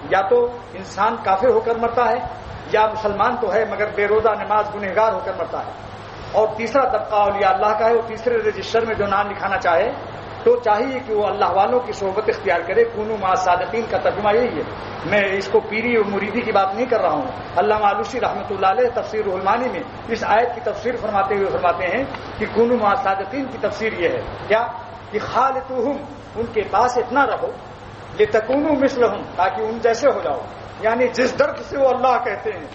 یا تو انسان کافر ہو کر مرتا ہے یا مسلمان تو ہے مگر بے روزہ نماز گنہگار ہو کر مرتا ہے. اور تیسرا طبقہ اولیاء اللہ کا ہے، وہ تیسرے رجسٹر میں جو نام لکھانا چاہے تو چاہیے کہ وہ اللہ والوں کی صحبت اختیار کرے. کونوا مع الصادقین کا ترجمہ یہی ہے. میں اس کو پیری اور مریدی کی بات نہیں کر رہا ہوں. علامہ آلوسی رحمۃ اللہ علیہ تفسیر روح المعانی میں اس آیت کی تفسیر فرماتے ہوئے فرماتے ہیں کہ کونوا مع الصادقین کی تفسیر یہ ہے کیا کہ خالطوہم، ان کے پاس اتنا رہو، لتکونوا مثلہم، تاکہ ان جیسے ہو جاؤ. یعنی جس درد سے وہ اللہ کہتے ہیں،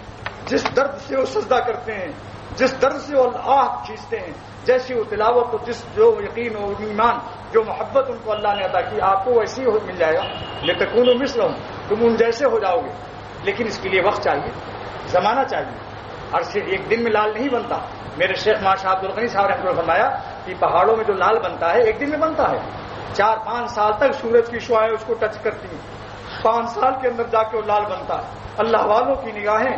جس درد سے وہ سجدہ کرتے ہیں، جس درد سے وہ آہ کھینچتے ہیں، جیسی وہ تلاوت، جس جو یقین و ایمان، جو محبت ان کو اللہ نے عطا کی، آپ کو ویسی مل جائے گا. لتکونوا مثلہم، تم ان جیسے ہو جاؤ گے. لیکن اس کے لیے وقت چاہیے، زمانہ چاہیے. اور صرف ایک دن میں لال نہیں بنتا. میرے شیخ ماشاء عبدالغنی صاحب رحمۃ اللہ نے فرمایا کہ پہاڑوں میں جو لال بنتا ہے ایک دن میں بنتا ہے. 4-5 سال تک سورج کی شعاعیں اس کو ٹچ کرتی ہیں. 5 سال کے اندر جا کے وہ لال بنتا ہے. اللہ والوں کی نگاہیں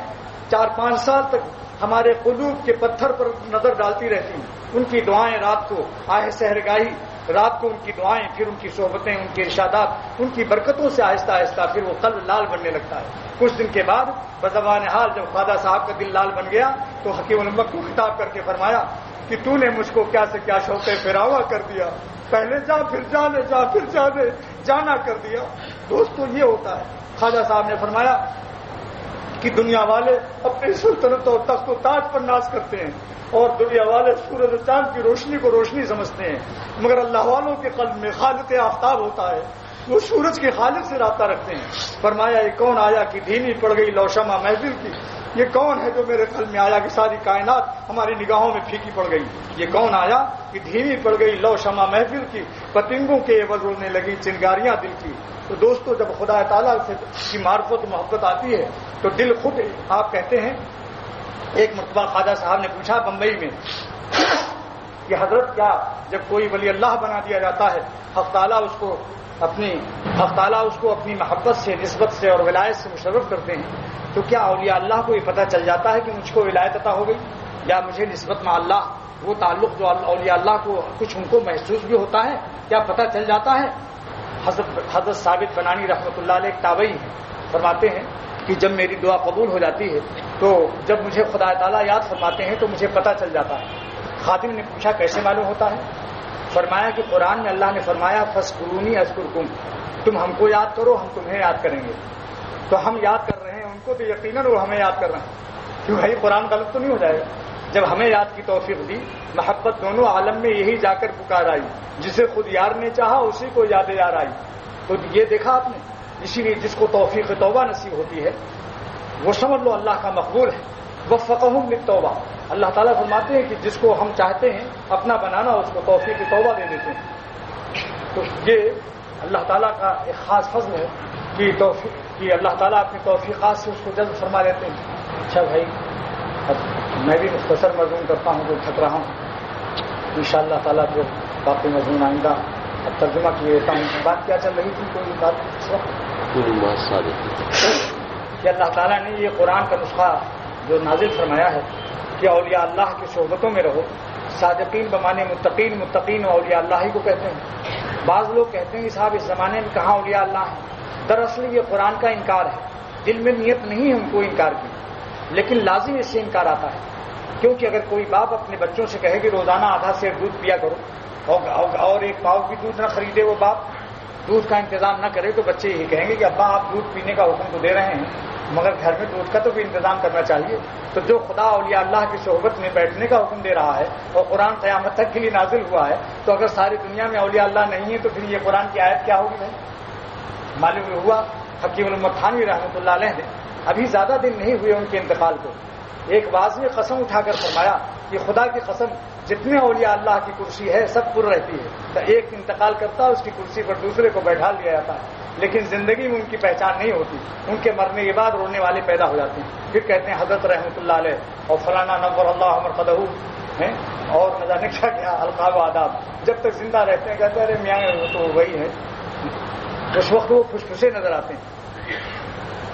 4-5 سال تک ہمارے قلوب کے پتھر پر نظر ڈالتی رہتی ہیں. ان کی دعائیں رات کو آہ سحرگاہی، رات کو ان کی دعائیں، پھر ان کی صحبتیں، ان کے ارشادات، ان کی برکتوں سے آہستہ آہستہ پھر وہ قلب لال بننے لگتا ہے. کچھ دن کے بعد بزبان حال جب خواجہ صاحب کا دل لال بن گیا تو حکیم الامت کو خطاب کر کے فرمایا کہ تو نے مجھ کو کیا سے کیا شوق فراوا کر دیا. پہلے جا پھر جانے، جا پھر جانے، جانا کر دیا. دوستو یہ ہوتا ہے. خواجہ صاحب نے فرمایا کہ دنیا والے اپنی سلطنت اور تخت و تاج پر ناز کرتے ہیں اور دنیا والے سورج و چاند کی روشنی کو روشنی سمجھتے ہیں، مگر اللہ والوں کے قلب میں خالق آفتاب ہوتا ہے. وہ سورج کے خالق سے رابطہ رکھتے ہیں. فرمایا یہ کون آیا کہ دھیمی پڑ گئی لوشمہ محفل کی. یہ کون ہے جو میرے قلب میں آیا کہ ساری کائنات ہماری نگاہوں میں پھیکی پڑ گئی. یہ کون آیا کہ دھیمی پڑ گئی لوشمہ محفل کی، پتنگوں کے عوض اڑنے لگی چنگاریاں دل کی. تو دوستو جب خدا تعالیٰ سے کی معرفت و محبت آتی ہے تو دل خود، آپ کہتے ہیں ایک مرتبہ خواجہ صاحب نے پوچھا بمبئی میں کہ حضرت کیا جب کوئی ولی اللہ بنا دیا جاتا ہے حق تعالیٰ اس کو اپنی محبت سے، نسبت سے اور ولایت سے مشرف کرتے ہیں، تو کیا اولیاء اللہ کو یہ پتہ چل جاتا ہے کہ مجھ کو ولایت عطا ہو گئی، یا مجھے نسبت میں اللہ وہ تعلق جو اولیاء اللہ کو کچھ ان کو محسوس بھی ہوتا ہے، کیا پتہ چل جاتا ہے؟ حضرت ثابت بنانی رحمۃ اللہ علیہ ایک تابعی ہیں، فرماتے ہیں کہ جب میری دعا قبول ہو جاتی ہے تو جب مجھے خدا تعالیٰ یاد فرماتے ہیں تو مجھے پتہ چل جاتا ہے. خادم نے پوچھا کیسے معلوم ہوتا ہے؟ فرمایا کہ قرآن میں اللہ نے فرمایا فاذکرونی اذکرکم، تم ہم کو یاد کرو ہم تمہیں یاد کریں گے. تو ہم یاد کر رہے ہیں ان کو تو یقیناً وہ ہمیں یاد کر رہے ہیں. کیوں بھائی قرآن غلط تو نہیں ہو جائے گا؟ جب ہمیں یاد کی توفیق دی، محبت دونوں عالم میں یہی جا کر پکار آئی، جسے خود یار نے چاہا اسی کو یاد یار آئی. تو یہ دیکھا آپ نے، اسی لیے جس کو توفیق توبہ نصیب ہوتی ہے وہ سمجھ لو اللہ کا مقبول ہے. وفقہم للتوبہ، اللہ تعالیٰ فرماتے ہیں کہ جس کو ہم چاہتے ہیں اپنا بنانا اس کو توفیق توبہ دے دیتے ہیں. تو یہ اللہ تعالیٰ کا ایک خاص فضل ہے کہ اللہ تعالیٰ اپنی توفیقات سے اس کو جلد فرما لیتے ہیں. اچھا بھائی اب میں بھی مختصر مضمون کرتا ہوں جو تھک رہا ہوں، انشاءاللہ تعالیٰ جو باقی مضمون آئندہ اب ترجمہ کیے دیتا ہوں. بات کیا چل رہی تھی کوئی بات اس وقت کہ اللہ تعالیٰ نے یہ قرآن کا نسخہ جو نازل فرمایا ہے کہ اولیاء اللہ کی صحبتوں میں رہو. صادقین بمانے متقین، متقین اولیاء اللہ ہی کو کہتے ہیں. بعض لوگ کہتے ہیں صاحب اس زمانے میں کہاں اولیاء اللہ ہیں. دراصل یہ قرآن کا انکار ہے. دل میں نیت نہیں ہے ان کو انکار کی، لیکن لازم اس سے انکار آتا ہے. کیونکہ اگر کوئی باپ اپنے بچوں سے کہے کہ روزانہ آدھا سیر دودھ پیا کرو اور 1 پاؤ بھی دودھ نہ خریدے، وہ باپ دودھ کا انتظام نہ کرے، تو بچے یہی کہیں گے کہ ابا آپ دودھ پینے کا حکم تو دے رہے ہیں مگر گھر میں دودھ کا تو بھی انتظام کرنا چاہیے. تو جو خدا اولیاء اللہ کی صحبت میں بیٹھنے کا حکم دے رہا ہے اور قرآن قیامت تک کے لیے نازل ہوا ہے، تو اگر ساری دنیا میں اولیاء اللہ نہیں ہے تو پھر یہ قرآن کی آیت کیا ہوگی بھائی؟ معلوم ہوا حکیم الامت تھانوی رحمۃ اللہ علیہ نے ابھی زیادہ دن نہیں ہوئے ان کے انتقال کو ایک واضح میں قسم اٹھا کر فرمایا کہ خدا کی قسم جتنے اولیاء اللہ کی کرسی ہے سب پر رہتی ہے. ایک انتقال کرتا ہے اس کی کرسی پر دوسرے کو بیٹھا لیا جاتا ہے، لیکن زندگی میں ان کی پہچان نہیں ہوتی. ان کے مرنے کے بعد رونے والے پیدا ہو جاتے ہیں. پھر کہتے ہیں حضرت رحمۃ اللہ علیہ اور فلانا نور اللہ مرقدہ ہیں اور نہ جانے کیا کیا القاب و آداب. جب تک زندہ رہتے ہیں کہتے ہیں ارے میاں تو وہی ہے. اس وقت وہ خوش خوشے نظر آتے ہیں.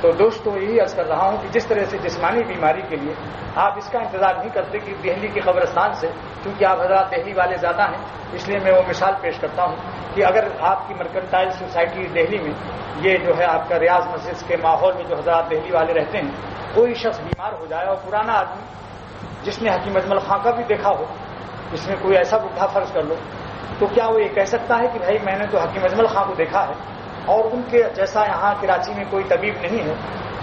تو دوستو یہی عرض کر رہا ہوں کہ جس طرح سے جسمانی بیماری کے لیے آپ اس کا انتظار نہیں کرتے کہ دہلی کے قبرستان سے، کیونکہ آپ حضرات دہلی والے زیادہ ہیں، اس لیے میں وہ مثال پیش کرتا ہوں کہ اگر آپ کی مرکنٹائل سوسائٹی دہلی میں یہ جو ہے آپ کا ریاض مسجد کے ماحول میں جو حضرات دہلی والے رہتے ہیں، کوئی شخص بیمار ہو جائے اور پرانا آدمی جس نے حکیم اجمل خان کا بھی دیکھا ہو، اس میں کوئی ایسا بڈھا فرض کر لو، تو کیا وہ یہ کہہ سکتا ہے کہ بھائی میں نے تو حکیم اجمل خان کو دیکھا ہے اور ان کے جیسا یہاں کراچی میں کوئی طبیب نہیں ہے،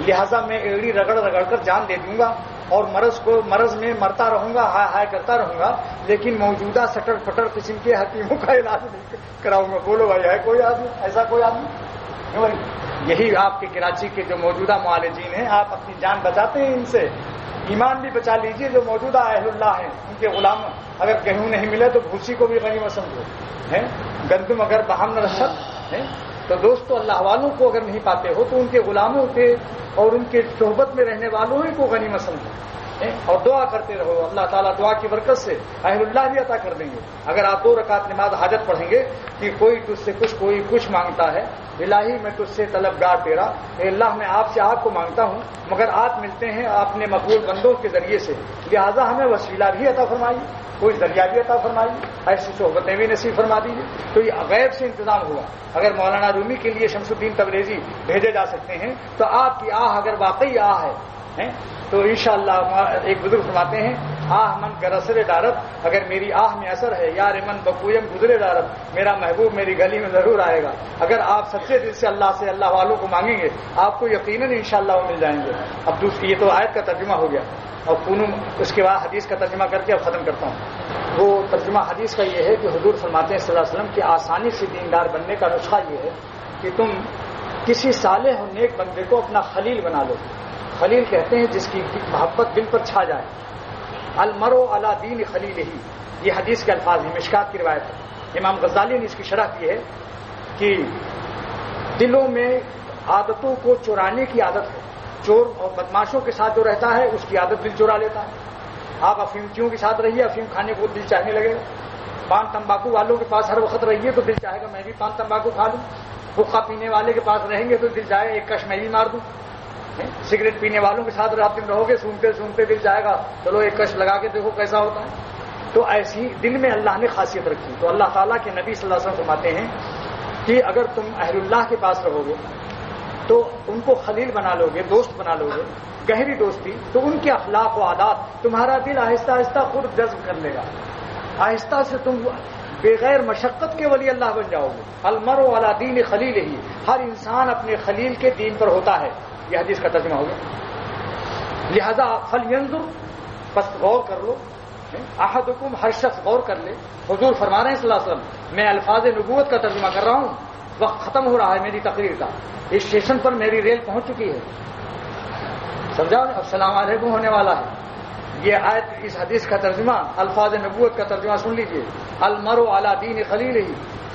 لہٰذا میں ایڑی رگڑ رگڑ کر جان دے دوں گا اور مرض میں مرتا رہوں گا، ہائے ہائے کرتا رہوں گا، لیکن موجودہ سٹر پٹر قسم کے حکیموں کا علاج نہیں کراؤں گا؟ بولو بھائی، ہے کوئی آدمی ایسا؟ کوئی آدمی نہیں بھائی۔ یہی آپ کے کراچی کے جو موجودہ معالجین ہیں، آپ اپنی جان بچاتے ہیں ان سے، ایمان بھی بچا لیجئے۔ جو موجودہ اہل اللہ ہیں ان کے غلام، اگر گیہوں نہیں ملے تو بھوسی کو بھی غنیمت سمجھو، گندم اگر بہم نہ رسد ہے۔ تو دوستو، اللہ والوں کو اگر نہیں پاتے ہو تو ان کے غلاموں کے اور ان کے صحبت میں رہنے والوں ہی کو غنیمت سمجھو اور دعا کرتے رہو۔ اللہ تعالیٰ دعا کی برکت سے اہل اللہ بھی عطا کر دیں گے۔ اگر آپ 2 رکعت نماز حاجت پڑھیں گے کہ کوئی تجھ سے کچھ، کوئی کچھ مانگتا ہے، الہی میں تجھ سے طلبگار تیرا، اے اللہ میں آپ سے آپ کو مانگتا ہوں، مگر آپ ملتے ہیں اپنے مقبول بندوں کے ذریعے سے، لہٰذا ہمیں وسیلہ بھی عطا فرمائیے، کوئی ذریعہ بھی عطا فرمائیے، ایسی صحبتیں بھی نصیب فرما دیجیے۔ تو یہ غیب سے انتظام ہوا۔ اگر مولانا رومی کے لیے شمس الدین تبریزی بھیجے جا سکتے ہیں تو آپ کی آہ اگر واقعی آہ ہے تو انشاءاللہ ایک بزرگ فرماتے ہیں، آہ من گرسر دارت، اگر میری آہ میں اثر ہے، یار من بکویم گزرے دارت، میرا محبوب میری گلی میں ضرور آئے گا۔ اگر آپ سچے دل سے اللہ سے، اللہ والوں کو مانگیں گے، آپ کو یقیناً انشاءاللہ وہ مل جائیں گے۔ اب دوسری، یہ تو آیت کا ترجمہ ہو گیا، اور اس کے بعد حدیث کا ترجمہ کر کے اب ختم کرتا ہوں۔ وہ ترجمہ حدیث کا یہ ہے کہ حضور فرماتے ہیں صلی اللہ علیہ وسلم کہ آسانی سے دیندار بننے کا نسخہ یہ ہے کہ تم کسی صالح اور نیک بندے کو اپنا خلیل بنا لو۔ خلیل کہتے ہیں جس کی محبت دل پر چھا جائے۔ المرء علی دین خلیلہ، یہ حدیث کے الفاظ ہیں، مشکات کی روایت ہے۔ امام غزالی نے اس کی شرح کی ہے کہ دلوں میں عادتوں کو چرانے کی عادت ہے۔ چور اور بدماشوں کے ساتھ جو رہتا ہے اس کی عادت دل چرا لیتا ہے۔ آپ افیمچیوں کے ساتھ رہیے، افیم کھانے کو دل چاہنے لگے گا۔ پان تمباکو والوں کے پاس ہر وقت رہیے تو دل چاہے گا میں بھی پان تمباکو کھا لوں۔ حقہ پینے والے کے پاس رہیں گے تو دل چاہے ایک کش میں بھی مار دوں۔ سگریٹ پینے والوں کے ساتھ رات دن رہو گے، سونتے سونتے دل چاہے گا چلو ایک کش لگا کے دیکھو کیسا ہوتا ہے۔ تو ایسی دل میں اللہ نے خاصیت رکھی۔ تو اللہ تعالیٰ کے نبی صلی اللہ علیہ وسلم فرماتے ہیں کہ اگر تم اہل اللہ کے پاس رہو گے تو ان کو خلیل بنا لو گے، دوست بنا لو گے، گہری دوستی، تو ان کے اخلاق و عادات تمہارا دل آہستہ آہستہ خود جذب کر لے گا۔ آہستہ سے تم بغیر مشقت کے ولی اللہ بن جاؤ گے۔ المرء علی دین خلیلہ، ہر انسان اپنے خلیل کے دین پر ہوتا ہے۔ یہ حدیث کا ترجمہ ہوگا۔ لہذا فلینظر، بس غور کر لو، احدکم، ہر شخص غور کر لے۔ حضور فرما رہے ہیں صلی اللہ علیہ وسلم، میں الفاظ نبوت کا ترجمہ کر رہا ہوں، وقت ختم ہو رہا ہے میری تقریر کا، اسٹیشن پر میری ریل پہنچ چکی ہے، سمجھا؟ السلام علیکم ہونے والا ہے۔ یہ آیت، اس حدیث کا ترجمہ، الفاظ نبوت کا ترجمہ سن لیجئے۔ المرء علی دین خلیلہ،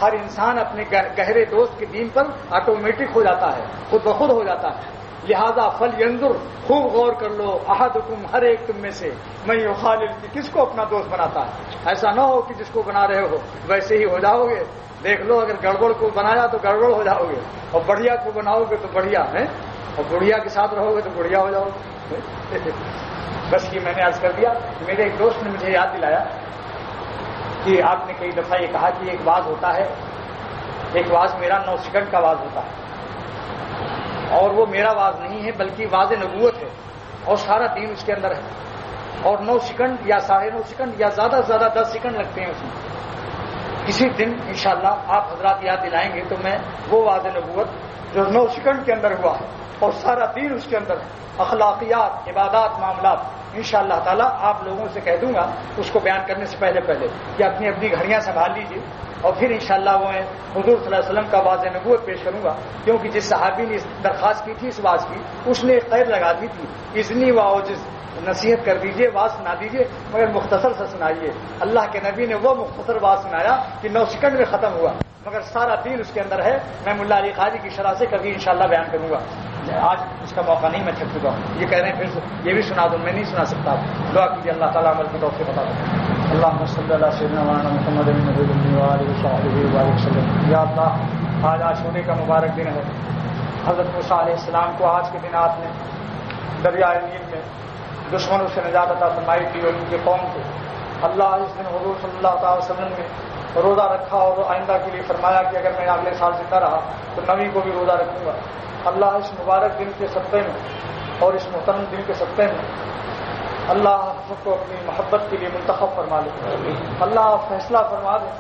ہر انسان اپنے گہرے دوست کے دین پر آٹومیٹک ہو جاتا ہے، خود بخود ہو جاتا ہے۔ لہذا فلینظر، خوب غور کر لو، احدکم، ہر ایک تم میں سے، من یخالل، کس کو اپنا دوست بناتا ہے۔ ایسا نہ ہو کہ جس کو بنا رہے ہو ویسے ہی ہو جاؤ گے۔ دیکھ لو، اگر گڑبڑ کو بنایا تو گڑبڑ ہو جاؤ گے، اور بڑھیا کو بناؤ گے تو بڑھیا ہے، اور بڑھیا کے ساتھ رہو گے تو بڑھیا ہو جاؤ گے۔ بس یہ میں نے عرض کر دیا۔ میرے ایک دوست نے مجھے یاد دلایا کہ آپ نے کئی دفعہ یہ کہا کہ ایک واز ہوتا ہے، ایک واز میرا 9 سیکنڈ کا واز ہوتا ہے، اور وہ میرا واز نہیں ہے بلکہ واز نبوت ہے، اور سارا دین اس کے اندر ہے، اور 9 سیکنڈ یا 9.5 سیکنڈ یا زیادہ سے زیادہ 10 سیکنڈ لگتے ہیں اس میں۔ کسی دن انشاءاللہ آپ حضرات یاد دلائیں گے تو میں وہ واز نبوت جو 9 سیکنڈ کے اندر ہوا ہے اور سارا دین اس کے اندر ہے، اخلاقیات، عبادات، معاملات، انشاءاللہ تعالی آپ لوگوں سے کہہ دوں گا اس کو بیان کرنے سے پہلے کہ اپنی اپنی گھڑیاں سنبھال لیجیے، اور پھر انشاءاللہ وہ میں حضور صلی اللہ علیہ وسلم کا واضح نبوت پیش کروں گا، کیونکہ جس صحابی نے درخواست کی تھی اس واز کی، اس نے ایک قید لگا دی تھی، اذنی و عوجز، نصیحت کر دیجئے، واز سنا دیجئے، مگر مختصر سے سنائیے۔ اللہ کے نبی نے وہ مختصر واز سنایا کہ 9 سیکنڈ میں ختم ہوا، مگر سارا دین اس کے اندر ہے۔ میں ملا علی قاری کی شرح سے کبھی انشاءاللہ بیان کروں گا، آج اس کا موقع نہیں، میں تھک چکا ہوں۔ یہ کہہ رہے ہیں پھر یہ بھی سنا دوں، میں نہیں سنا سکتا، دعا کیجیے اللہ تعالیٰ عمل کی توفیق عطا فرمائے۔ اللہم صلی علی سیدنا مولانا محمد النبی الامی وآلہ وصحبہ وبارک وسلم۔ یا اللہ، آج عاشورے کا مبارک دن ہے، حضرت موسیٰ علیہ السلام کو آج کے دن آپ نے دریائے نیل میں دشمنوں سے نجات عطا فرمائی تھی اور ان کے قوم کو اللہ اس دن حضور صلی اللہ تعالی وسلم نے روزہ رکھا اور آئندہ کے لیے فرمایا کہ اگر میں اگلے سال زندہ رہا تو نویں کو بھی روزہ رکھوں گا. اللہ اس مبارک دن کے صدقے میں اور اس محترم دن کے صدقے میں اللہ سب کو اپنی محبت کے لیے منتخب فرما لے. اللہ آپ فیصلہ فرما دیں.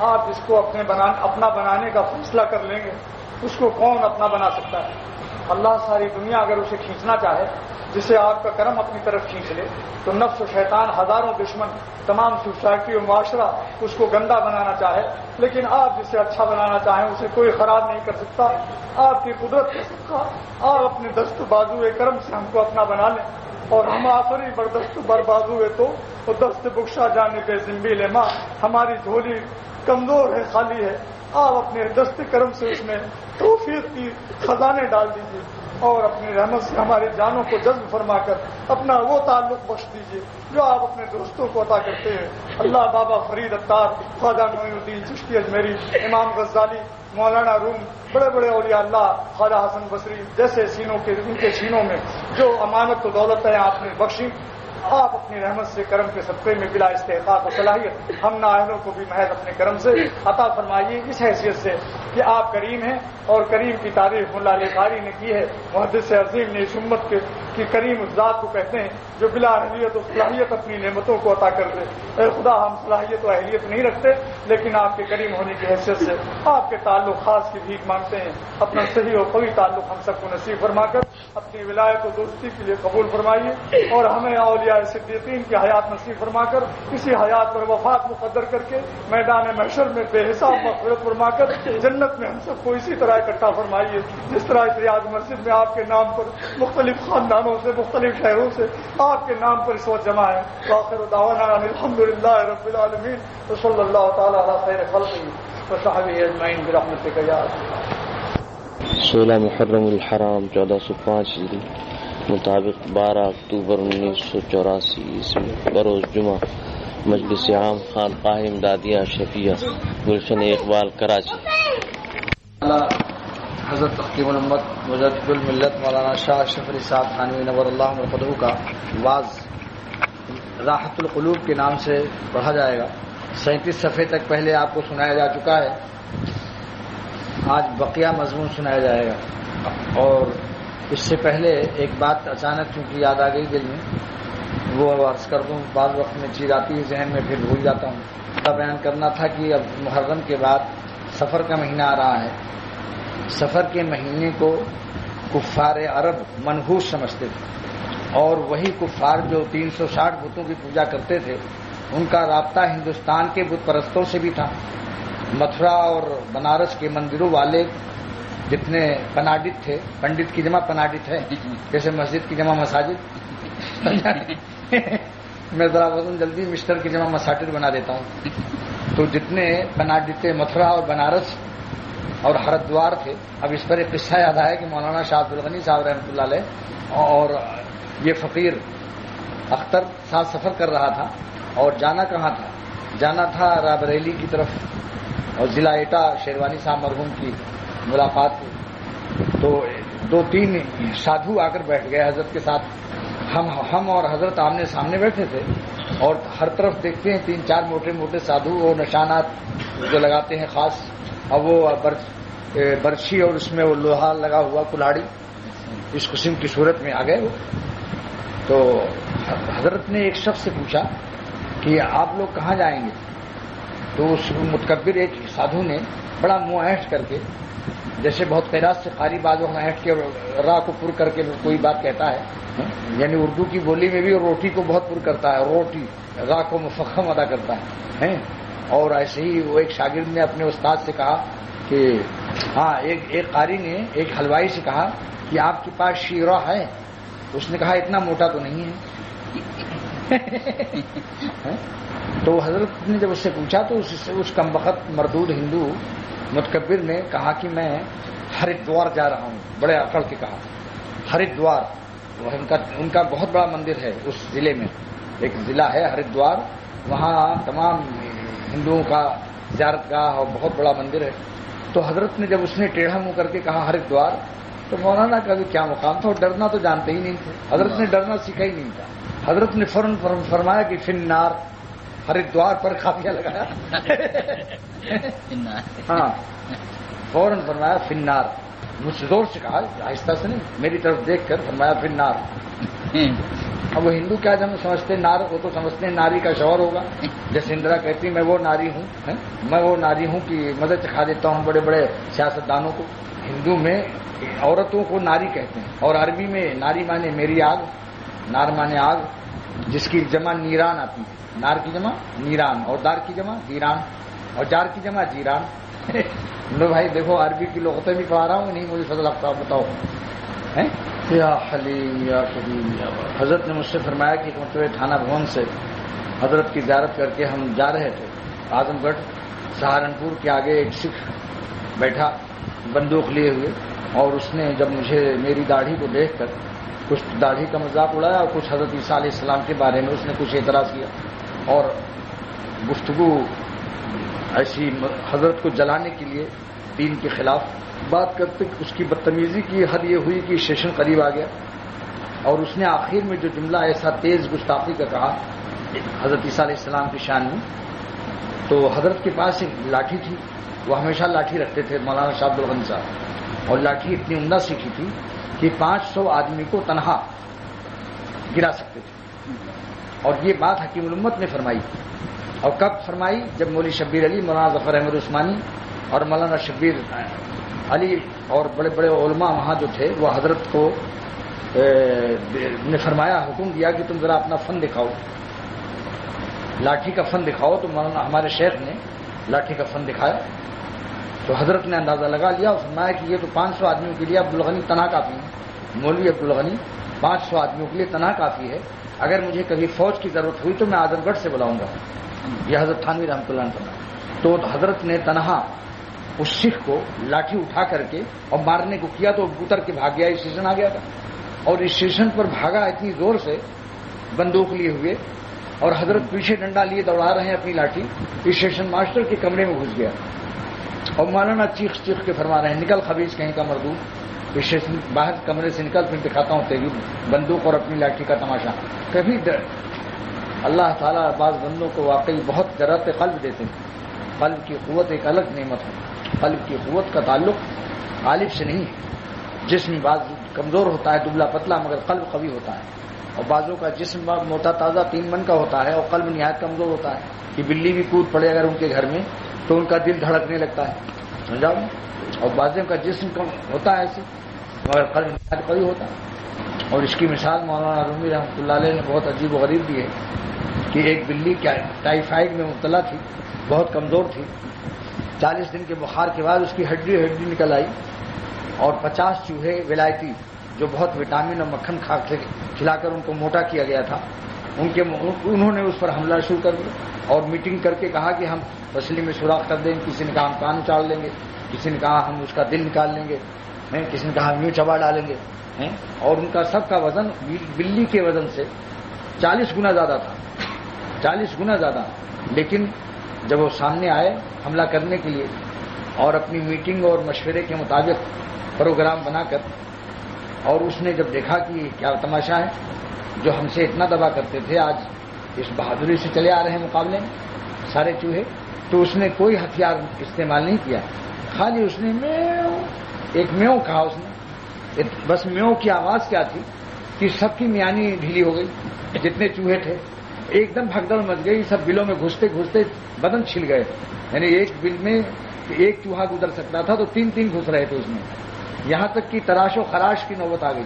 آپ جس کو اپنا بنانے کا فیصلہ کر لیں گے اس کو کون اپنا بنا سکتا ہے؟ اللہ ساری دنیا اگر اسے کھینچنا چاہے، جسے آپ کا کرم اپنی طرف کھینچ لے، تو نفس و شیطان، ہزاروں دشمن، تمام سوسائٹی اور معاشرہ اس کو گندا بنانا چاہے، لیکن آپ جسے اچھا بنانا چاہیں اسے کوئی خراب نہیں کر سکتا. آپ کی قدرت کا صدقہ آپ اپنے دست بازو کرم سے ہم کو اپنا بنا لیں، اور ہم آخری بردست بر بازو تو دست بخشا جانب زمبیل ماں، ہماری جھولی کمزور ہے، خالی ہے. آپ اپنے دست کرم سے اس میں توفیق کی خزانے ڈال دیجیے اور اپنی رحمت سے ہماری جانوں کو جذب فرما کر اپنا وہ تعلق بخش دیجیے جو آپ اپنے دوستوں کو عطا کرتے ہیں. اللہ بابا فرید اتار، خواجہ معین الدین چشتی اجمیری، امام غزالی، مولانا روم، بڑے بڑے اولیاء اللہ، خواجہ حسن بصری جیسے ان کے سینوں میں جو امانت و دولت ہے آپ نے بخشی، آپ اپنی رحمت سے کرم کے صدقے میں بلا استحقاق و صلاحیت ہم نااہلوں کو بھی محض اپنے کرم سے عطا فرمائیے، اس حیثیت سے کہ آپ کریم ہیں اور کریم کی تعریف ملا علی قاری نے کی ہے. محدث عظیم نے اس امت کی کریم اس ذات کو کہتے ہیں جو بلا اہلیت و صلاحیت اپنی نعمتوں کو عطا کر دے. اے خدا، ہم صلاحیت و اہلیت نہیں رکھتے، لیکن آپ کے کریم ہونے کی حیثیت سے آپ کے تعلق خاص کی بھیک مانگتے ہیں. اپنا صحیح و قوی تعلق ہم سب کو نصیب فرما کر اپنی ولایت و دوستی کے لیے قبول فرمائیے، اور ہمیں اولیاء صدیقین کی حیات نصیب فرما کر اسی حیات پر وفات مقدر کر کے میدان محشر میں بے حساب مغفرت فرما کر جنت میں ہم سب کو اسی طرح اکٹھا فرمائیے جس طرح ریاض مسجد میں آپ کے نام پر مختلف خاندانوں سے، مختلف شہروں سے آپ کے نام پر اس وقت جمع ہے. وآخر دعوانا الحمدللہ رب العالمین وصلی اللہ تعالی علی خیر خلقہ وصحبہ اجمعین برحمتک یا ارحم الراحمین. 16 محرم الحرام 1405 مطابق 12 اکتوبر 1984 عیسوی بروز جمعہ، مجلس عام خانقاہ امدادیہ شفیہ، گلشن اقبال، کراچی. حضرت تختیم الامت مجدد الملت مولانا شاہ اشرف علی صاحب تھانوی نور اللہ مرقدہ کا واز راحت القلوب کے نام سے پڑھا جائے گا. 37 صفحے تک پہلے آپ کو سنایا جا چکا ہے. آج بقیہ مضمون سنایا جائے گا. اور اس سے پہلے ایک بات اچانک چونکہ یاد آ گئی دل میں، وہ عرض کر دوں. بعض وقت میں چیز آتی ہے ذہن میں پھر بھول جاتا ہوں. بیان کرنا تھا کہ اب محرم کے بعد سفر کا مہینہ آ رہا ہے. سفر کے مہینے کو کفار عرب منحوس سمجھتے تھے، اور وہی کفار جو 360 بتوں کی پوجا کرتے تھے ان کا رابطہ ہندوستان کے بت پرستوں سے بھی تھا. متھرا اور بنارس کے مندروں والے جتنے پناڈت تھے، پنڈت کی جمع پناڈت ہے، جیسے مسجد کی جمع مساجد، میں ذرا وزن جلدی مسٹر کی جمع مساٹر بنا دیتا ہوں. تو جتنے پناڈت متھرا اور بنارس اور ہردوار تھے، اب اس پر ایک قصہ یاد آیا کہ مولانا شاہ عبد الغنی صاحب رحمۃ اللہ علیہ اور یہ فقیر اختر ساتھ سفر کر رہا تھا. اور جانا کہاں تھا؟ جانا تھا رابریلی کی طرف، اور ضلع ایٹا شیروانی صاحب مرحوم کی ملاقات ہوئی. تو 2-3 سادھو آ کر بیٹھ گئے حضرت کے ساتھ. ہم اور حضرت آمنے سامنے بیٹھے تھے، اور ہر طرف دیکھتے ہیں 3-4 موٹے موٹے سادھو وہ نشانات جو لگاتے ہیں خاص، اور وہ برچھی اور اس میں وہ لوہا لگا ہوا کلاڑی، اس قسم کی صورت میں آ گئے. تو حضرت نے ایک شخص سے پوچھا کہ آپ لوگ کہاں جائیں گے؟ تو اس متکبر ایک سادھو نے بڑا منہ اینٹ کر کے، جیسے بہت خیرات سے قاری بعض وقت اینٹ کے راہ کو پر کر کے کوئی بات کہتا ہے، یعنی اردو کی بولی میں بھی روٹی کو بہت پر کرتا ہے، روٹی راہ کو مفخم ادا کرتا ہے. اور ایسے ہی وہ ایک شاگرد نے اپنے استاد سے کہا کہ ہاں، ایک قاری نے ایک حلوائی سے کہا کہ آپ کے پاس شیرہ ہے؟ اس نے کہا اتنا موٹا تو نہیں ہے. تو حضرت نے جب اس سے پوچھا تو اس کمبخت مردود ہندو متکبر نے کہا کہ میں ہریدوار جا رہا ہوں. بڑے اکڑ کے کہا ہریدوار. ان کا بہت بڑا مندر ہے اس ضلع میں، ایک ضلع ہے ہریدوار، وہاں تمام ہندوؤں کا زیارت گاہ اور بہت بڑا مندر ہے. تو حضرت نے جب اس نے ٹیڑھا منہ کر کے کہا ہریدوار، تو مولانا کا بھی کیا مقام تھا، اور ڈرنا تو جانتے ہی نہیں تھے، حضرت نے ڈرنا سیکھا ہی نہیں تھا. حضرت نے فوراً فرمایا کہ فی النار، ہریدوار پر قافیہ لگایا. ہاں فوراً فرمایا فی النار. مجھ سے زور سے کہا، آہستہ سے نہیں، میری طرف دیکھ کر فرمایا فی النار. اب وہ ہندو کیا جب سمجھتے نار، وہ تو سمجھتے ہیں ناری کا شوہر ہوگا. جیسے اندرا کہتی میں وہ ناری ہوں، میں وہ ناری ہوں کہ مدد چکھا دیتا ہوں بڑے بڑے سیاستدانوں کو. ہندو میں عورتوں کو ناری کہتے ہیں، اور عربی میں ناری مانے میری آگ، نار مانے آگ، جس کی جمع نیران آتی ہے. نار کی جمع نیران، اور دار کی جمع دیران، اور جار کی جمع جیران. لو بھائی دیکھو عربی کی لغتیں بھی پڑھا رہا ہوں، نہیں مجھے فضل آپ بتاؤ. یا حلیم یا کریم یا بر. حضرت نے مجھ سے فرمایا کہ مرتبہ تھانہ بھون سے حضرت کی زیارت کر کے ہم جا رہے تھے اعظم گڑھ. سہارنپور کے آگے ایک سکھ بیٹھا بندوق لیے ہوئے، اور اس نے جب مجھے میری داڑھی کو دیکھ کر کچھ داڑھی کا مذاق اڑایا، اور کچھ حضرت عیسیٰ علیہ السلام کے بارے میں اس نے کچھ اعتراض کیا، اور گفتگو ایسی حضرت کو جلانے کے لیے دین کے خلاف بات کرتے. اس کی بدتمیزی کی حد یہ ہوئی کہ اسٹیشن قریب آ گیا، اور اس نے آخر میں جو جملہ ایسا تیز گستاخی کا کہا حضرت عیسیٰ علیہ السلام کی شان میں. تو حضرت کے پاس ایک لاٹھی تھی، وہ ہمیشہ لاٹھی رکھتے تھے مولانا شاہ عبد الغنی صاحب، اور لاٹھی اتنی عمدہ سیکھی تھی کہ 500 آدمی کو تنہا گرا سکتے تھے. اور یہ بات حکیم الامت نے فرمائی. اور کب فرمائی؟ جب مولوی شبیر علی، مولانا ظفر احمد عثمانی اور مولانا شبیر علی اور بڑے بڑے علماء وہاں جو تھے، وہ حضرت کو نے فرمایا، حکم دیا کہ تم ذرا اپنا فن دکھاؤ، لاٹھی کا فن دکھاؤ. تو مولانا ہمارے شیخ نے لاٹھی کا فن دکھایا. تو حضرت نے اندازہ لگا لیا اور فرمایا کہ یہ تو 500 آدمیوں کے لیے عبدالغنی تنہا کافی ہے. مولوی عبدالغنی 500 آدمیوں کے لیے تنہا کافی ہے. اگر مجھے کبھی فوج کی ضرورت ہوئی تو میں اعظم گڑھ سے بلاؤں گا. یہ حضرت تھانوی رحمۃ اللہ علیہ فرمایا. تو حضرت نے تنہا اس سکھ کو لاٹھی اٹھا کر کے اور مارنے کو کیا، تو اتر کے بھاگ گیا. اسٹیشن آ گیا تھا، اور اسٹیشن پر بھاگا اتنی زور سے بندوق لیے ہوئے، اور حضرت پیچھے ڈنڈا لیے دوڑا رہے ہیں اپنی لاٹھی. اسٹیشن ماسٹر کے کمرے میں گھس گیا، اور مولانا چیخ چیخ کے فرما رہے ہیں، نکل خبیث کہیں کا مردود. اسٹیشن باہر کمرے سے نکل، پھر دکھاتا ہوں تیری بندوق اور اپنی لاٹھی کا تماشا. کبھی اللہ تعالیٰ بعض بندوں کو واقعی بہت جرأت قلب دیتے ہیں. قلب کی قوت ایک الگ نعمت ہے. قلب کی قوت کا تعلق غالب سے نہیں ہے. جسم بعض کمزور ہوتا ہے، دبلا پتلا، مگر قلب قوی ہوتا ہے. اور بعضوں کا جسم موٹا تازہ 3 من کا ہوتا ہے، اور قلب نہایت کمزور ہوتا ہے کہ بلی بھی کود پڑے اگر ان کے گھر میں تو ان کا دل دھڑکنے لگتا ہے. سمجھا؟ اور بعضوں کا جسم کم ہوتا ہے ایسے، مگر قلب نہایت قوی ہوتا ہے. اور اس کی مثال مولانا رومی رحمۃ اللہ علیہ نے بہت عجیب و غریب دی ہے کہ ایک بلی کیا ٹائیفائڈ میں مبتلا تھی، بہت کمزور تھی. 40 دن کے بخار کے بعد اس کی ہڈی نکل آئی، اور 50 چوہے ولایتی جو بہت وٹامن اور مکھن کھلا کر ان کو موٹا کیا گیا تھا، انہوں نے اس پر حملہ شروع کر دیا. اور میٹنگ کر کے کہا کہ ہم پسلی میں سوراخ کر دیں گے. کسی نے کہا ہم کان اچاڑ لیں گے، کسی نے کہا ہم اس کا دل نکال لیں گے، کسی نے کہا ہم یوں چبا ڈالیں گے. اور ان کا سب کا وزن بلی کے وزن سے 40 گنا زیادہ تھا، 40 گنا زیادہ. لیکن جب وہ سامنے آئے حملہ کرنے کے لیے، اور اپنی میٹنگ اور مشورے کے مطابق پروگرام بنا کر، اور اس نے جب دیکھا کہ کیا تماشا ہے، جو ہم سے اتنا دبا کرتے تھے آج اس بہادری سے چلے آ رہے ہیں مقابلے میں سارے چوہے، تو اس نے کوئی ہتھیار استعمال نہیں کیا. خالی اس نے ایک میو کہا. اس نے بس میو کی آواز کیا تھی کہ سب کی میانی ڈھیلی ہو گئی. جتنے چوہے تھے ایک دم بھگدڑ مچ گئی. سب بلوں میں گھستے گھستے بدن چھل گئے. یعنی ایک بل میں ایک چوہا گزر سکتا تھا تو 3 گھس رہے تھے اس میں. یہاں تک کہ تراش و خراش کی نوبت آ گئی.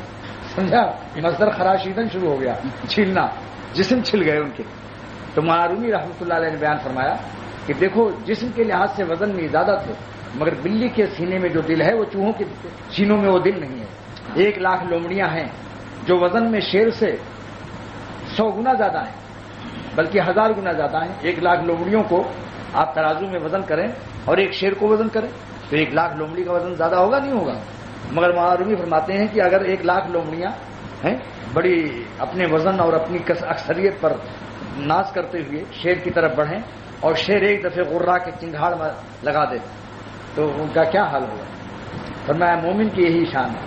سمجھا؟ مصدر خراشیدن شروع ہو گیا، چھلنا، جسم چھل گئے ان کے. تو معرومی رحمۃ اللہ علیہ نے بیان فرمایا کہ دیکھو جسم کے لحاظ سے وزن میں زیادہ تھے، مگر بلی کے سینے میں جو دل ہے وہ چوہوں کے سینوں میں وہ دل نہیں ہے. 1 لاکھ لومڑیاں ہیں جو وزن میں شیر سے 100 گنا زیادہ ہیں، بلکہ 1000 گنا زیادہ ہیں. 1 لاکھ لومڑیوں کو آپ ترازو میں وزن کریں اور ایک شیر کو وزن کریں تو 1 لاکھ لومڑی کا وزن زیادہ ہوگا نہیں ہوگا. مگر معرومی فرماتے ہیں کہ اگر 1 لاکھ لومڑیاں ہیں بڑی اپنے وزن اور اپنی اکثریت پر ناز کرتے ہوئے شیر کی طرف بڑھیں اور شیر ایک دفعہ غرہ کے چنگھاڑ میں لگا دے تو ان کا کیا حال ہوگا. فرمایا مومن کی یہی شان ہے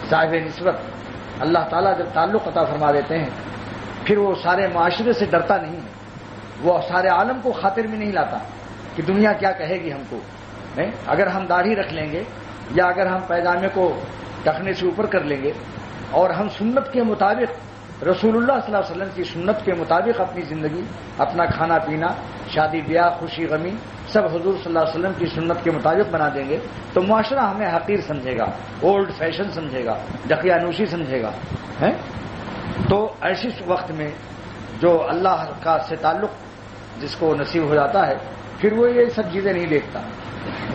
صاحب نسبت اللہ تعالیٰ جب تعلق عطا فرما دیتے ہیں پھر وہ سارے معاشرے سے ڈرتا نہیں ہے، وہ سارے عالم کو خاطر میں نہیں لاتا کہ دنیا کیا کہے گی ہم کو. اگر ہم داڑھی رکھ لیں گے یا اگر ہم پیجامے کو ٹخنے سے اوپر کر لیں گے اور ہم سنت کے مطابق رسول اللہ صلی اللہ علیہ وسلم کی سنت کے مطابق اپنی زندگی، اپنا کھانا پینا، شادی بیاہ، خوشی غمی سب حضور صلی اللہ علیہ وسلم کی سنت کے مطابق بنا دیں گے تو معاشرہ ہمیں حقیر سمجھے گا، اولڈ فیشن سمجھے گا، دقیانوسی سمجھے گا. تو ایسے وقت میں جو اللہ کا سے تعلق جس کو نصیب ہو جاتا ہے پھر وہ یہ سب چیزیں نہیں دیکھتا،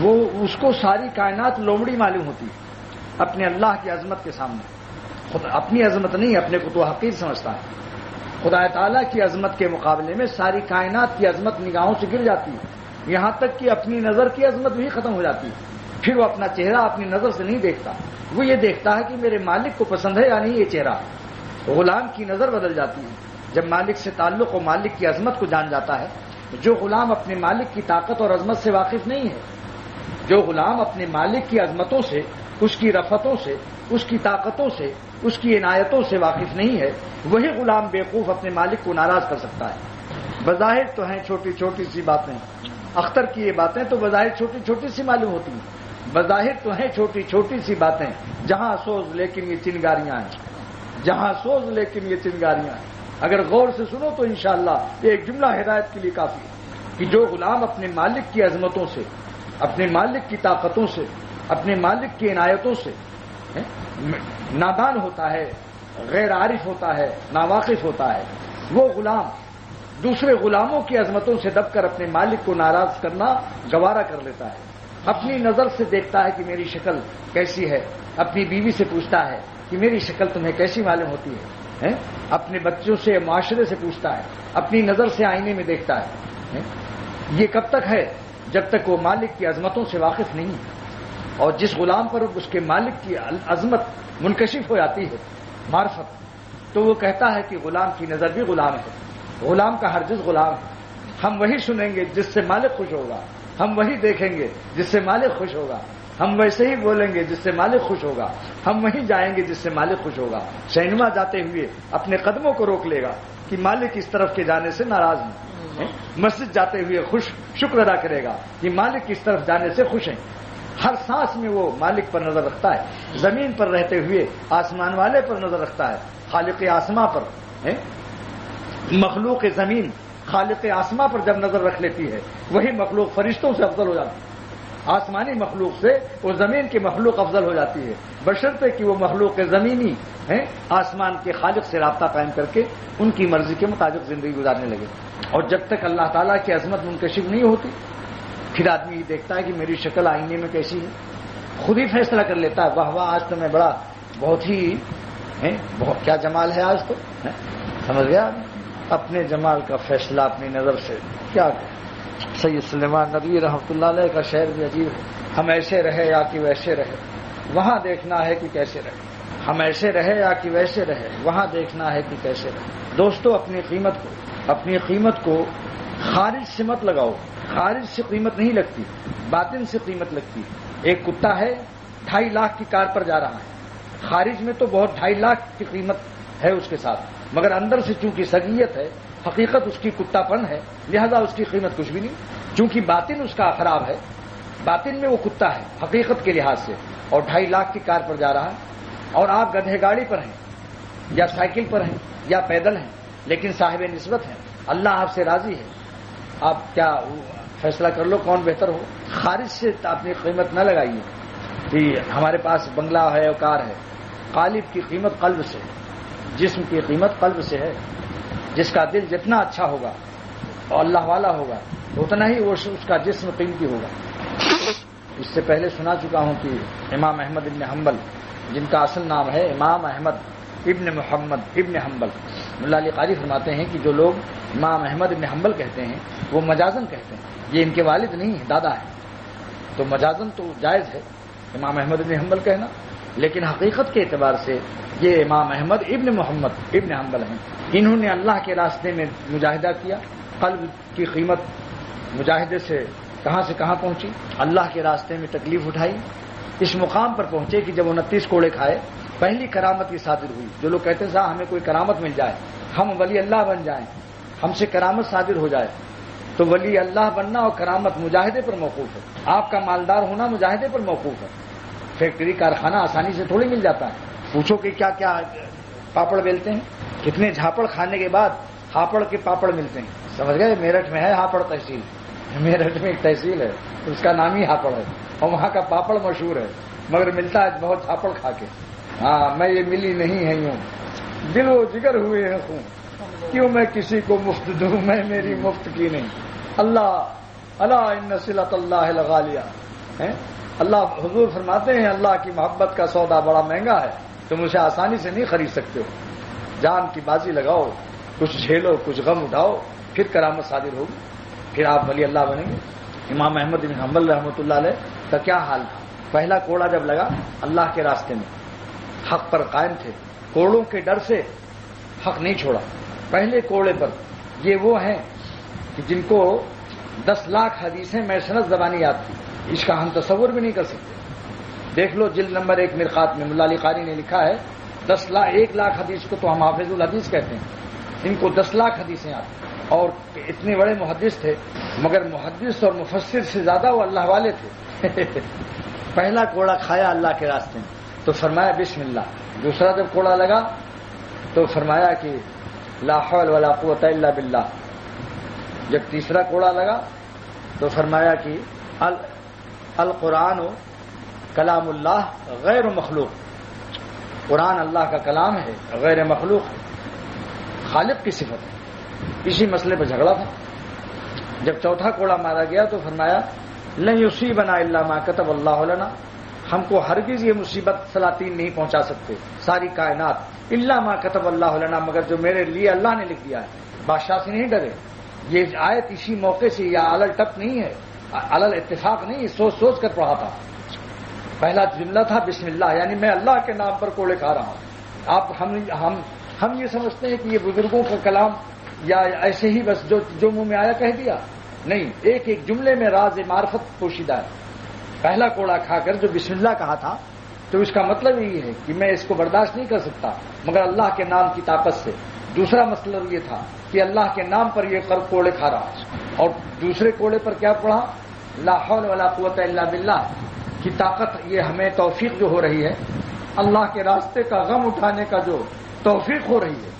وہ اس کو ساری کائنات لومڑی معلوم ہوتی ہے اپنے اللہ کی عظمت کے سامنے. خود اپنی عظمت نہیں، اپنے کو تو حقیر سمجھتا ہے. خدا تعالیٰ کی عظمت کے مقابلے میں ساری کائنات کی عظمت نگاہوں سے گر جاتی ہے، یہاں تک کہ اپنی نظر کی عظمت بھی ختم ہو جاتی ہے. پھر وہ اپنا چہرہ اپنی نظر سے نہیں دیکھتا، وہ یہ دیکھتا ہے کہ میرے مالک کو پسند ہے یا نہیں یہ چہرہ. غلام کی نظر بدل جاتی ہے جب مالک سے تعلق و مالک کی عظمت کو جان جاتا ہے. جو غلام اپنے مالک کی طاقت اور عظمت سے واقف نہیں ہے، جو غلام اپنے مالک کی عظمتوں سے، اس کی رفتوں سے، اس کی طاقتوں سے، اس کی عنایتوں سے واقف نہیں ہے، وہی غلام بیوقوف اپنے مالک کو ناراض کر سکتا ہے. بظاہر تو ہیں چھوٹی چھوٹی سی باتیں، اختر کی یہ باتیں تو بظاہر چھوٹی چھوٹی سی معلوم ہوتی ہیں. بظاہر تو ہیں چھوٹی چھوٹی سی باتیں، جہاں سوز لیکن یہ چنگاریاں ہیں، جہاں سوز لیکن یہ چنگاریاں ہیں. اگر غور سے سنو تو انشاءاللہ یہ ایک جملہ ہدایت کے لیے کافی ہے کہ جو غلام اپنے مالک کی عظمتوں سے، اپنے مالک کی طاقتوں سے، اپنے مالک کی عنایتوں سے نادان ہوتا ہے، غیر عارف ہوتا ہے، ناواقف ہوتا ہے، وہ غلام دوسرے غلاموں کی عظمتوں سے دب کر اپنے مالک کو ناراض کرنا گوارا کر لیتا ہے. اپنی نظر سے دیکھتا ہے کہ میری شکل کیسی ہے، اپنی بیوی سے پوچھتا ہے کہ میری شکل تمہیں کیسی معلوم ہوتی ہے، اپنے بچوں سے، معاشرے سے پوچھتا ہے، اپنی نظر سے آئینے میں دیکھتا ہے. یہ کب تک ہے؟ جب تک وہ مالک کی عظمتوں سے واقف نہیں ہے. اور جس غلام پر اس کے مالک کی عظمت منکشف ہو جاتی ہے، معرفت، تو وہ کہتا ہے کہ غلام کی نظر بھی غلام ہے، غلام کا ہرگز غلام ہے. ہم وہی سنیں گے جس سے مالک خوش ہوگا، ہم وہی دیکھیں گے جس سے مالک خوش ہوگا، ہم ویسے ہی بولیں گے جس سے مالک خوش ہوگا، ہم وہیں جائیں گے جس سے مالک خوش ہوگا. شہنما جاتے ہوئے اپنے قدموں کو روک لے گا کہ مالک اس طرف کے جانے سے ناراض ہیں. مسجد جاتے ہوئے شکر ادا کرے گا کہ مالک اس طرف جانے سے خوش ہیں. ہر سانس میں وہ مالک پر نظر رکھتا ہے. زمین پر رہتے ہوئے آسمان والے پر نظر رکھتا ہے، خالق آسماں پر. مخلوق زمین خالق آسماں پر جب نظر رکھ لیتی ہے وہی مخلوق فرشتوں سے افضل ہو جاتی ہے. آسمانی مخلوق سے وہ زمین کی مخلوق افضل ہو جاتی ہے، بشرطے کہ وہ مخلوق زمینی آسمان کے خالق سے رابطہ قائم کر کے ان کی مرضی کے مطابق زندگی گزارنے لگے. اور جب تک اللہ تعالیٰ کی عظمت منکشف نہیں ہوتی پھر آدمی یہ دیکھتا ہے کہ میری شکل آئینے میں کیسی ہے، خود ہی فیصلہ کر لیتا ہے، واہ واہ آج تو میں بڑا بہت ہی کیا جمال ہے آج تو. سمجھ گیا؟ اپنے جمال کا فیصلہ اپنی نظر سے کیا کریں. سید سلیمان ندوی رحمۃ اللہ علیہ کا شعر بھی عجیب ہے، ہم ایسے رہے یا کہ ویسے رہے وہاں دیکھنا ہے کہ کیسے رہے. ہم ایسے رہے یا کہ ویسے رہے وہاں دیکھنا ہے کہ کیسے رہے. دوستو اپنی قیمت کو خارج سے مت لگاؤ. خارج سے قیمت نہیں لگتی، باطن سے قیمت لگتی. ایک کتا ہے 2.5 لاکھ کی کار پر جا رہا ہے، خارج میں تو بہت 2.5 لاکھ کی قیمت ہے اس کے ساتھ، مگر اندر سے چونکہ سگیت ہے، حقیقت اس کی کتا پن ہے، لہذا اس کی قیمت کچھ بھی نہیں. چونکہ باطن اس کا خراب ہے، باطن میں وہ کتا ہے حقیقت کے لحاظ سے، اور 2.5 لاکھ کی کار پر جا رہا ہے. اور آپ گدھے گاڑی پر ہیں یا سائیکل پر ہیں یا پیدل ہیں لیکن صاحب نسبت ہیں، اللہ آپ سے راضی ہے. آپ کیا فیصلہ کر لو کون بہتر ہو. خارج سے اپنی قیمت نہ لگائیے کہ ہمارے پاس بنگلہ ہے اور کار ہے. قالب کی قیمت قلب سے، جسم کی قیمت قلب سے ہے. جس کا دل جتنا اچھا ہوگا اور اللہ والا ہوگا اتنا ہی وہ اس کا جسم قیمتی ہوگا. اس سے پہلے سنا چکا ہوں کہ امام احمد ابن حنبل، جن کا اصل نام ہے امام احمد ابن محمد ابن حنبل، ملا علی قاری فرماتے ہیں کہ جو لوگ امام احمد ابن حنبل کہتے ہیں وہ مجازن کہتے ہیں. یہ ان کے والد نہیں ہیں، دادا ہیں، تو مجازن تو جائز ہے امام احمد ابن حنبل کہنا، لیکن حقیقت کے اعتبار سے یہ امام احمد ابن محمد ابن حنبل ہیں. انہوں نے اللہ کے راستے میں مجاہدہ کیا. قلب کی قیمت مجاہدے سے کہاں پہنچی. اللہ کے راستے میں تکلیف اٹھائی، اس مقام پر پہنچے کہ جب 29 کوڑے کھائے پہلی کرامت کی صادر ہوئی. جو لوگ کہتے ہیں صاحب ہمیں کوئی کرامت مل جائے, ہم ولی اللہ بن جائیں, ہم سے کرامت صادر ہو جائے, تو ولی اللہ بننا اور کرامت مجاہدے پر موقوف ہے. آپ کا مالدار ہونا مجاہدے پر موقوف ہے. فیکٹری کارخانہ آسانی سے تھوڑی مل جاتا ہے. پوچھو کہ کیا کیا پاپڑ بیلتے ہیں, کتنے جھاپڑ کھانے کے بعد ہاپڑ کے پاپڑ ملتے ہیں. سمجھ گئے؟ میرٹھ میں ہے ہاپڑ تحصیل, میرٹھ میں ایک تحصیل ہے, اس کا نام ہی ہاپڑ ہے, اور وہاں کا پاپڑ مشہور ہے, مگر ملتا ہے بہت جھاپڑ کھا کے. ہاں میں یہ ملی نہیں ہے یوں, دل و جگر ہوئے ہیں خون, کیوں میں کسی کو مفت دوں, میں میری مفت کی نہیں. اللہ ان صلۃ اللہ لغالیہ. اللہ حضور فرماتے ہیں اللہ کی محبت کا سودا بڑا مہنگا ہے, تم اسے آسانی سے نہیں خرید سکتے ہو. جان کی بازی لگاؤ, کچھ جھیلو, کچھ غم اٹھاؤ, پھر کرامت صادر ہوگی, پھر آپ ولی اللہ بنیں گے. امام احمد بن حنبل رحمۃ اللہ علیہ کا کیا حال تھا؟ پہلا کوڑا جب لگا اللہ کے راستے میں حق پر قائم تھے, کوڑوں کے ڈر سے حق نہیں چھوڑا. پہلے کوڑے پر یہ وہ ہیں کہ جن کو 10 لاکھ حدیثیں میسنت زبانی یاد تھی, اس کا ہم تصور بھی نہیں کر سکتے. دیکھ لو جلد نمبر 1 مرقات میں ملا علی قاری نے لکھا ہے 1 لاکھ حدیث کو تو ہم حافظ الحدیث کہتے ہیں, ان کو 10 لاکھ حدیثیں آتی, اور اتنے بڑے محدث تھے, مگر محدث اور مفسر سے زیادہ وہ اللہ والے تھے. پہلا کوڑا کھایا اللہ کے راستے میں تو فرمایا بسم اللہ. دوسرا جب کوڑا لگا تو فرمایا کہ لا حول ولا قوت الا باللہ. جب تیسرا کوڑا لگا تو فرمایا کہ القرآن کلام اللہ غیر مخلوق. قرآن اللہ کا کلام ہے, غیر مخلوق ہے, خالق کی صفت ہے. اسی مسئلے پر جھگڑا تھا. جب چوتھا کوڑا مارا گیا تو فرمایا لن یصیبنا الا ما کتب اللہ لنا. ہم کو ہرگز یہ مصیبت سلاطین نہیں پہنچا سکتے, ساری کائنات, الا ما کتب اللہ لنا, مگر جو میرے لیے اللہ نے لکھ دیا ہے. بادشاہ سے نہیں ڈرے. یہ آیت اسی موقع سے یا علل ٹپ نہیں ہے, علل اتفاق نہیں, سوچ سوچ کر پڑھا تھا. پہلا جملہ تھا بسم اللہ, یعنی میں اللہ کے نام پر کوڑے کھا رہا ہوں. ہم یہ سمجھتے ہیں کہ یہ بزرگوں کا کلام یا ایسے ہی بس جو منہ میں آیا کہہ دیا, نہیں, ایک ایک جملے میں راز معرفت پوشیدہ ہے. پہلا کوڑا کھا کر جو بسم اللہ کہا تھا تو اس کا مطلب یہ ہے کہ میں اس کو برداشت نہیں کر سکتا مگر اللہ کے نام کی طاقت سے. دوسرا مطلب یہ تھا کہ اللہ کے نام پر یہ کوڑے کھا رہا. اور دوسرے کوڑے پر کیا پڑھا؟ لا حول ولا قوت الا باللہ کی طاقت. یہ ہمیں توفیق جو ہو رہی ہے, اللہ کے راستے کا غم اٹھانے کا جو توفیق ہو رہی ہے,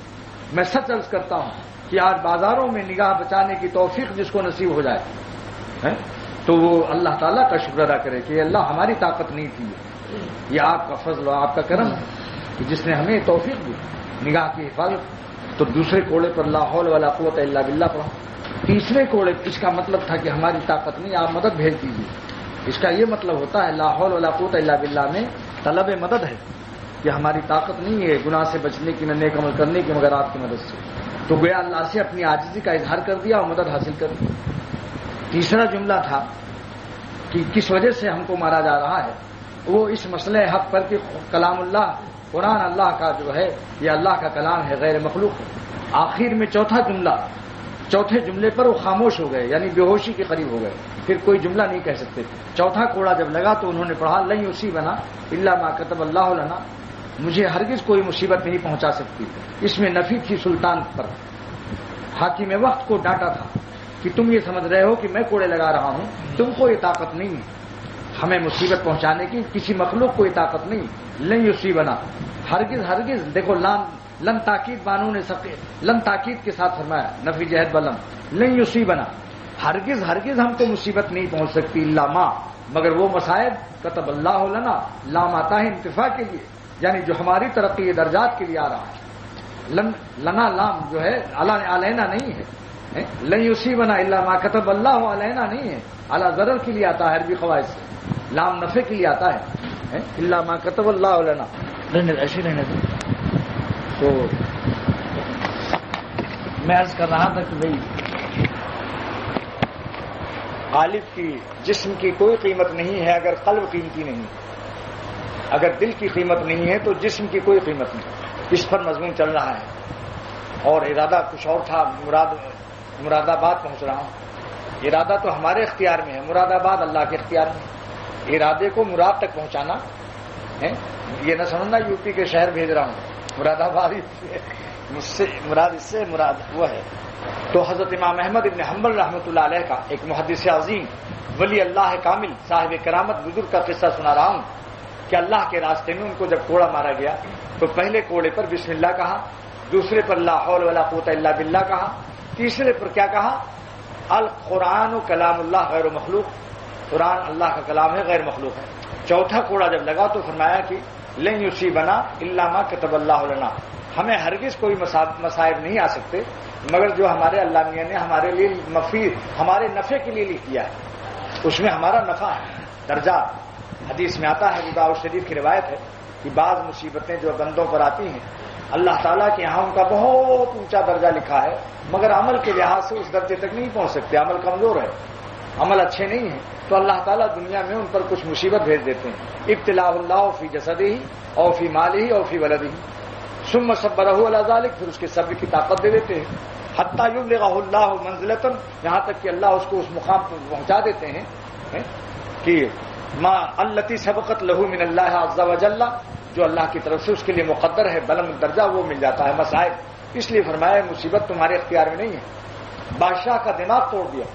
میں سچ عرض کرتا ہوں کہ آج بازاروں میں نگاہ بچانے کی توفیق جس کو نصیب ہو جائے تو وہ اللہ تعالیٰ کا شکر ادا کرے کہ اللہ ہماری طاقت نہیں تھی, یہ آپ کا فضل اور آپ کا کرم ہے کہ جس نے ہمیں توفیق دی نگاہ کی حفاظت. تو دوسرے کوڑے پر لا حول ولا قوت الا باللہ پڑھا. تیسرے کوڑے اس کا مطلب تھا کہ ہماری طاقت نہیں, آپ مدد بھیج دیجیے. اس کا یہ مطلب ہوتا ہے لا حول ولا قوت الا باللہ میں طلب مدد ہے کہ ہماری طاقت نہیں ہے گناہ سے بچنے کی, نہ نیک عمل کرنے کی, مگر آپ کی مدد سے. تو گویا اللہ سے اپنی عاجزی کا اظہار کر دیا اور مدد حاصل کر دی. تیسرا جملہ تھا کہ کس وجہ سے ہم کو مارا جا رہا ہے, وہ اس مسئلہ حق پر کہ کلام اللہ, قرآن اللہ کا جو ہے یہ اللہ کا کلام ہے, غیر مخلوق ہے. آخر میں چوتھے جملے پر وہ خاموش ہو گئے, یعنی بے ہوشی کے قریب ہو گئے, پھر کوئی جملہ نہیں کہہ سکتے. چوتھا کوڑا جب لگا تو انہوں نے پڑھا لن یصیبنا الا ما کتب اللہ لنا. مجھے ہرگز کوئی مصیبت نہیں پہنچا سکتی. اس میں نفی تھی سلطان پر. حاکم وقت کو ڈانٹا تھا کہ تم یہ سمجھ رہے ہو کہ میں کوڑے لگا رہا ہوں, تم کو یہ طاقت نہیں ہے ہمیں مصیبت پہنچانے کی, کسی مخلوق کو یہ طاقت نہیں. لن یصیبنا, ہرگز دیکھو لن تاکید بانو نے لن تاکید کے ساتھ فرمایا, نفی جہد بلم. لن یصیبنا, ہرگز ہم کو مصیبت نہیں پہنچ سکتی الا ما, مگر وہ مصائب کتب اللہ لنا, لام آتا ہے انتفاع کے لیے, یعنی جو ہماری ترقی درجات کے لیے آ رہا ہے. لنا لام جو ہے علینا نہیں ہے. لن یصیبنا الا ما کتب اللہ علینا نہیں ہے, اعلی ضرر کے لیے آتا ہے عربی قواعد سے. لام نفع کے لیے آتا ہے, الا ما کتب اللہ لنا. ایسے رہنے دیں. تو میں عرض کر رہا تھا کہ بھائی غالب کی جسم کی کوئی قیمت نہیں ہے اگر قلب قیمتی نہیں, اگر دل کی قیمت نہیں ہے تو جسم کی کوئی قیمت نہیں. اس پر مضمون چل رہا ہے اور ارادہ کچھ اور تھا. مراد آباد پہنچ رہا ہوں. ارادہ تو ہمارے اختیار میں ہے, مراد آباد اللہ کے اختیار میں. ارادے کو مراد تک پہنچانا ہے. یہ نہ سمجھنا یو پی کے شہر بھیج رہا ہوں، مراد آباد مجھ سے مراد، اس سے مراد وہ ہے. تو حضرت امام احمد ابن حنبل رحمۃ اللہ علیہ کا ایک محدث عظیم ولی اللہ کامل صاحب کرامت بزرگ کا قصہ سنا رہا ہوں کہ اللہ کے راستے میں ان کو جب کوڑا مارا گیا تو پہلے کوڑے پر بسم اللہ کہا، دوسرے پر لا حول ولا قوت الا باللہ کہا، تیسرے پر کیا کہا؟ القرآن کلام اللہ غیر مخلوق، قرآن اللہ کا کلام ہے، غیر مخلوق ہے. چوتھا کوڑا جب لگا تو فرمایا کہ لن یصیبنا الا ما کتب اللہ لنا، ہمیں ہرگز کوئی مصائب نہیں آ سکتے مگر جو ہمارے اللہ میاں نے ہمارے لیے مفید، ہمارے نفع کے لیے لکھ دیا ہے، اس میں ہمارا نفع ہے. درجات حدیث میں آتا ہے، ابو داؤد شریف کی روایت ہے کہ بعض مصیبتیں جو بندوں پر آتی ہیں اللہ تعالیٰ کے یہاں ان کا بہت اونچا درجہ لکھا ہے مگر عمل کے لحاظ سے اس درجے تک نہیں پہنچ سکتے، عمل کمزور ہے، عمل اچھے نہیں ہیں، تو اللہ تعالیٰ دنیا میں ان پر کچھ مصیبت بھیج دیتے ہیں. ابتلاء اللہ فی جسدہ اور فی مالہ اور فی ولدہ ثم صبرہ علی ذلک، پھر اس کے صبر کی طاقت دے دیتے ہیں. حتی یبلغہ اللہ منزلۃ، یہاں تک کہ اللہ اس کو اس مقام پر پہنچا دیتے ہیں کہ ما التی سبقت لہ من اللہ عز وجل، جو اللہ کی طرف سے اس کے لیے مقدر ہے بلند درجہ وہ مل جاتا ہے. مصائب اس لیے فرمایا مصیبت تمہارے اختیار میں نہیں ہے. بادشاہ کا دماغ توڑ دیا،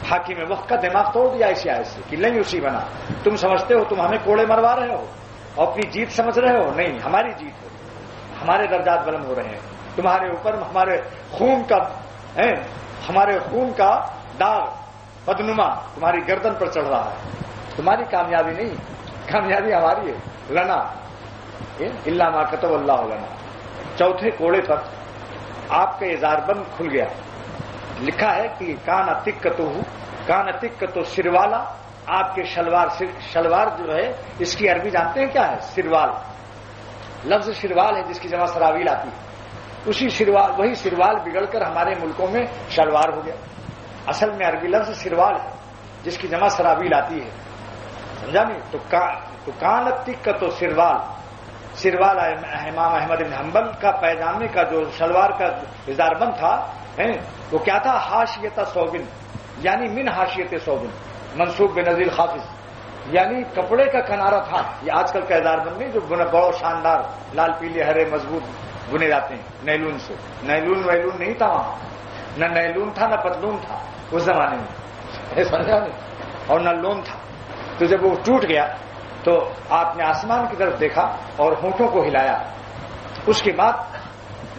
حاکم وقت کا دماغ توڑ دیا اسی آیت سے کہ لن یصیبنا، تم سمجھتے ہو تم ہمیں کوڑے مروا رہے ہو اور اپنی جیت سمجھ رہے ہو، نہیں، ہماری جیت ہے، ہمارے درجات بلند ہو رہے ہیں. تمہارے اوپر ہمارے خون کا داغ بدنما تمہاری گردن پر چڑھ رہا ہے. تمہاری کامیابی نہیں، کامیابی ہماری ہے. لنا الا ما کتب اللہ لنا. چوتھے کوڑے پر آپ کا اظہار بند کھل گیا، لکھا ہے کہ کان تکتو سروالا، آپ کے شلوار جو ہے اس کی عربی جانتے ہیں کیا ہے؟ سروال. لفظ سروال ہے جس کی جمع سراویل آتی ہے. وہی سروال بگڑ کر ہمارے ملکوں میں شلوار ہو گیا. اصل میں عربی لفظ سروال ہے جس کی جمع سراویل آتی ہے، سمجھا نہیں؟ تو کانت تکتو سروال امام احمد بن حنبل کا پیجامے کا جو شلوار کا اظہار بند تھا وہ کیا تھا؟ حاشیت صوبن، یعنی من حاشیت صوبن منصوب بنظیر خافض، یعنی کپڑے کا کنارہ تھا. یہ آج کل کا اظہار بند نہیں جو بہت شاندار لال پیلے ہرے مضبوط بنے جاتے ہیں نیلون سے. نیلون ویلون نہیں تھا وہاں، نہ نیلون تھا نہ پتلون تھا اس زمانے میں، سمجھا نہیں، اور نہ لون تھا. تو جب وہ ٹوٹ گیا تو آپ نے آسمان کی طرف دیکھا اور ہونٹوں کو ہلایا. اس کے بعد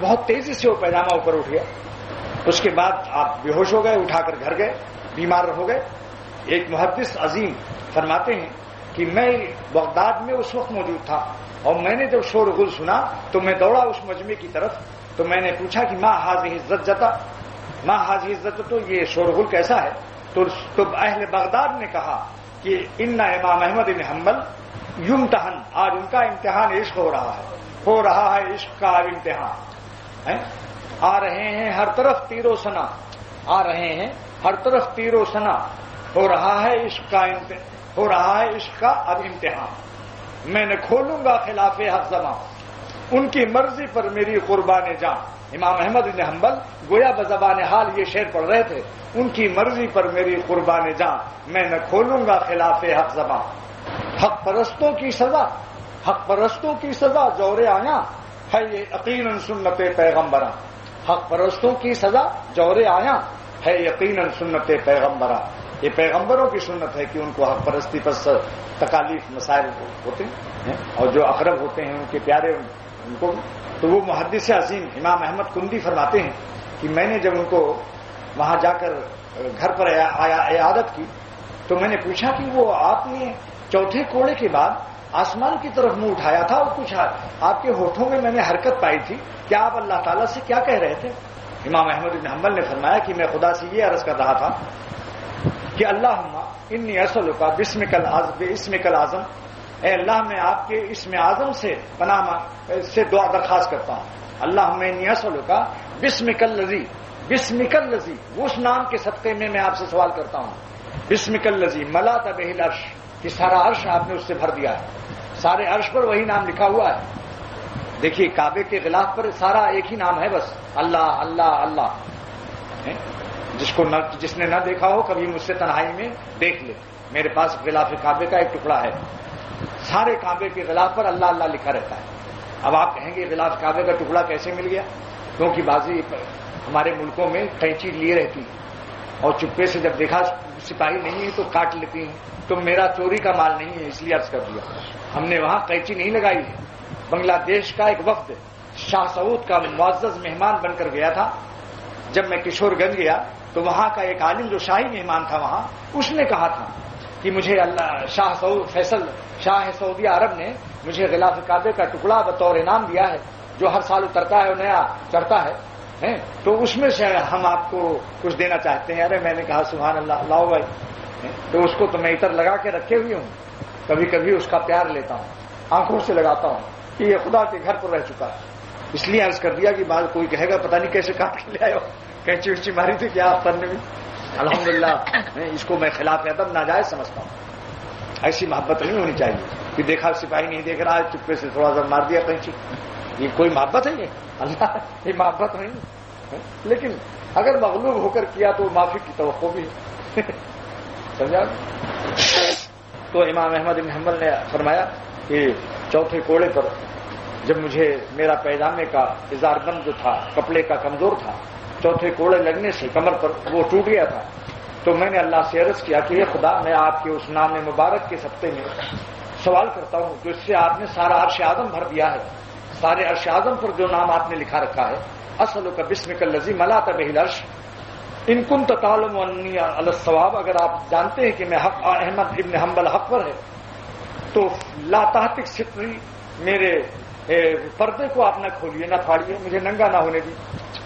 بہت تیزی سے وہ پیجامہ اوپر اٹھ گیا. اس کے بعد آپ بے ہوش ہو گئے، اٹھا کر گھر گئے، بیمار ہو گئے. ایک محدث عظیم فرماتے ہیں کہ میں بغداد میں اس وقت موجود تھا اور میں نے جب شور غل سنا تو میں دوڑا اس مجمع کی طرف. تو میں نے پوچھا کہ ما حاضی عزت، تو یہ شور غل کیسا ہے؟ تو اہل بغداد نے کہا کہ ان امام احمد بن حنبل یمتحن، آج ان کا امتحان عشق ہو رہا ہے عشق کا امتحان. آ رہے ہیں ہر طرف تیر و سنا، آ رہے ہیں ہر طرف تیر و سنا، ہو رہا ہے عشق کا اب امتحان. میں نے کھولوں گا خلاف حق زماں، ان کی مرضی پر میری قربان جاں. امام احمد بن حنبل گویا بزبان حال یہ شعر پڑھ رہے تھے، ان کی مرضی پر میری قربان جاں، میں نہ کھولوں گا خلاف حق زباں. حق پرستوں کی سزا جور آیا ہے یہ یقیناً سنت پیغمبراں. حق پرستوں کی سزا جور آیا ہے یقیناً سنت پیغمبراں. یہ پیغمبروں کی سنت ہے کہ ان کو حق پرستی پر تکالیف مسائل ہوتے ہیں اور جو اقرب ہوتے ہیں ان کے پیارے ان کو. تو وہ محدث عظیم امام احمد کندی فرماتے ہیں کہ میں نے جب ان کو وہاں جا کر گھر پر عیادت کی تو میں نے پوچھا کہ وہ آپ نے چوتھے کوڑے کے بعد آسمان کی طرف منہ اٹھایا تھا اور کچھ آپ کے ہونٹوں میں نے حرکت پائی تھی، کیا آپ اللہ تعالیٰ سے کیا کہہ رہے تھے؟ امام احمد بن حنبل نے فرمایا کہ میں خدا سے یہ عرض کر رہا تھا کہ اللہم انی اسألک باسمک العظم، اے اللہ میں آپ کے اسم اعظم سے پناہ سے دعا درخواست کرتا ہوں. اللہم انی اسألک باسمک الذی، وہ اس نام کے صدقے میں آپ سے سوال کرتا ہوں. باسمک الذی ملأت بہ العرش، کہ سارا عرش آپ نے اس سے بھر دیا ہے، سارے عرش پر وہی نام لکھا ہوا ہے. دیکھیے کعبے کے غلاف پر سارا ایک ہی نام ہے بس، اللہ اللہ اللہ. جس نے نہ دیکھا ہو کبھی مجھ سے تنہائی میں دیکھ لے. میرے پاس غلاف کعبے کا ایک ٹکڑا ہے، سارے کعبے کے غلاف پر اللہ اللہ لکھا رہتا ہے۔ اب آپ کہیں گے غلاف کعبے کا ٹکڑا کیسے مل گیا؟ کیونکہ بعضی ہمارے ملکوں میں قینچی لیے رہتی اور چپے سے جب دیکھا سپاہی نہیں ہے تو کاٹ لیتی ہیں، تو میرا چوری کا مال نہیں ہے اس لیے عرض کر دیا۔ ہم نے وہاں قینچی نہیں لگائی ہے۔ بنگلہ دیش کا ایک وفد شاہ سعود کا معزز مہمان بن کر گیا تھا۔ جب میں کشور گنج گیا تو وہاں کا ایک عالم جو شاہی مہمان تھا وہاں، اس نے کہا تھا کہ مجھے اللہ شاہ سعود فیصل شاہ سعودیہ عرب نے مجھے غلاف کعبے کا ٹکڑا بطور انعام دیا ہے، جو ہر سال اترتا ہے اور نیا چڑھتا ہے، تو اس میں سے ہم آپ کو کچھ دینا چاہتے ہیں۔ ارے میں نے کہا سبحان اللہ، لاؤ بھائی، تو اس کو تو میں عطر لگا کے رکھے ہوئے ہوں، کبھی کبھی اس کا پیار لیتا ہوں، آنکھوں سے لگاتا ہوں کہ یہ خدا کے گھر پر رہ چکا ہے۔ اس لیے عرض کر دیا کہ بعد کوئی کہے گا پتہ نہیں کیسے کاٹ کے لے آئے ہو، کینچی وینچی ماری تھی کیا آپ کرنے میں؟ الحمدللہ اس کو میں خلاف ادب ناجائز سمجھتا ہوں۔ ایسی محبت نہیں ہونی چاہیے کہ دیکھا سپاہی نہیں دیکھ رہا ہے چپے سے تھوڑا سا مار دیا کینچی، یہ کوئی محبت ہے؟ یہ اللہ یہ محبت نہیں۔ لیکن اگر مغلوب ہو کر کیا تو معافی کی توقع بھی ہے، سمجھا؟ تو امام احمد بن حنبل نے فرمایا کہ چوتھے کوڑے پر جب مجھے میرا پیجامے کا اظہار بند جو تھا کپڑے کا کمزور تھا، چوتھے کوڑے لگنے سے کمر پر وہ ٹوٹ گیا تھا، تو میں نے اللہ سے عرض کیا کہ یہ خدا میں آپ کے اس نام مبارک کے صدقے میں سوال کرتا ہوں کہ اس سے آپ نے سارا عرش اعظم بھر دیا ہے، سارے عرش اعظم پر جو نام آپ نے لکھا رکھا ہے، اسألک بسمک الذی ملأت بہ العرش ان کنت تعلم انی علی الصواب، اگر آپ جانتے ہیں کہ میں احمد ابن حنبل حق پر ہے تو لا تحتک ستری، میرے پردے کو آپ نہ کھولیے نہ پھاڑیے، مجھے ننگا نہ ہونے دیجیے،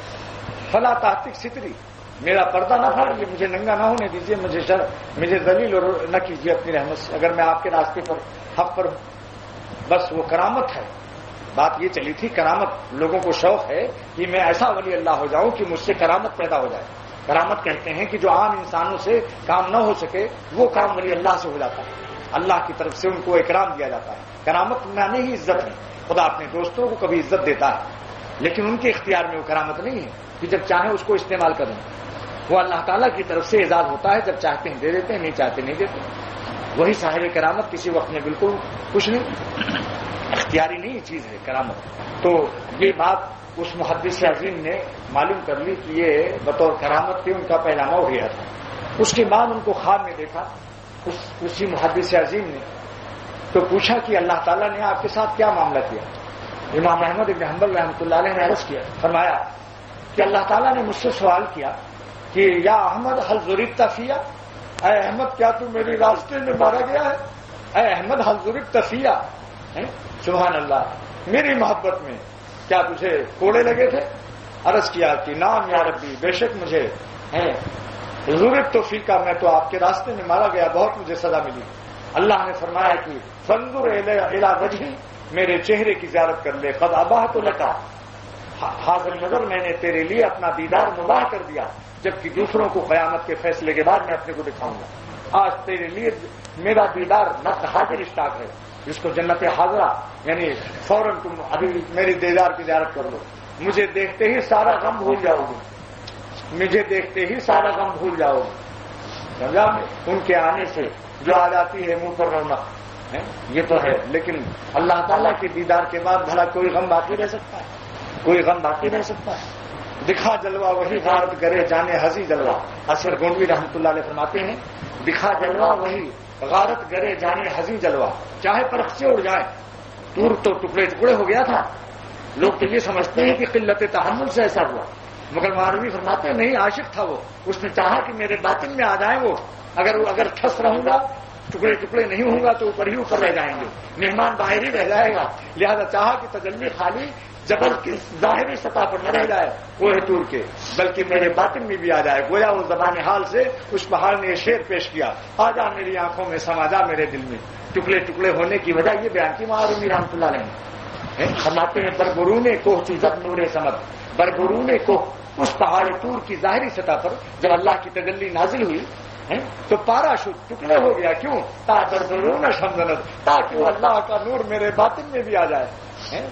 فلا تحتک ستری، میرا پردہ نہ پھاڑیے، مجھے ننگا نہ ہونے دیجیے، مجھے ذلیل نہ کیجیے اپنی رحمت سے، اگر میں آپ کے راستے پر حق پر ہوں۔ بس وہ کرامت ہے، بات یہ چلی تھی کرامت، لوگوں کو شوق ہے کہ میں ایسا ولی اللہ ہو جاؤں کہ مجھ سے کرامت پیدا ہو جائے۔ کرامت کہتے ہیں کہ جو عام انسانوں سے کام نہ ہو سکے وہ کام ولی اللہ سے ہو جاتا ہے، اللہ کی طرف سے ان کو اکرام دیا جاتا ہے۔ کرامت معنی ہی عزت ہے، خدا اپنے دوستوں کو کبھی عزت دیتا ہے لیکن ان کے اختیار میں وہ کرامت نہیں ہے کہ جب چاہیں اس کو استعمال کریں، وہ اللہ تعالیٰ کی طرف سے اعزاز ہوتا ہے، جب چاہتے ہیں دے دیتے ہیں، نہیں چاہتے نہیں دیتے۔ وہی صاحب کرامت کسی وقت میں بالکل کچھ نہیں، اختیاری نہیں چیز ہے کرامت۔ تو یہ بات اس محدث عظیم نے معلوم کر لی کہ یہ بطور کرامت کے ان کا پیغامہ ہو گیا تھا۔ اس کے بعد ان کو خواب میں دیکھا اسی محدث عظیم نے، تو پوچھا کہ اللہ تعالیٰ نے آپ کے ساتھ کیا معاملہ کیا؟ امام احمد بن حنبل رحمۃ اللہ علیہ نے عرض کیا، فرمایا کہ اللہ تعالیٰ نے مجھ سے سوال کیا کہ یا احمد حل ضربت فیہ، اے احمد کیا تو میرے راستے میں مارا گیا ہے؟ اے احمد حل ضربت فیہ، سبحان اللہ، میری محبت میں کیا تجھے کوڑے لگے تھے؟ عرض کیا کہ نام یا ربی، بے شک مجھے ضرورت تو فیکا، میں تو آپ کے راستے میں مارا گیا، بہت مجھے سزا ملی۔ اللہ نے فرمایا کہ فانظر الی وجہی، میرے چہرے کی زیارت کر لے، قد اباحت لک، حاضر نظر میں نے تیرے لیے اپنا دیدار مباح کر دیا، جبکہ دوسروں کو قیامت کے فیصلے کے بعد میں اپنے کو دکھاؤں گا۔ آج تیرے لیے میرا دیدار حاضر اسٹاک ہے، جس کو جنت حاضرہ، یعنی فوراً تم ابھی میری دیدار کی زیارت کر لو، مجھے دیکھتے ہی سارا غم بھول جاؤ گے، مجھے دیکھتے ہی سارا غم بھول جاؤ گے، سمجھا؟ ان کے آنے سے جو آ جاتی ہے منہ پر رونق، یہ تو ہے، لیکن اللہ تعالیٰ کے دیدار کے بعد بھلا کوئی غم باقی رہ سکتا ہے؟ کوئی غم باقی رہ سکتا ہے؟ دکھا جلوہ وہی غارت گرے جانے ہنسی جلوہ، اصغر گونڈوی رحمۃ اللہ علیہ فرماتے ہیں دکھا جلوہ وہی غارت گرے جانے ہنسی جلوہ، چاہے پرخ سے اڑ جائے، دور تو ٹکڑے ٹکڑے ہو گیا تھا، لوگ تو یہ سمجھتے ہیں کہ قلت تحمل سے ایسا ہوا، مگر مولوی فرماتے ہیں نہیں، عاشق تھا وہ، اس نے چاہا کہ میرے باطن میں آ جائیں وہ، اگر ٹھس رہوں گا، ٹکڑے ٹکڑے نہیں ہوں گا تو اوپر ہی اوپر رہ جائیں گے، مہمان باہر ہی رہ جائے گا، لہذا چاہا کہ تجلی خالی جبل کی ظاہری سطح پر نہ رہ جائے کوہ طور کے، بلکہ میرے باطن میں بھی آ جائے۔ گویا وہ زبان حال سے اس پہاڑ نے یہ شعر پیش کیا، آ جا میری آنکھوں میں، سما جا میرے دل میں، ٹکڑے ٹکڑے ہونے کی وجہ یہ بیان کی معرومی رحمۃ اللہ علیہ نے، فرماتے ہیں بربرون کوہ چیزت نور سمد، بربرون کوہ، اس پہاڑ طور کی ظاہری سطح پر جب اللہ کی تجلی نازل ہوئی تو پارا شد، ٹکڑے ہو گیا، کیوں؟ تاکہ وہ اللہ کا نور میرے باطن میں بھی آ جائے۔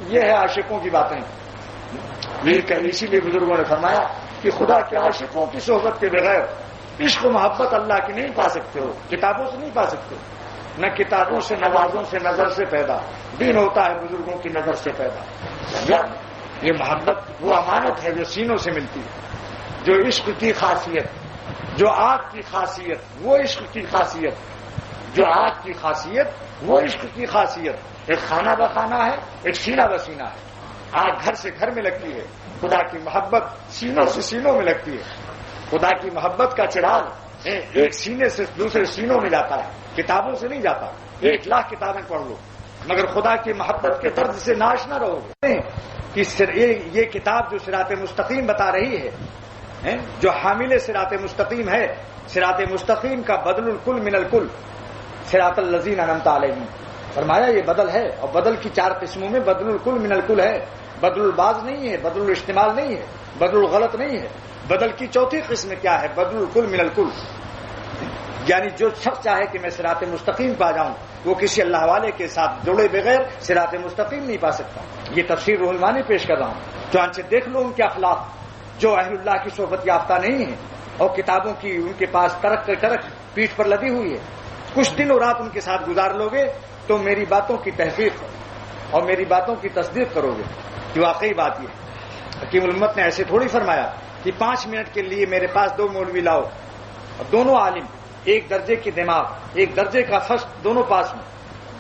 یہ ہے عاشقوں کی باتیں، اسی لیے بزرگوں نے فرمایا کہ خدا کے عاشقوں کی صحبت کے بغیر عشق و محبت اللہ کی نہیں پا سکتے ہو، کتابوں سے نہیں پا سکتے ہو، نہ کتابوں سے، نوازوں سے، نظر سے پیدا، دین ہوتا ہے بزرگوں کی نظر سے پیدا۔ یہ محبت وہ امانت ہے جو سینوں سے ملتی ہے، جو عشق کی خاصیت، جو آگ کی خاصیت وہ عشق کی خاصیت، جو آگ کی خاصیت وہ عشق کی خاصیت۔ ایک خانہ بہ خانہ ہے، ایک سینہ بہ سینہ ہے۔ آگ گھر سے گھر میں لگتی ہے، خدا کی محبت سینوں سے سینوں میں لگتی ہے۔ خدا کی محبت کا چراغ ایک سینے سے دوسرے سینوں میں جاتا ہے، کتابوں سے نہیں جاتا۔ 1,00,000 کتابیں پڑھ لو مگر خدا کی محبت کے طرز سے ناش نہ رہو گے کہ یہ کتاب جو صراط مستقیم بتا رہی ہے، جو حامل صراط مستقیم ہے، صراط مستقیم کا بدل الکل من الکل، صراط الذین انعمت علیہم، فرمایا یہ بدل ہے، اور بدل کی 4 قسموں میں بدل الکل من الکل ہے، بدل الباز نہیں ہے، بدل الاستعمال نہیں ہے، بدل الغلط نہیں ہے۔ بدل کی 4تھی قسم کیا ہے؟ بدل الکل من الکل، یعنی جو شخص چاہے کہ میں صراط مستقیم پا جاؤں وہ کسی اللہ والے کے ساتھ جڑے بغیر صراط مستقیم نہیں پا سکتا۔ یہ تفسیر روح المعانی پیش کر رہا ہوں، چنانچہ دیکھ لو ان کے اخلاق جو اہل اللہ کی صحبت یافتہ نہیں ہیں اور کتابوں کی ان کے پاس ترک پیٹھ پر لدی ہوئی ہے، کچھ دن اور رات ان کے ساتھ گزار لو گے تو میری باتوں کی تحقیق اور میری باتوں کی تصدیق کرو گے کہ واقعی بات یہ ہے۔ حکیم الامت نے ایسے تھوڑی فرمایا کہ 5 منٹ کے لیے میرے پاس 2 مولوی لاؤ، اور دونوں عالم، ایک درجے کی دماغ، ایک درجے کا فشق دونوں پاس میں،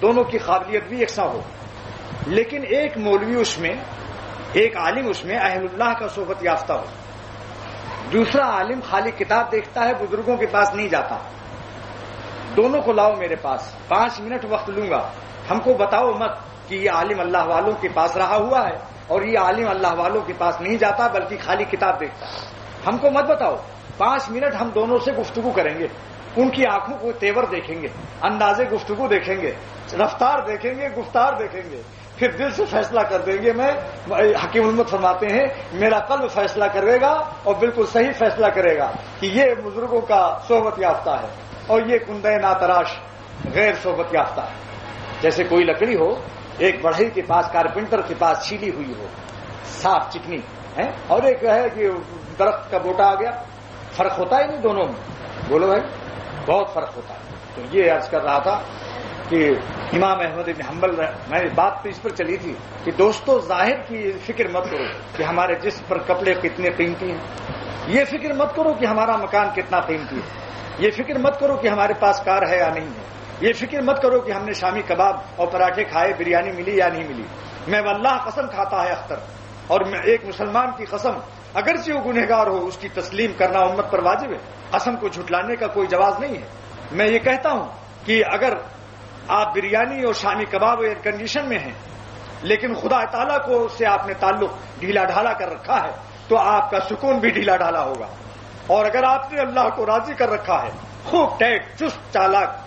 دونوں کی قابلیت بھی یکساں ہو، لیکن ایک مولوی اس میں، ایک عالم اس میں اہل اللہ کا صحبت یافتہ ہو، دوسرا عالم خالی کتاب دیکھتا ہے، بزرگوں کے پاس نہیں جاتا۔ دونوں کو لاؤ میرے پاس، 5 منٹ وقت لوں گا، ہم کو بتاؤ مت کہ یہ عالم اللہ والوں کے پاس رہا ہوا ہے اور یہ عالم اللہ والوں کے پاس نہیں جاتا بلکہ خالی کتاب دیکھتا ہے، ہم کو مت بتاؤ۔ 5 منٹ ہم دونوں سے گفتگو کریں گے، ان کی آنکھوں کو تیور دیکھیں گے، انداز گفتگو دیکھیں گے، رفتار دیکھیں گے، گفتار دیکھیں گے، پھر دل سے فیصلہ کر دیں گے۔ میں حکیم الامت فرماتے ہیں میرا قلب فیصلہ کرے گا اور بالکل صحیح فیصلہ کرے گا کہ یہ بزرگوں کا صحبت یافتہ ہے اور یہ کندے ناتراش غیر صحبت یافتہ ہے۔ جیسے کوئی لکڑی ہو، ایک بڑھئی کے پاس، کارپینٹر کے پاس چھیلی ہوئی ہو، صاف چکنی ہے، اور ایک ہے کہ درخت کا بوٹا آ گیا، فرق ہوتا ہے نہیں دونوں میں؟ بولو بھائی، بہت فرق ہوتا ہے۔ تو یہ عرض کر رہا تھا کہ امام احمد بن حنبل، میں بات تو اس پر چلی تھی کہ دوستو ظاہر کی فکر مت کرو کہ ہمارے جسم پر کپڑے کتنے قیمتی ہیں، یہ فکر مت کرو کہ ہمارا مکان کتنا قیمتی ہے، یہ فکر مت کرو کہ ہمارے پاس کار ہے یا نہیں ہے، یہ فکر مت کرو کہ ہم نے شامی کباب اور پراٹھے کھائے، بریانی ملی یا نہیں ملی۔ میں واللہ قسم کھاتا ہے اختر، اور میں ایک مسلمان کی قسم، اگرچہ وہ گنہگار ہو اس کی تسلیم کرنا امت پر واجب ہے، قسم کو جھٹلانے کا کوئی جواز نہیں ہے۔ میں یہ کہتا ہوں کہ اگر آپ بریانی اور شامی کباب ایئر کنڈیشن میں ہیں لیکن خدا تعالیٰ کو سے آپ نے تعلق ڈھیلا ڈھالا کر رکھا ہے تو آپ کا سکون بھی ڈھیلا ڈھالا ہوگا، اور اگر آپ نے اللہ کو راضی کر رکھا ہے، خوب ٹیک چست چالاک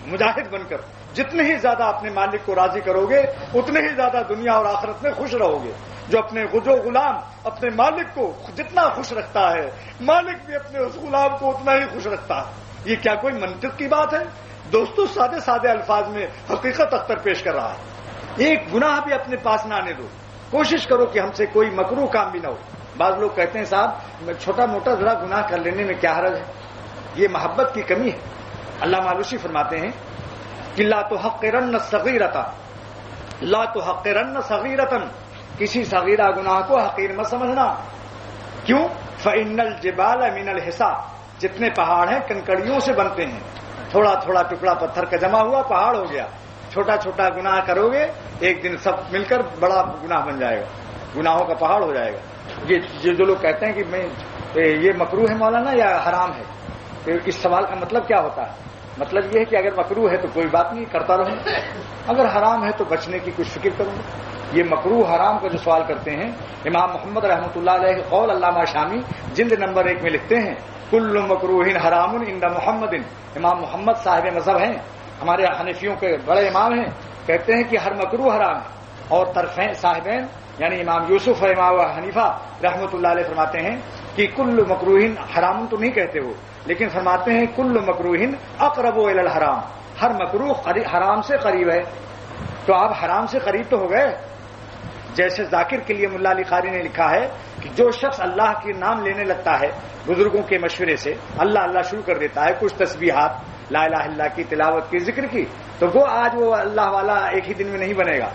مجاہد بن کر جتنے ہی زیادہ اپنے مالک کو راضی کرو گے اتنے ہی زیادہ دنیا اور آخرت میں خوش رہو گے۔ جو اپنے غلام اپنے مالک کو جتنا خوش رکھتا ہے، مالک بھی اپنے اس غلام کو اتنا ہی خوش رکھتا ہے۔ یہ کیا کوئی منطق کی بات ہے؟ دوستو سادے سادے الفاظ میں حقیقت اختر پیش کر رہا ہے۔ ایک گناہ بھی اپنے پاس نہ آنے دو، کوشش کرو کہ ہم سے کوئی مکروہ کام بھی نہ ہو۔ بعض لوگ کہتے ہیں صاحب چھوٹا موٹا ذرا گناہ کر لینے میں کیا حرج ہے، یہ محبت کی کمی ہے۔ علامہ آلوسی فرماتے ہیں کہ لا تحقرن صغیرۃ، لا تحقرن صغیرۃ، کسی صغیرہ گناہ کو حقیر مت سمجھنا۔ کیوں؟ فإن الجبال من الحصى، جتنے پہاڑ ہیں کنکڑیوں سے بنتے ہیں، تھوڑا تھوڑا ٹکڑا پتھر کا جمع ہوا پہاڑ ہو گیا۔ چھوٹا چھوٹا گناہ کرو گے ایک دن سب مل کر بڑا گناہ بن جائے گا، گناہوں کا پہاڑ ہو جائے گا۔ یہ جو لوگ کہتے ہیں کہ میں یہ مکروہ ہے مولانا یا حرام ہے، اس سوال کا مطلب کیا ہوتا ہے؟ مطلب یہ ہے کہ اگر مکروہ ہے تو کوئی بات نہیں، کرتا رہوں، اگر حرام ہے تو بچنے کی کچھ فکر کروں۔ یہ مکروہ حرام کا جو سوال کرتے ہیں، امام محمد رحمۃ اللہ علیہ قول علامہ شامی جلد نمبر 1 میں لکھتے ہیں کل مکروہ حرام عند محمد، امام محمد صاحب مذہب ہیں، ہمارے حنفیوں کے بڑے امام ہیں، کہتے ہیں کہ ہر مکروہ حرام ہے۔ اور طرفین صاحبین یعنی امام یوسف اور امام حنیفہ رحمۃ اللہ علیہ فرماتے ہیں کہ کل مکروہ حرام تو نہیں کہتے وہ، لیکن فرماتے ہیں کل مکروہ اقرب الی الحرام، ہر مکروہ حرام سے قریب ہے۔ تو آپ حرام سے قریب تو ہو گئے، جیسے ذاکر کے لیے ملا علی قاری نے لکھا ہے کہ جو شخص اللہ کے نام لینے لگتا ہے بزرگوں کے مشورے سے، اللہ اللہ شروع کر دیتا ہے، کچھ تسبیحات لا الہ الا اللہ کی تلاوت کی، ذکر کی، تو وہ آج وہ اللہ والا ایک ہی دن میں نہیں بنے گا،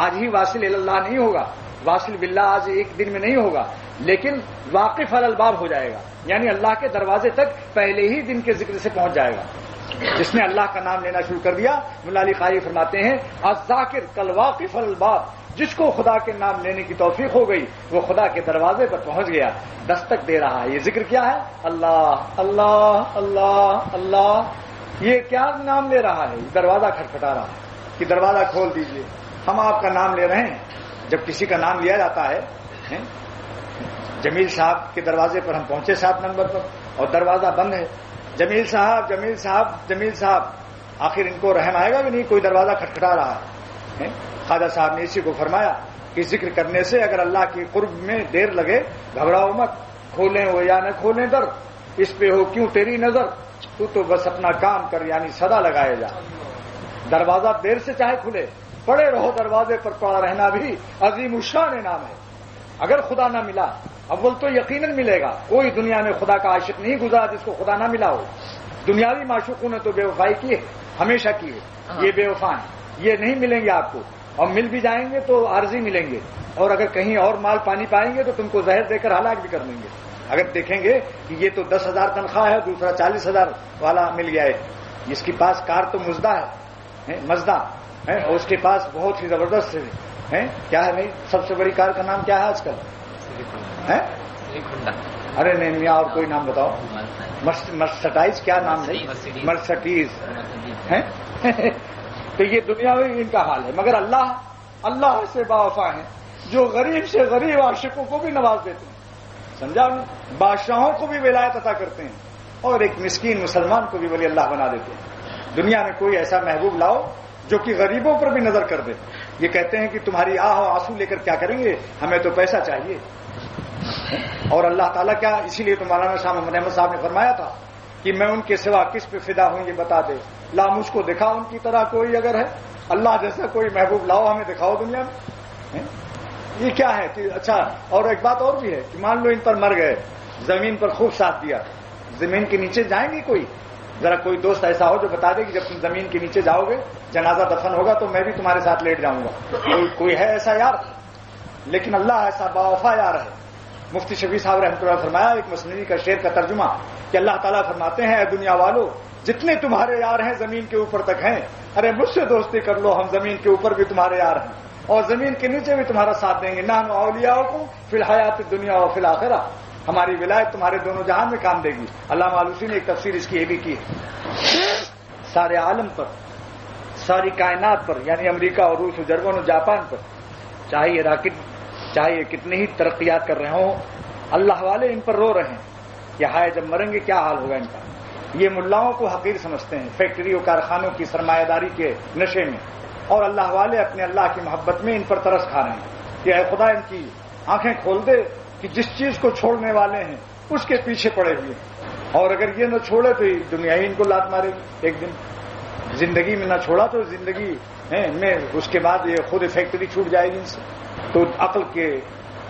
آج ہی واصل اللہ نہیں ہوگا، واصل باللہ آج ایک دن میں نہیں ہوگا، لیکن واقف علی الباب ہو جائے گا، یعنی اللہ کے دروازے تک پہلے ہی دن کے ذکر سے پہنچ جائے گا۔ جس نے اللہ کا نام لینا شروع کر دیا، مولا علی قاری فرماتے ہیں الذاکر کالواقف علی الباب، جس کو خدا کے نام لینے کی توفیق ہو گئی وہ خدا کے دروازے پر پہنچ گیا، دستک دے رہا ہے۔ یہ ذکر کیا ہے؟ اللہ اللہ اللہ اللہ، یہ کیا نام لے رہا ہے؟ دروازہ کھٹکھٹا رہا ہے کہ دروازہ کھول دیجئے، ہم آپ کا نام لے رہے ہیں۔ جب کسی کا نام لیا جاتا ہے، جمیل صاحب کے دروازے پر ہم پہنچے 7 نمبر پر اور دروازہ بند ہے، جمیل صاحب جمیل صاحب جمیل صاحب، آخر ان کو رحم آئے گا بھی نہیں، کوئی دروازہ کھٹکھٹا رہا ہے۔ خواجہ صاحب نے اسی کو فرمایا کہ ذکر کرنے سے اگر اللہ کے قرب میں دیر لگے گھبراؤ مت، کھولیں ہو یا نہ کھولیں در، اس پہ ہو کیوں تیری نظر، تو بس اپنا کام کر، یعنی صدا لگائے جا۔ دروازہ دیر سے چاہے کھلے، پڑے رہو دروازے پر، پڑا رہنا بھی عظیم الشان نام ہے۔ اگر خدا نہ ملا، اول تو یقیناً ملے گا، کوئی دنیا میں خدا کا عاشق نہیں گزرا جس کو خدا نہ ملا ہو۔ دنیاوی معشوقوں نے تو بے وفائی کی ہے، ہمیشہ کی ہے، یہ بے وفا ہیں، یہ نہیں ملیں گے آپ کو، اور مل بھی جائیں گے تو عارضی ملیں گے، اور اگر کہیں اور مال پانی پائیں گے تو تم کو زہر دے کر ہلاک بھی کر دیں گے۔ اگر دیکھیں گے کہ یہ تو 10,000 تنخواہ ہے، دوسرا 40,000 والا مل گیا ہے، جس کے پاس کار تو مزدہ ہے، اور اس کے پاس بہت ہی زبردست ہے، کیا ہے بھائی سب سے بڑی کار کا نام کیا ہے آج کل؟ ارے نہیں میاں، اور کوئی نام بتاؤ۔ مرسڈائز، کیا نام ہے؟ مرسڈیز ہے۔ تو یہ دنیا میں ان کا حال ہے، مگر اللہ سے باوفا ہیں جو غریب سے غریب عاشقوں کو بھی نواز دیتے ہیں، سمجھا؟ بادشاہوں کو بھی ولایت عطا کرتے ہیں، اور ایک مسکین مسلمان کو بھی ولی اللہ بنا دیتے ہیں۔ دنیا میں کوئی ایسا محبوب لاؤ جو کہ غریبوں پر بھی نظر کر دے۔ یہ کہتے ہیں کہ تمہاری آہ و آنسو لے کر کیا کریں گے، ہمیں تو پیسہ چاہیے۔ اور اللہ تعالیٰ کیا، اسی لیے تو مولانا شاہ محمد احمد صاحب نے فرمایا تھا کہ میں ان کے سوا کس پہ فدا ہوں یہ بتا دے، لا مجھ کو دکھا ان کی طرح کوئی اگر ہے، اللہ جیسا کوئی محبوب لاؤ ہمیں دکھاؤ دنیا میں۔ یہ کیا ہے کہ اچھا، اور ایک بات اور بھی ہے کہ مان لو ان پر مر گئے، زمین پر خوب ساتھ دیا، زمین کے نیچے جائیں گے کوئی؟ ذرا کوئی دوست ایسا ہو جو بتا دے کہ جب تم زمین کے نیچے جاؤ گے، جنازہ دفن ہوگا تو میں بھی تمہارے ساتھ لیٹ جاؤں گا، کوئی ہے ایسا یار؟ لیکن اللہ ایسا باوفا یار ہے۔ مفتی شفیع صاحب رحمۃ اللہ فرمایا ایک مثنوی کا شعر کا ترجمہ کہ اللہ تعالیٰ فرماتے ہیں اے دنیا والو، جتنے تمہارے یار ہیں زمین کے اوپر تک ہیں، ارے مجھ سے دوستی کر لو، ہم زمین کے اوپر بھی تمہارے یار ہیں اور زمین کے نیچے بھی تمہارا ساتھ دیں گے۔ نحن اولیاؤکم فی الحیات الدنیا و فی الآخرہ، ہماری ولایت تمہارے دونوں جہان میں کام دے گی۔ علامہ آلوسی نے ایک تفسیر اس کی یہ بھی کی ہے، سارے عالم پر، ساری کائنات پر، یعنی امریکہ اور روس اور جرمن اور جاپان پر، چاہے یہ راکٹ، چاہے یہ کتنے ہی ترقیات کر رہے ہوں، اللہ والے ان پر رو رہے ہیں کہ ہائے جب مریں گے کیا حال ہوگا ان کا۔ یہ ملاؤں کو حقیر سمجھتے ہیں فیکٹری اور کارخانوں کی سرمایہ داری کے نشے میں، اور اللہ والے اپنے اللہ کی محبت میں ان پر ترس کھا رہے ہیں کہ اے خدا ان کی آنکھیں کھول دے کہ جس چیز کو چھوڑنے والے ہیں اس کے پیچھے پڑے ہوئے ہیں، اور اگر یہ نہ چھوڑے تو دنیا ہی ان کو لات مارے گی ایک دن۔ زندگی میں نہ چھوڑا تو زندگی میں اس کے بعد یہ خود فیکٹری چھوٹ جائے گی ان سے۔ تو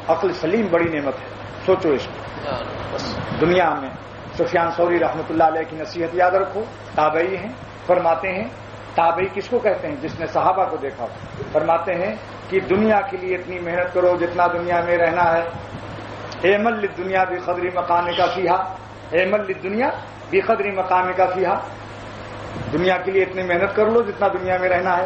عقل سلیم بڑی نعمت ہے، سوچو اس کو۔ دنیا میں سفیان ثوری رحمۃ اللہ علیہ کی نصیحت یاد رکھو، تابعی ہیں، فرماتے ہیں تابعی کس کو کہتے ہیں؟ جس نے صحابہ کو دیکھا، فرماتے ہیں کہ دنیا کے لیے اتنی محنت کرو جتنا دنیا میں رہنا ہے۔ اعمل للدنیا بقدر مقامک فیہا، اعمل للدنیا بقدر مقامک فیہا، دنیا کے لیے اتنی محنت کر لو جتنا دنیا میں رہنا ہے۔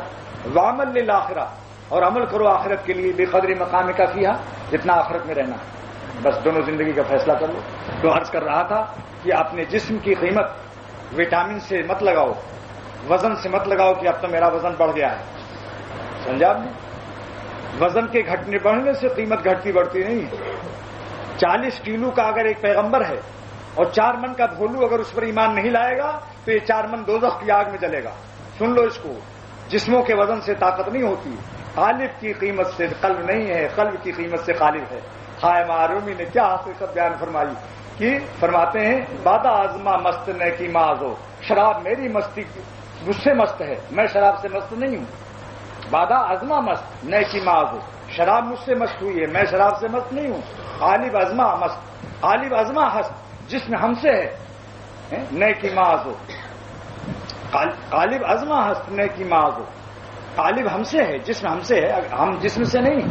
وعمل للآخرہ، اور عمل کرو آخرت کے لیے بقدر مقامک فیہا، جتنا آخرت میں رہنا ہے۔ بس دونوں زندگی کا فیصلہ کر لو۔ تو عرض کر رہا تھا کہ اپنے جسم کی قیمت وٹامن سے مت لگاؤ، وزن سے مت لگاؤ کہ اب تو میرا وزن بڑھ گیا ہے، سمجھا آپ نے؟ وزن کے گھٹنے بڑھنے سے قیمت گھٹتی بڑھتی نہیں ہے۔ 40 کلو کا اگر ایک پیغمبر ہے اور 4 من کا بھولو اگر اس پر ایمان نہیں لائے گا تو یہ 4 من دوزخ کی آگ میں جلے گا۔ سن لو اس کو، جسموں کے وزن سے طاقت نہیں ہوتی، قالب کی قیمت سے قلب نہیں ہے، قلب کی قیمت سے قالب ہے۔ خائے معرومی نے کیا حقیقت بیان فرمائی کہ فرماتے ہیں بادہ آزما مست نے کی مازو، شراب میری مستی مجھ سے مست ہے، میں شراب سے مست نہیں ہوں۔ بادہ آزما مست نے کی مازو، شراب مجھ سے مست ہوئی ہے، میں شراب سے مست نہیں ہوں. غالب ازما مست، غالب ازما ہست جسم ہم سے ہے، نیکی معاذ ہو. غالب ازما ہست نیکی معاذ ہو. غالب ہم سے ہے، جسم ہم سے ہے، ہم جسم سے نہیں.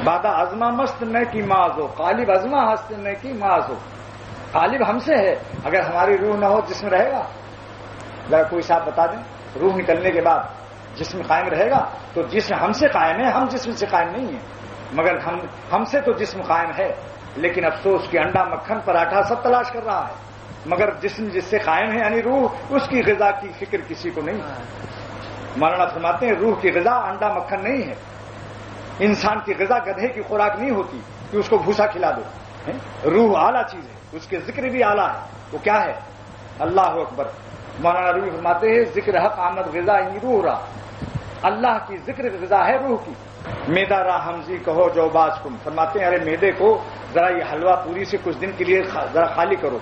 بادہ ازما مست نیکی معاذ ہو، غالب ازما ہست نیکی معاذ ہو. غالب ہم سے ہے، اگر ہماری روح نہ ہو جسم رہے گا؟ ذرا کوئی صاحب بتا دیں، روح نکلنے کے بعد جسم قائم رہے گا؟ تو جسم ہم سے قائم ہے، ہم جسم سے قائم نہیں ہے. مگر ہم سے تو جسم قائم ہے، لیکن افسوس کہ انڈا مکھن پراٹھا سب تلاش کر رہا ہے، مگر جسم جس سے قائم ہے یعنی روح، اس کی غذا کی فکر کسی کو نہیں. مولانا فرماتے ہیں روح کی غذا انڈا مکھن نہیں ہے. انسان کی غذا گدھے کی خوراک نہیں ہوتی کہ اس کو بھوسا کھلا دو. روح اعلیٰ چیز ہے، اس کے ذکر بھی اعلیٰ ہے. وہ کیا ہے؟ اللہ اکبر. مولانا روح فرماتے ہیں ذکر حق آمد غذا ہی روح را. اللہ کی ذکر غذا ہے روح کی. میدا را حمزی کہو جو باز کم. فرماتے ہیں ارے میدے کو ذرا یہ حلوہ پوری سے کچھ دن کے لیے ذرا خالی کرو.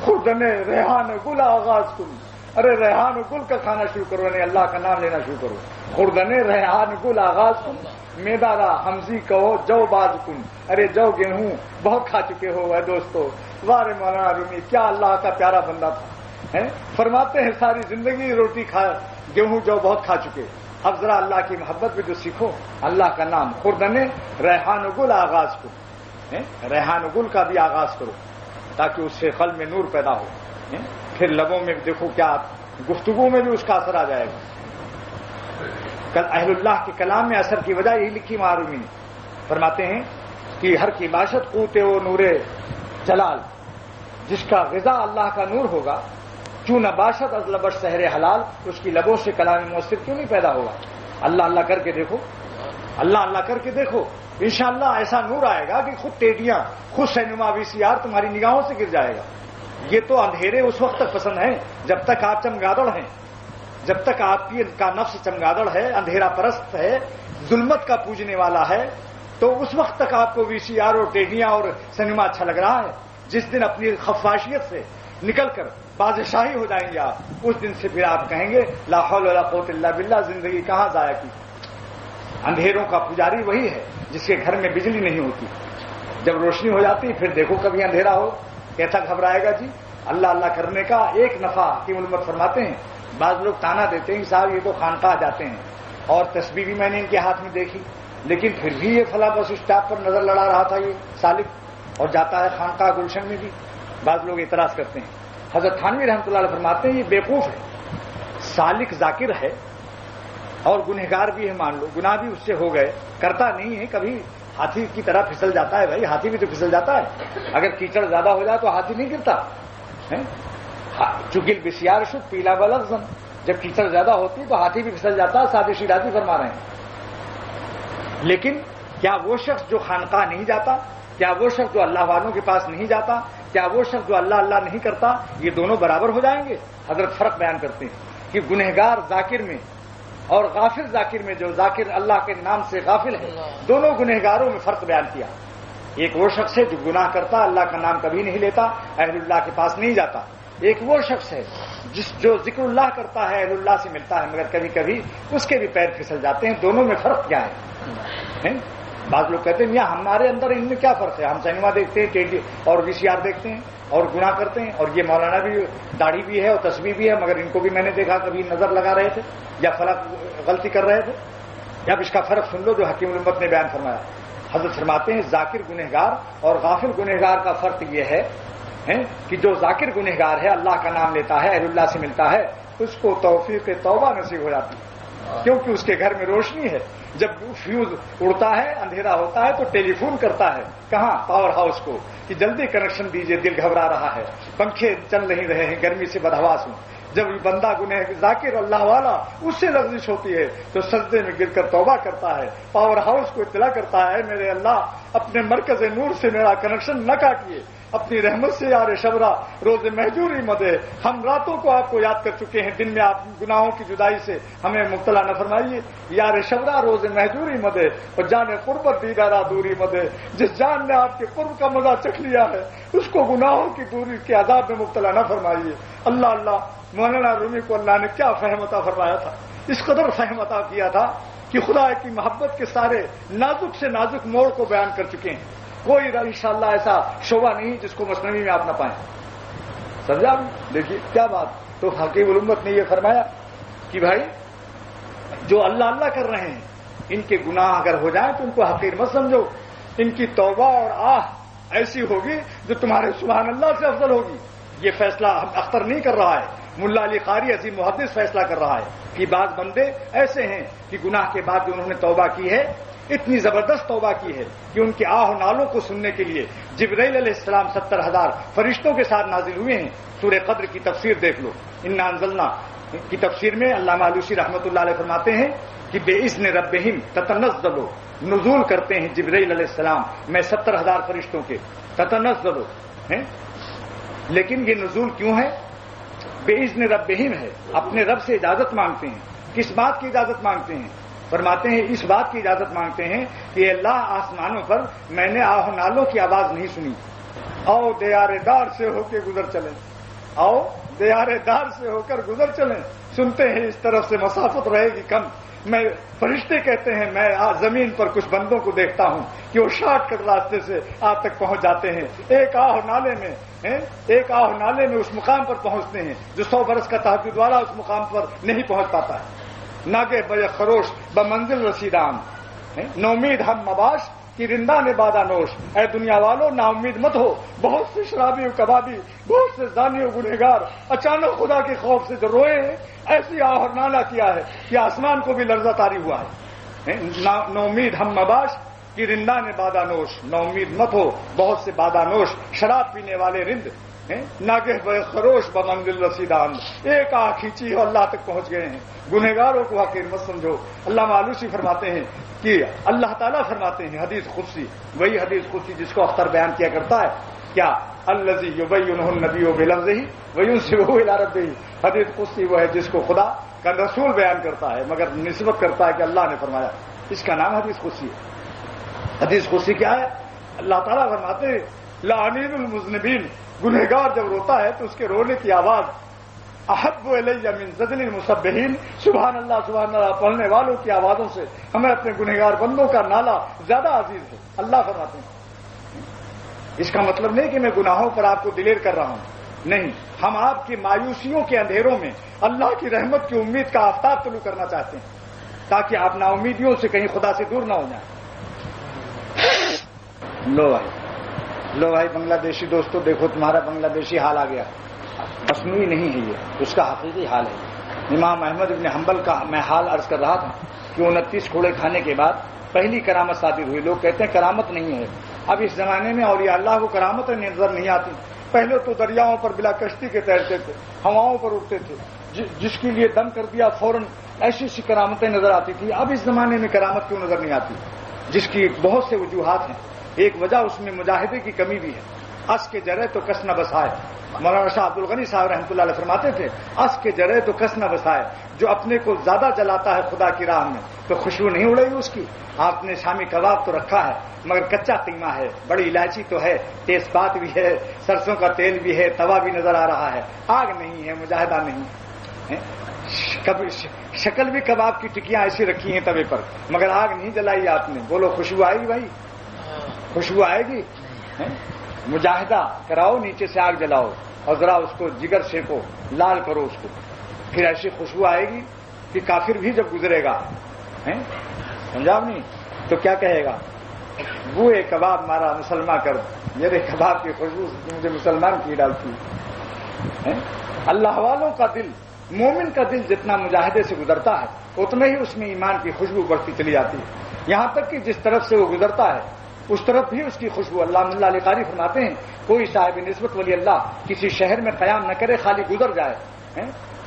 خوردن ریحان گل آغاز کم. ارے ریحان گل کا کھانا شروع کرو، یعنی اللہ کا نام لینا شروع کرو. خوردن ریحان گل آغاز کم. میدا را حمزی کہو جو باز کن. ارے جو گیہوں بہت کھا چکے ہو اے دوستو. وارے مولانا رومی کیا اللہ کا پیارا بندہ تھا. فرماتے ہیں ساری زندگی روٹی کھا، گیہوں جو بہت کھا چکے. اب ذرا اللہ کی محبت بھی تو سیکھو، اللہ کا نام. خوردن ریحان گل آغاز کرو، ریحان گل کا بھی آغاز کرو تاکہ اس سے قلب میں نور پیدا ہو. پھر لبوں میں دیکھو کیا گفتگو میں بھی اس کا اثر آ جائے گا. کل اہل اللہ کے کلام میں اثر کی وجہ یہی لکھی معرومی نے. فرماتے ہیں کہ ہر کی باشد قوتے و نور جلال، جس کا غذا اللہ کا نور ہوگا، کیوں نہ باشد از لبش سحر حلال، اس کی لبوں سے کلام مؤثر کیوں نہیں پیدا ہوگا. اللہ اللہ کر کے دیکھو، اللہ اللہ کر کے دیکھو، انشاءاللہ ایسا نور آئے گا کہ خود ٹیڈیاں، خود سینما VCR تمہاری نگاہوں سے گر جائے گا. یہ تو اندھیرے اس وقت تک پسند ہیں جب تک آپ چمگادڑ ہیں، جب تک آپ کا نفس چمگادڑ ہے، اندھیرا پرست ہے، ظلمت کا پوجنے والا ہے، تو اس وقت تک آپ کو VCR اور ٹیڈیاں اور سینما اچھا لگ رہا ہے. جس دن اپنی خفاشیت سے نکل کر بادشاہی ہو جائیں گے آپ، اس دن سے پھر آپ کہیں گے لا حول ولا قوت الا باللہ، زندگی کہاں ضائع کی. اندھیروں کا پجاری وہی ہے جس کے گھر میں بجلی نہیں ہوتی. جب روشنی ہو جاتی پھر دیکھو کبھی اندھیرا ہو کیسا گھبرائے گا جی. اللہ اللہ کرنے کا ایک نفع حکیم الامت فرماتے ہیں. بعض لوگ تانا دیتے ہیں صاحب یہ تو خانقاہ جاتے ہیں، اور تسبیح بھی میں نے ان کے ہاتھ میں دیکھی، لیکن پھر بھی یہ فلاں بس اسٹاپ پر نظر لڑا رہا تھا یہ سالک، اور جاتا ہے خانقاہ گلشن میں بھی. بعض لوگ اعتراض کرتے ہیں. حضرت تھانوی رحمۃ اللہ علیہ فرماتے ہیں یہ بیوقوف ہے. سالک ذاکر ہے اور گنہگار بھی ہے، مان لو گناہ بھی اس سے ہو گئے، کرتا نہیں ہے. کبھی ہاتھی کی طرح پھسل جاتا ہے، بھائی ہاتھی بھی تو پھسل جاتا ہے. اگر کیچڑ زیادہ ہو جائے تو ہاتھی نہیں گرتا. چگل بسیار شد پیلا بلغزن، جب کیچڑ زیادہ ہوتی تو ہاتھی بھی پھسل جاتا ہے. سادے شیرازی فرما رہے ہیں. لیکن کیا وہ شخص جو خانقاہ نہیں جاتا، کیا وہ شخص جو اللہ والوں کے پاس نہیں جاتا، کیا وہ شخص جو اللہ اللہ نہیں کرتا، یہ دونوں برابر ہو جائیں گے؟ حضرت فرق بیان کرتے ہیں کہ گنہگار ذاکر میں اور غافل ذاکر میں، جو ذاکر اللہ کے نام سے غافل ہے، دونوں گنہگاروں میں فرق بیان کیا. ایک وہ شخص ہے جو گناہ کرتا، اللہ کا نام کبھی نہیں لیتا، اہل اللہ کے پاس نہیں جاتا. ایک وہ شخص ہے جو ذکر اللہ کرتا ہے، اہل اللہ سے ملتا ہے، مگر کبھی کبھی اس کے بھی پیر پھسل جاتے ہیں. دونوں میں فرق کیا ہے؟ بعض لوگ کہتے ہیں یہاں ہمارے اندر ان میں کیا فرق ہے؟ ہم سینما دیکھتے ہیں اور VCR دیکھتے ہیں اور گناہ کرتے ہیں، اور یہ مولانا بھی داڑھی بھی ہے اور تسبیح بھی ہے، مگر ان کو بھی میں نے دیکھا کبھی نظر لگا رہے تھے یا فلاں غلطی کر رہے تھے. اب اس کا فرق سن لو جو حکیم الامت نے بیان فرمایا. حضرت فرماتے ہیں ذاکر گنہگار اور غافل گنہگار کا فرق یہ ہے کہ جو ذاکر گنہگار ہے، اللہ کا نام لیتا ہے، اہل اللہ سے ملتا ہے، اس کو توفیق توبہ نصیب ہو جاتی ہے، کیونکہ اس کے گھر میں روشنی ہے. جب فیوز اڑتا ہے، اندھیرا ہوتا ہے، تو ٹیلی فون کرتا ہے کہاں؟ پاور ہاؤس کو کہ جلدی کنیکشن دیجئے، دل گھبرا رہا ہے، پنکھے چل نہیں رہے ہیں، گرمی سے بدحواس ہوں. جب یہ بندہ ذاکر اللہ والا اس سے لغزش ہوتی ہے تو سجدے میں گر کر توبہ کرتا ہے، پاور ہاؤس کو اطلاع کرتا ہے میرے اللہ اپنے مرکز نور سے میرا کنیکشن نہ کاٹیے، اپنی رحمت سے یار شبرا روز مہجوری مدے. ہم راتوں کو آپ کو یاد کر چکے ہیں، دن میں آپ گناہوں کی جدائی سے ہمیں مبتلا نہ فرمائیے. یار شبرا روز مہجوری مدے اور جان قربت دیدارا دوری مدے. جس جان نے آپ کے قرب کا مزہ چکھ لیا ہے اس کو گناہوں کی دوری کے عذاب میں مبتلا نہ فرمائیے. اللہ اللہ. مولانا رومی کو اللہ نے کیا فہم عطا فرمایا تھا، اس قدر فہم عطا کیا تھا کہ خدا کی محبت کے سارے نازک سے نازک موڑ کو بیان کر چکے ہیں. کوئی انشاءاللہ ایسا شعبہ نہیں جس کو مثنوی میں آپ نہ پائیں. سمجھا؟ دیکھیے کیا بات. تو حکیم الامت نے یہ فرمایا کہ بھائی جو اللہ اللہ کر رہے ہیں ان کے گناہ اگر ہو جائیں تو ان کو حقیر مت سمجھو. ان کی توبہ اور آہ ایسی ہوگی جو تمہارے سبحان اللہ سے افضل ہوگی. یہ فیصلہ اختر نہیں کر رہا ہے, ملا علی قاری عظیم محدث فیصلہ کر رہا ہے کہ بعض بندے ایسے ہیں کہ گناہ کے بعد جو انہوں نے توبہ کی ہے اتنی زبردست توبہ کی ہے کہ ان کے آہ و نالوں کو سننے کے لیے جبرائیل علیہ السلام 70,000 فرشتوں کے ساتھ نازل ہوئے ہیں. سورہ قدر کی تفسیر دیکھ لو, انا انزلنا کی تفسیر میں علامہ آلوسی رحمۃ اللہ علیہ فرماتے ہیں کہ بے اذن ربہم تتنزل, نزول کرتے ہیں جبرائیل علیہ السلام میں 70,000 فرشتوں کے, تتنزل ہیں. لیکن یہ نزول کیوں ہے؟ بے اذن ربہم ہے, اپنے رب سے اجازت مانگتے ہیں. کس بات کی اجازت مانگتے ہیں؟ فرماتے ہیں اس بات کی اجازت مانگتے ہیں کہ اللہ آسمانوں پر میں نے آہ و نالوں کی آواز نہیں سنی, آؤ دیار دار سے ہو کے گزر چلیں, آؤ دیار دار سے ہو کر گزر چلیں. سنتے ہیں اس طرف سے مسافت رہے گی کم. میں فرشتے کہتے ہیں میں زمین پر کچھ بندوں کو دیکھتا ہوں کہ وہ شارٹ کٹ راستے سے آپ تک پہنچ جاتے ہیں. ایک آہ نالے میں اس مقام پر پہنچتے ہیں جو 100 برس کا تہجد والا اس مقام پر نہیں پہنچ پاتا ہے. ناگے بے خروش بمنزل رسیدام, نومید ہم مباش کی رندہ نے بادہ نوش. اے دنیا والو نا امید مت ہو, بہت سے شرابی و کبابی, بہت سے زانی و گنہگار اچانک خدا کے خوف سے جو روئے ہیں ایسی آہ اور نالا کیا ہے کہ آسمان کو بھی لرزہ طاری ہوا ہے. نومید ہم مباش کی رندہ نے بادہ نوش, نومید مت ہو بہت سے بادہ نوش شراب پینے والے رند. ناگہ بے خروش بمنزل رسیدان, ایک آہ کھینچی اور اللہ تک پہنچ گئے ہیں. گنہگاروں کو حقیر مت سمجھو. اللہ معلوسی فرماتے ہیں کہ اللہ تعالیٰ فرماتے ہیں حدیث قدسی, وہی حدیث قدسی جس کو اختر بیان کیا کرتا ہے کیا, الذی یبینہ النبی بلفظہ وینسبہ الی ربہ. حدیث قدسی وہ ہے جس کو خدا کا رسول بیان کرتا ہے مگر نسبت کرتا ہے کہ اللہ نے فرمایا. اس کا نام حدیث قدسی ہے. حدیث قدسی کیا ہے؟ اللہ تعالیٰ فرماتے ہیں لعنین المذنبین, گنہگار جب روتا ہے تو اس کے رونے کی آواز احب الی من زجل المسبحین, سبحان اللہ پڑھنے والوں کی آوازوں سے ہمیں اپنے گنہگار بندوں کا نالا زیادہ عزیز ہے. اللہ فرماتے ہیں. اس کا مطلب نہیں کہ میں گناہوں پر آپ کو دلیر کر رہا ہوں, نہیں. ہم آپ کی مایوسیوں کے اندھیروں میں اللہ کی رحمت کی امید کا آفتاب طلوع کرنا چاہتے ہیں تاکہ آپ نا امیدیوں سے کہیں خدا سے دور نہ ہو جائیں. لو بھائی بنگلہ دیشی دوستو, دیکھو تمہارا بنگلہ دیشی حال آ گیا. مصنوعی نہیں ہے یہ, اس کا حقیقی حال ہے. امام احمد ابن حنبل کا میں حال عرض کر رہا تھا کہ 29 کھوڑے کھانے کے بعد پہلی کرامت صادر ہوئی. لوگ کہتے ہیں کرامت نہیں ہے. اب اس زمانے میں اولیاء اللہ کو کرامتیں نظر نہیں آتی. پہلے تو دریاؤں پر بلا کشتی کے تیرتے تھے, ہواؤں پر اڑتے تھے, جس کے لیے دم کر دیا فوراً ایسی ایسی کرامتیں نظر آتی تھی. اب اس زمانے میں کرامت کیوں نظر نہیں آتی؟ جس کی بہت سے وجوہات ہیں. ایک وجہ اس میں مجاہدے کی کمی بھی ہے. اس کے جرے تو کس نہ بسائے. مولانا شاہ عبد الغنی صاحب رحمۃ اللہ علیہ فرماتے تھے اس کے جرے تو کس نہ بسائے. جو اپنے کو زیادہ جلاتا ہے خدا کی راہ میں تو خوشبو نہیں اڑے گی اس کی. آپ نے شامی کباب تو رکھا ہے مگر کچا قیمہ ہے, بڑی الائچی تو ہے, تیز پات بھی ہے, سرسوں کا تیل بھی ہے, توا بھی نظر آ رہا ہے, آگ نہیں ہے, مجاہدہ نہیں ہے. شکل بھی کباب کی ٹکیاں ایسی رکھی ہیں توے پر مگر آگ نہیں جلائی آپ نے. بولو خوشبو آئے گی بھائی؟ خوشبو آئے گی؟ مجاہدہ کراؤ, نیچے سے آگ جلاؤ اور ذرا اس کو جگر سینکو, لال کرو اس کو, پھر ایسی خوشبو آئے گی کہ کافر بھی جب گزرے گا سمجھا نہیں تو کیا کہے گا, بوئے کباب مارا مسلمان کر, میرے کباب کی خوشبو مجھے مسلمان کی ڈالتی ہے. اللہ والوں کا دل, مومن کا دل جتنا مجاہدے سے گزرتا ہے اتنا ہی اس میں ایمان کی خوشبو بڑھتی چلی جاتی ہے. یہاں تک کہ جس طرف سے وہ گزرتا ہے اس طرف بھی اس کی خوشبو. اللہ علی قاری فرماتے ہیں کوئی صاحب نسبت ولی اللہ کسی شہر میں قیام نہ کرے, خالی گزر جائے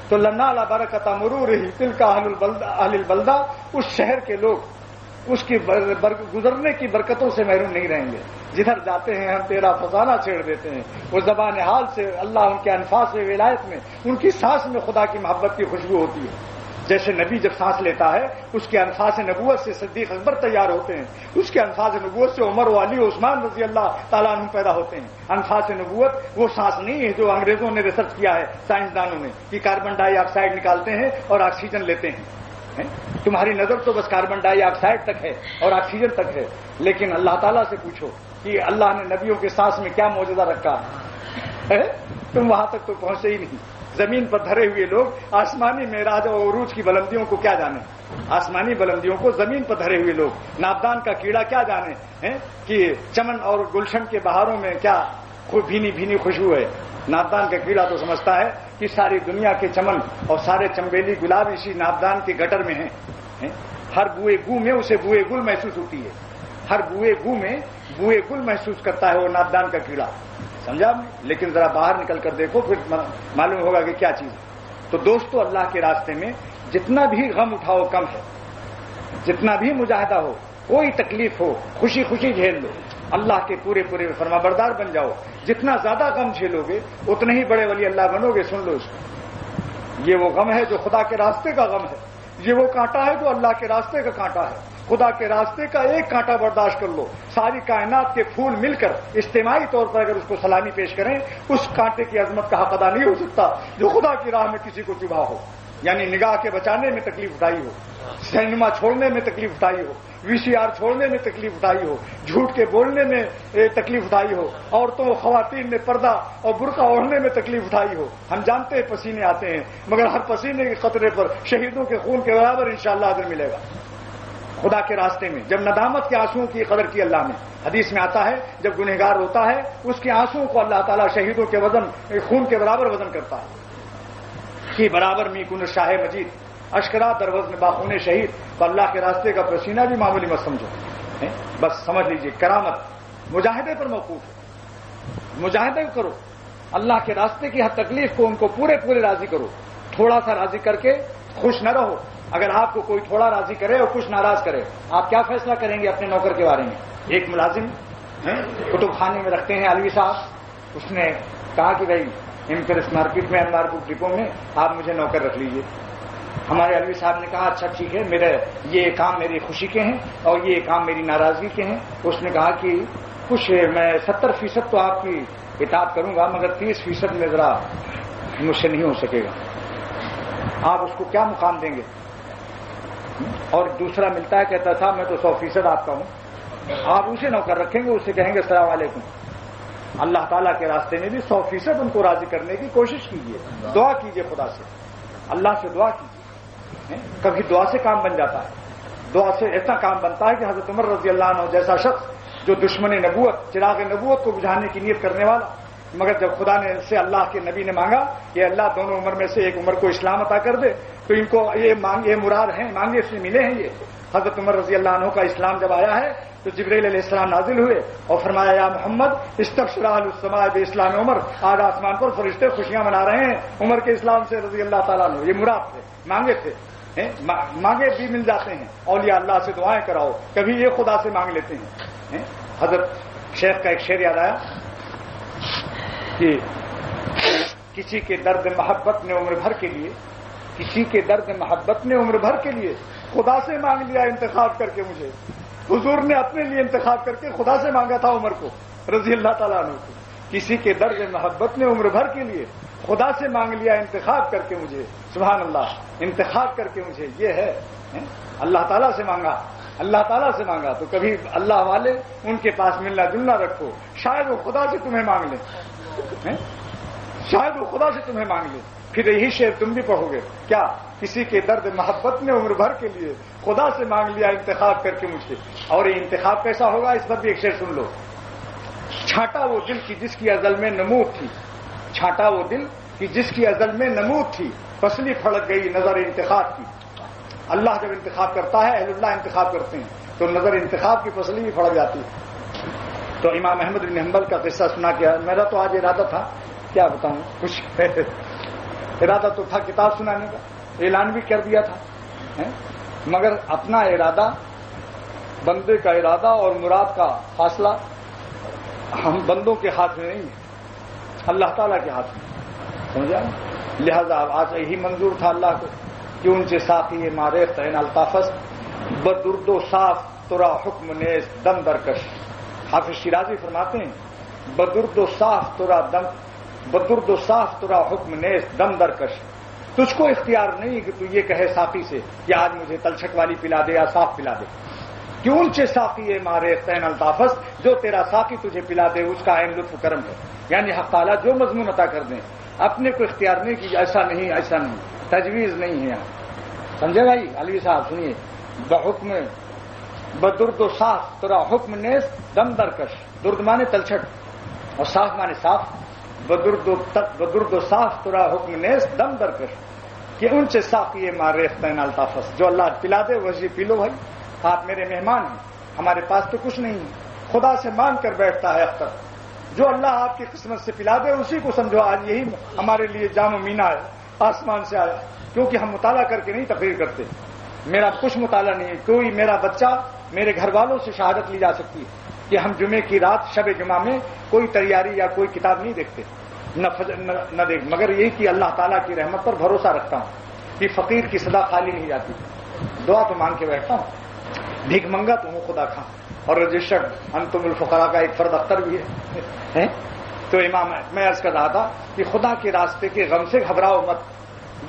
تو لنا لا برکت مرور ہی تل کا اہل البلدہ, اس شہر کے لوگ اس کی گزرنے کی برکتوں سے محروم نہیں رہیں گے. جدھر جاتے ہیں ہم تیرا فسانہ چھیڑ دیتے ہیں. وہ زبان حال سے اللہ ان کے انفاس ولایت میں, ان کی سانس میں خدا کی محبت کی خوشبو ہوتی ہے. جیسے نبی جب سانس لیتا ہے اس کے انفاس نبوت سے صدیق اکبر تیار ہوتے ہیں, اس کے انفاس نبوت سے عمر و علی و عثمان رضی اللہ تعالیٰ عنہ پیدا ہوتے ہیں. انفاس نبوت وہ سانس نہیں ہے جو انگریزوں نے ریسرچ کیا ہے, سائنسدانوں نے, کہ کاربن ڈائی آکسائڈ نکالتے ہیں اور آکسیجن لیتے ہیں. تمہاری نظر تو بس کاربن ڈائی آکسائڈ تک ہے اور آکسیجن تک ہے، لیکن اللہ تعالیٰ سے پوچھو کہ اللہ نے نبیوں کے سانس میں کیا معجزہ رکھا ہے، تم وہاں تک تو پہنچے ہی نہیں۔ زمین پر دھرے ہوئے لوگ آسمانی معراج اور عروج کی بلندیوں کو کیا جانے، آسمانی بلندیوں کو زمین پر دھرے ہوئے لوگ ناپدان کا کیڑا کیا جانے کہ چمن اور گلشن کے بہاروں میں کیا بھینی بھینی خوشبو ہے۔ ناپدان کا کیڑا تو سمجھتا ہے کہ ساری دنیا کے چمن اور سارے چمبیلی گلاب اسی ناپدان کے گٹر میں ہیں۔ ہر بوئے گو میں اسے بوئے گل محسوس ہوتی ہے، ہر بوئے گو میں بوئے گل محسوس کرتا ہے وہ ناپدان کا کیڑا، سمجھا؟ لیکن ذرا باہر نکل کر دیکھو پھر معلوم ہوگا کہ کیا چیز ہے۔ تو دوستو، اللہ کے راستے میں جتنا بھی غم اٹھاؤ کم ہے، جتنا بھی مجاہدہ ہو، کوئی تکلیف ہو، خوشی خوشی جھیل لو، اللہ کے پورے پورے فرما بردار بن جاؤ۔ جتنا زیادہ غم جھیلو گے اتنے ہی بڑے ولی اللہ بنو گے۔ سن لو اس کو، یہ وہ غم ہے جو خدا کے راستے کا غم ہے، یہ وہ کانٹا ہے جو اللہ کے راستے کا کانٹا ہے۔ خدا کے راستے کا ایک کانٹا برداشت کر لو، ساری کائنات کے پھول مل کر اجتماعی طور پر اگر اس کو سلامی پیش کریں، اس کانٹے کی عظمت کا حق ادا نہیں ہو سکتا جو خدا کی راہ میں کسی کو چبھا ہو۔ یعنی نگاہ کے بچانے میں تکلیف اٹھائی ہو، سینما چھوڑنے میں تکلیف اٹھائی ہو، VCR چھوڑنے میں تکلیف اٹھائی ہو، جھوٹ کے بولنے میں تکلیف اٹھائی ہو، عورتوں خواتین نے پردہ اور برقع اوڑھنے میں تکلیف اٹھائی ہو۔ ہم جانتے ہیں پسینے آتے ہیں، مگر ہر پسینے کے قطرے پر شہیدوں کے خون کے برابر انشاءاللہ اجر ملے گا خدا کے راستے میں۔ جب ندامت کے آنسوؤں کی قدر کی اللہ نے، حدیث میں آتا ہے جب گنہگار ہوتا ہے اس کے آنسوؤں کو اللہ تعالیٰ شہیدوں کے وزن خون کے برابر وزن کرتا ہے کہ برابر می کن شاہ مجید اشکرا در وزن باخون شہید۔ تو اللہ کے راستے کا پسینہ بھی معمولی مت سمجھو، بس سمجھ لیجئے کرامت مجاہدے پر موقوف ہے۔ مجاہدے کرو، اللہ کے راستے کی ہر تکلیف کو ان کو پورے پورے راضی کرو۔ تھوڑا سا راضی کر کے خوش نہ رہو۔ اگر آپ کو کوئی تھوڑا راضی کرے اور کچھ ناراض کرے، آپ کیا فیصلہ کریں گے اپنے نوکر کے بارے میں؟ ایک ملازم کتب خانے میں رکھتے ہیں علوی صاحب، اس نے کہا کہ بھائی امپریس مارکیٹ میں انوار بک ڈپو میں آپ مجھے نوکر رکھ لیجئے۔ ہمارے علوی صاحب نے کہا اچھا ٹھیک ہے، میرے یہ کام میری خوشی کے ہیں اور یہ کام میری ناراضگی کے ہیں۔ اس نے کہا کہ کچھ میں 70% تو آپ کی اطاعت کروں گا مگر 30% میں ذرا مجھ سے نہیں ہو سکے گا۔ آپ اس کو کیا مقام دیں گے؟ اور دوسرا ملتا ہے کہتا تھا میں تو 100% آپ کا ہوں۔ آپ اسے نوکر رکھیں گے، اسے کہیں گے السلام علیکم۔ اللہ تعالیٰ کے راستے میں بھی 100% ان کو راضی کرنے کی کوشش کیجیے، دعا کیجیے خدا سے، اللہ سے دعا کیجیے۔ کبھی دعا سے کام بن جاتا ہے، دعا سے ایسا کام بنتا ہے کہ حضرت عمر رضی اللہ عنہ جیسا شخص جو دشمن نبوت چراغ نبوت کو بجھانے کی نیت کرنے والا، مگر جب خدا نے سے اللہ کے نبی نے مانگا کہ اللہ دونوں عمر میں سے ایک عمر کو اسلام عطا کر دے، تو ان کو یہ مراد ہیں، مانگے سے ملے ہیں۔ یہ حضرت عمر رضی اللہ عنہ کا اسلام جب آیا ہے تو جبرائیل علیہ السلام نازل ہوئے اور فرمایا یا محمد استبشر اہل السماء باسلام عمر، آج آسمان پر فرشتے خوشیاں منا رہے ہیں عمر کے اسلام سے رضی اللہ تعالیٰ عنہ۔ یہ مراد تھے، مانگے تھے، مانگے بھی مل جاتے ہیں۔ اولیاء اللہ سے دعائیں کراؤ، کبھی یہ خدا سے مانگ لیتے ہیں۔ حضرت شیخ کا ایک شعر یاد آیا کہ کسی کے درد محبت نے عمر بھر کے لیے، کسی کے درد محبت نے عمر بھر کے لیے خدا سے مانگ لیا انتخاب کر کے مجھے۔ حضور نے اپنے لیے انتخاب کر کے خدا سے مانگا تھا عمر کو رضی اللہ تعالیٰ عنہ کو۔ کسی کے درد محبت نے عمر بھر کے لیے خدا سے مانگ لیا انتخاب کر کے مجھے، سبحان اللہ، انتخاب کر کے مجھے۔ یہ ہے اللہ تعالیٰ سے مانگا، اللہ تعالیٰ سے مانگا۔ تو کبھی اللہ والے ان کے پاس ملنا جلنا رکھو، شاید وہ خدا سے تمہیں مانگ لیں، شاید وہ خدا سے تمہیں مانگ لیں۔ پھر یہی شعر تم بھی پڑھو گے، کیا کسی کے درد محبت نے عمر بھر کے لیے خدا سے مانگ لیا انتخاب کر کے مجھ سے۔ اور یہ انتخاب کیسا ہوگا اس پر بھی ایک شعر سن لو۔ چھانٹا وہ دل کی جس کی ازل میں نمود تھی، چھانٹا وہ دل کی جس کی ازل میں نمود تھی، پسلی پھڑک گئی نظر انتخاب کی۔ اللہ جب انتخاب کرتا ہے، اہل اللہ انتخاب کرتے ہیں، تو نظر انتخاب کی پسلی بھی پھڑک جاتی ہے۔ تو امام احمد بن حنبل کا قصہ سنا کیا، میرا تو آج ارادہ تھا، کیا بتاؤں، کچھ ارادہ تو تھا کتاب سنانے کا، اعلان بھی کر دیا تھا، مگر اپنا ارادہ، بندے کا ارادہ اور مراد کا فاصلہ ہم بندوں کے ہاتھ میں نہیں ہے، اللہ تعالیٰ کے ہاتھ میں، سمجھا؟ لہذا آج یہی منظور تھا اللہ کو کہ ان سے ساقی ماریخت عین الطافس بدرد و صاف ترا حکم نیز دم درکش۔ حافظ شیرازی فرماتے ہیں بدرد و صاف ترا حکم نیز دم درکش، تجھ کو اختیار نہیں کہ تو یہ کہے ساقی سے کہ آج مجھے تلچھٹ والی پلا دے یا صاف پلا دے. کیوں سے ساقی مارے تین الطافس، جو تیرا ساقی تجھے پلا دے اس کا عین لطف کرم ہے. یعنی حق تعالیٰ جو مضمون عطا کر دیں، اپنے کو اختیار نہیں کہ ایسا نہیں ایسا نہیں، تجویز نہیں ہے یہاں. سمجھے بھائی؟ علوی صاحب سنیے، بحکم بدرد و صاف ترا حکم نیز دم درکش. درد مانے تلچھٹ اور صاف مانے صاف. بدرد و صاف ترا حکم نیز دم درکش، کہ ان سے ساقی مارے تین الطافس، جو اللہ پلا دے وہی پی لو. بھائی آپ میرے مہمان ہیں، ہمارے پاس تو کچھ نہیں ہے. خدا سے مانگ کر بیٹھتا ہے اختر، جو اللہ آپ کی قسمت سے پلا دے اسی کو سمجھو. آج یہی ہمارے لیے جام و مینا ہے، آسمان سے آیا. کیونکہ ہم مطالعہ کر کے نہیں تقریر کرتے. میرا کچھ مطالعہ نہیں ہے. کوئی میرا بچہ میرے گھر والوں سے شہادت لی جا سکتی ہے کہ ہم جمعے کی رات شب جمعہ میں کوئی تیاری یا کوئی کتاب نہیں دیکھتے، نہ دیکھ، مگر یہی کہ اللہ تعالیٰ کی رحمت پر بھروسہ رکھتا ہوں کہ فقیر کی صدا خالی نہیں جاتی. دعا تو مانگ کے بیٹھتا ہوں. بھیک منگا تو ہوں خدا خاں، اور رجسٹرڈ انتم الفقراء کا ایک فرد اختر بھی ہے. تو امام میں عرض کر رہا تھا کہ خدا کے راستے کے غم سے گھبراؤ مت.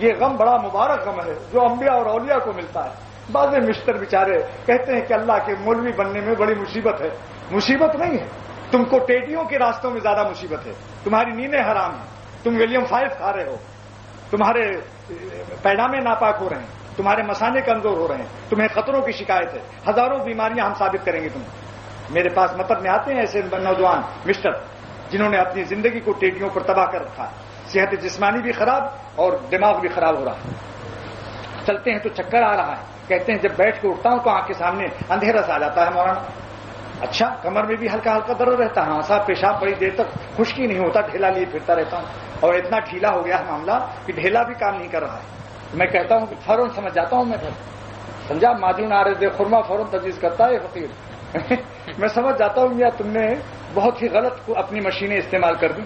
یہ غم بڑا مبارک غم ہے جو انبیاء اور اولیاء کو ملتا ہے. بعض مشتر بیچارے کہتے ہیں کہ اللہ کے مولوی بننے میں بڑی مصیبت ہے. مصیبت نہیں ہے، تم کو ٹیڈیوں کے راستوں میں زیادہ مصیبت ہے. تمہاری نیندیں حرام ہیں، تم ولیم 5 کھا رہے ہو، تمہارے پیجامے ناپاک ہو رہے ہیں، تمہارے مثانے کمزور ہو رہے ہیں، تمہیں خطروں کی شکایت ہے. ہزاروں بیماریاں ہم ثابت کریں گے تمہیں. میرے پاس مطلب میں آتے ہیں ایسے نوجوان مسٹر جنہوں نے اپنی زندگی کو ٹیڈیوں پر تباہ کر رکھا. صحت جسمانی بھی خراب اور دماغ بھی خراب ہو رہا ہے. چلتے ہیں تو چکر آ رہا ہے. کہتے ہیں جب بیٹھ کے اٹھتا ہوں تو آنکھ کے سامنے اندھیرا سا آ جاتا ہے. مولانا اچھا، کمر میں بھی ہلکا ہلکا درد رہتا ہے. ہاں صاحب، پیشاب بڑی دیر تک خشکی نہیں ہوتا، ڈھیلا لیے پھرتا رہتا ہوں. اور اتنا ڈھیلا ہو گیا ہے معاملہ کہ ڈھیلا بھی کام نہیں کر رہا ہے. میں کہتا ہوں کہ فوراً سمجھ جاتا ہوں. میں سمجھا مادون آ رہے دے خورما فوراً تجویز کرتا ہے فقیر. میں سمجھ جاتا ہوں یا تم نے بہت ہی غلط کو اپنی مشینیں استعمال کر دی.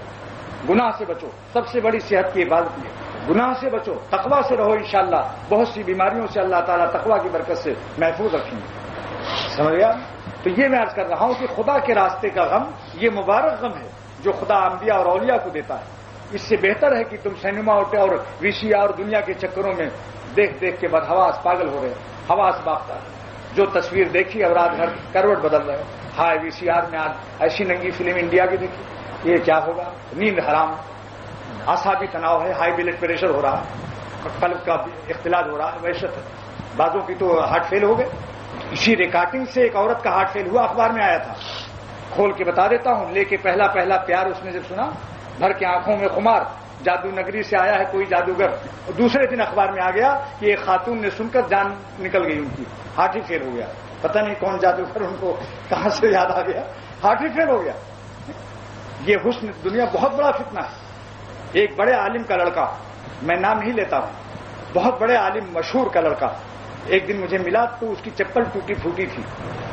گناہ سے بچو، سب سے بڑی صحت کی عبادت ہے. گناہ سے بچو، تقویٰ سے رہو. انشاءاللہ بہت سی بیماریوں سے اللہ تعالیٰ تقویٰ کی برکت سے محفوظ رکھیں گے. سمجھ گیا؟ تو یہ میں عرض کر رہا ہوں کہ خدا کے راستے کا غم یہ مبارک غم ہے جو خدا انبیاء اور اولیاء کو دیتا ہے. اس سے بہتر ہے کہ تم سینما اور ویشیا اور دنیا کے چکروں میں دیکھ دیکھ کے بدحواس پاگل ہو رہے ہیں. حواس باختہ جو تصویر دیکھی اور رات بھر کروٹ بدل رہے. ہائے VCR میں آج ایسی ننگی فلم انڈیا کی دیکھی، یہ کیا ہوگا؟ نیند حرام، اعصابی تناؤ ہے، ہائی بلڈ پریشر ہو رہا ہے، قلب کا اختلاط ہو رہا ہے، وحشت ہے. بعضوں کی تو ہارٹ فیل ہو گئے. اسی ریکارڈنگ سے ایک عورت کا ہارٹ فیل ہوا، اخبار میں آیا تھا. کھول کے بتا دیتا ہوں. لے کے پہلا پیار اس نے جب سنا، بھر کے آنکھوں میں خمار، جادو نگری سے آیا ہے کوئی جادوگر. دوسرے دن اخبار میں آ گیا کہ ایک خاتون نے سن کر جان نکل گئی، ان کی ہارٹ ہی فیل ہو گیا. پتہ نہیں کون جادوگر ان کو کہاں سے یاد آ گیا، ہارٹ ہی فیل ہو گیا. یہ حسن دنیا بہت بڑا فتنہ ہے. ایک بڑے عالم کا لڑکا، میں نام نہیں لیتا ہوں، بہت بڑے عالم مشہور کا لڑکا ایک دن مجھے ملا تو اس کی چپل ٹوٹی پھوٹی تھی.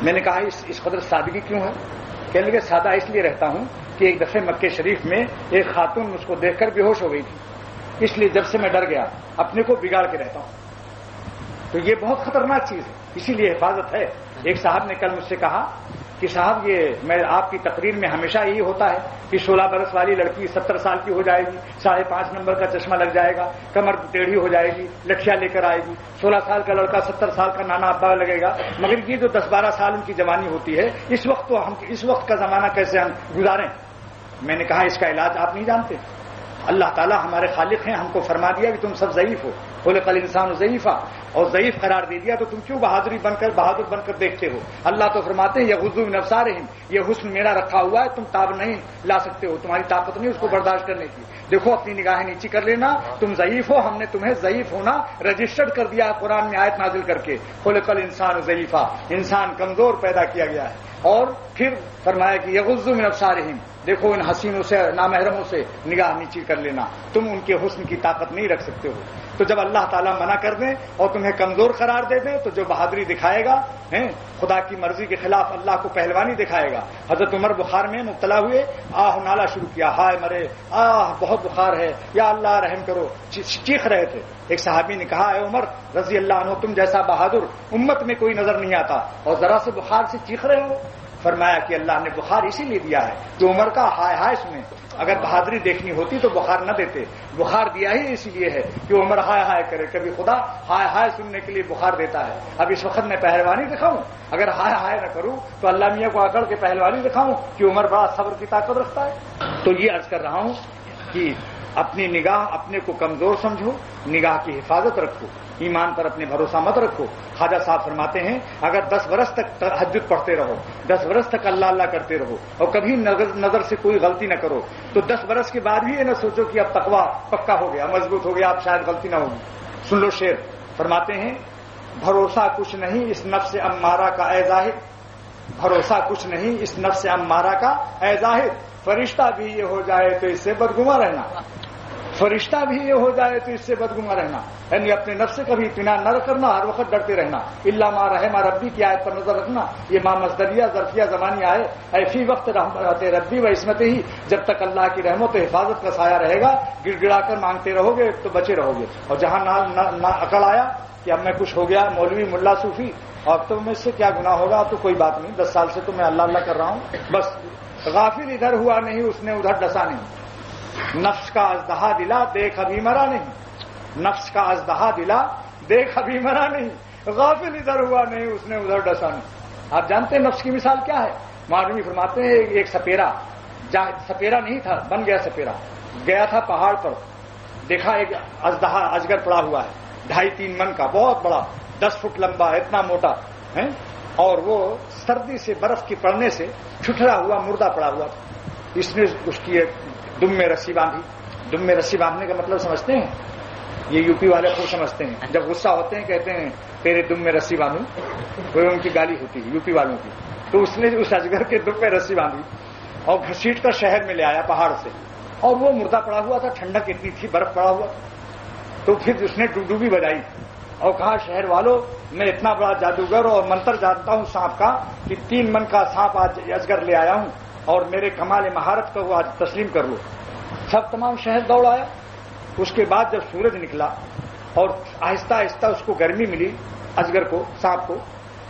میں نے کہا اس قدر سادگی کیوں ہے؟ کہنے لگے سادہ اس لیے رہتا ہوں کہ ایک دفعہ مکے شریف میں ایک خاتون اس کو دیکھ کر بے ہوش ہو گئی تھی، اس لیے جب سے میں ڈر گیا اپنے کو بگاڑ کے رہتا ہوں. تو یہ بہت خطرناک چیز ہے، اسی لیے حفاظت ہے. ایک صاحب نے کل مجھ سے کہا کہ صاحب یہ میں آپ کی تقریر میں ہمیشہ یہی ہوتا ہے کہ 16 برس والی لڑکی 70 سال کی ہو جائے گی، 5.5 نمبر کا چشمہ لگ جائے گا، کمر ٹیڑھی ہو جائے گی، لٹھیا لے کر آئے گی. 16 سال کا لڑکا 70 سال کا نانا ابا لگے گا. مگر یہ جو 10-12 سال ان کی جوانی ہوتی ہے، اس وقت کا زمانہ کیسے ہم گزاریں؟ میں نے کہا اس کا علاج آپ نہیں جانتے. اللہ تعالیٰ ہمارے خالق ہیں، ہم کو فرما دیا کہ تم سب ضعیف ہو، خلق الانسان ضعیفا، اور ضعیف قرار دے دیا تو تم کیوں بہادر بن کر دیکھتے ہو؟ اللہ تو فرماتے ہیں یغضوا من ابصارہم، یہ حسن میرا رکھا ہوا ہے، تم تاب نہیں لا سکتے ہو، تمہاری طاقت نہیں اس کو برداشت کرنے کی. دیکھو اپنی نگاہیں نیچی کر لینا، تم ضعیف ہو، ہم نے تمہیں ضعیف ہونا رجسٹرڈ کر دیا قرآن میں آیت نازل کر کے. خلق الانسان ضعیفا، انسان کمزور پیدا کیا گیا ہے. اور پھر فرمایا کہ یغضوا من ابصارہم، دیکھو ان حسینوں سے نامحرموں سے نگاہ نیچی کر لینا، تم ان کے حسن کی طاقت نہیں رکھ سکتے ہو. تو جب اللہ تعالیٰ منع کر دیں اور تمہیں کمزور قرار دے دیں تو جو بہادری دکھائے گا خدا کی مرضی کے خلاف اللہ کو پہلوانی دکھائے گا. حضرت عمر بخار میں مبتلا ہوئے، آہ نالا شروع کیا، ہائے مرے، بہت بخار ہے، یا اللہ رحم کرو، چیخ رہے تھے. ایک صحابی نے کہا اے عمر رضی اللہ عنہ، تم جیسا بہادر امت میں کوئی نظر نہیں آتا اور ذرا سے بخار سے چیخ رہے ہو. فرمایا کہ اللہ نے بخار اسی لیے دیا ہے کہ عمر کا ہائے ہائے سنیں. اگر بہادری دیکھنی ہوتی تو بخار نہ دیتے. بخار دیا ہی اسی لیے ہے کہ عمر ہائے ہائے کرے. کبھی خدا ہائے ہائے سننے کے لیے بخار دیتا ہے. اب اس وقت میں پہلوانی دکھاؤں؟ اگر ہائے ہائے نہ کروں تو اللہ میاں کو اکڑ کے پہلوانی دکھاؤں کہ عمر بڑا صبر کی طاقت رکھتا ہے. تو یہ عرض کر رہا ہوں کہ اپنی نگاہ اپنے کو کمزور سمجھو، نگاہ کی حفاظت رکھو، ایمان پر اپنے بھروسہ مت رکھو. خواجہ صاحب فرماتے ہیں اگر 10 برس تک تہجد پڑھتے رہو، 10 برس تک اللہ اللہ کرتے رہو اور کبھی نظر سے کوئی غلطی نہ کرو تو 10 برس کے بعد بھی یہ نہ سوچو کہ اب تقویٰ پکا ہو گیا، مضبوط ہو گیا، اب شاید غلطی نہ ہوگی. سن لو شعر. فرماتے ہیں بھروسہ کچھ نہیں اس نفس امارہ کا اے ظاہر، بھروسہ کچھ نہیں اس نفس امارہ کا اے ظاہر، فرشتہ بھی یہ ہو جائے تو اس سے بدگماں رہنا، فرشتہ بھی یہ ہو جائے تو اس سے بدگماں رہنا. یعنی اپنے نفس سے کبھی اطمینان نہ کرنا، ہر وقت ڈرتے رہنا. اللہ ما رحم ربی کی آیت پر نظر رکھنا. یہ ما مصدریہ ظرفیہ زمانی آئے اے فی وقت رحمت ربی و عصمت ہی، جب تک اللہ کی رحمت و حفاظت کا سایہ رہے گا گڑ گڑا کر مانگتے رہو گے تو بچے رہو گے. اور جہاں نہ عقل آیا کہ اب میں کچھ ہو گیا مولوی ملا صوفی اور تو میں سے کیا گناہ ہوگا تو کوئی بات نہیں، 10 سال سے تو میں اللہ اللہ کر رہا ہوں بس. غافل ادھر ہوا نہیں اس نے ادھر ڈسا نہیں. نفس کا ازدہا دلا دیکھ ابھی مرا نہیں، نفس کا ازدہا دلا دیکھ ابھی مرا نہیں، غافل ادھر ہوا نہیں اس نے ادھر ڈسا نہیں. آپ جانتے ہیں نفس کی مثال کیا ہے؟ مولوی فرماتے ہیں ایک سپیرا، سپیرا نہیں تھا بن گیا سپیرا، گیا تھا پہاڑ پر، دیکھا ایک ازدہا اجگر پڑا ہوا ہے 2.5-3 من کا، بہت بڑا، 10 فٹ لمبا، اتنا موٹا ہے، اور وہ سردی سے برف کی پڑنے سے ٹھٹرا ہوا مردہ پڑا ہوا تھا. اس نے اس کی ایک دم میں رسی باندھی. دم میں رسی باندھنے کا مطلب سمجھتے ہیں؟ یہ یو پی والے خوب سمجھتے ہیں. جب غصہ ہوتے ہیں کہتے ہیں تیرے دم میں رسی باندھوں، وہ ان کی گالی ہوتی ہے یو پی والوں کی. تو اس نے اس اجگر کے دم میں رسی باندھی اور گھسیٹ کر شہر میں لے آیا پہاڑ سے، اور وہ مردہ پڑا ہوا تھا، ٹھنڈک اتنی تھی، برف پڑا ہوا. تو پھر اس نے ڈوبی بجائی اور کہا شہر والوں میں اتنا بڑا جادوگر اور منتر جانتا ہوں سانپ کا کہ 3 من کا سانپ آج اجگر لے آیا ہوں اور میرے کمال مہارت کو آج تسلیم کر لو. سب تمام شہر دوڑ آیا. اس کے بعد جب سورج نکلا اور آہستہ آہستہ اس کو گرمی ملی اجگر کو، سانپ کو،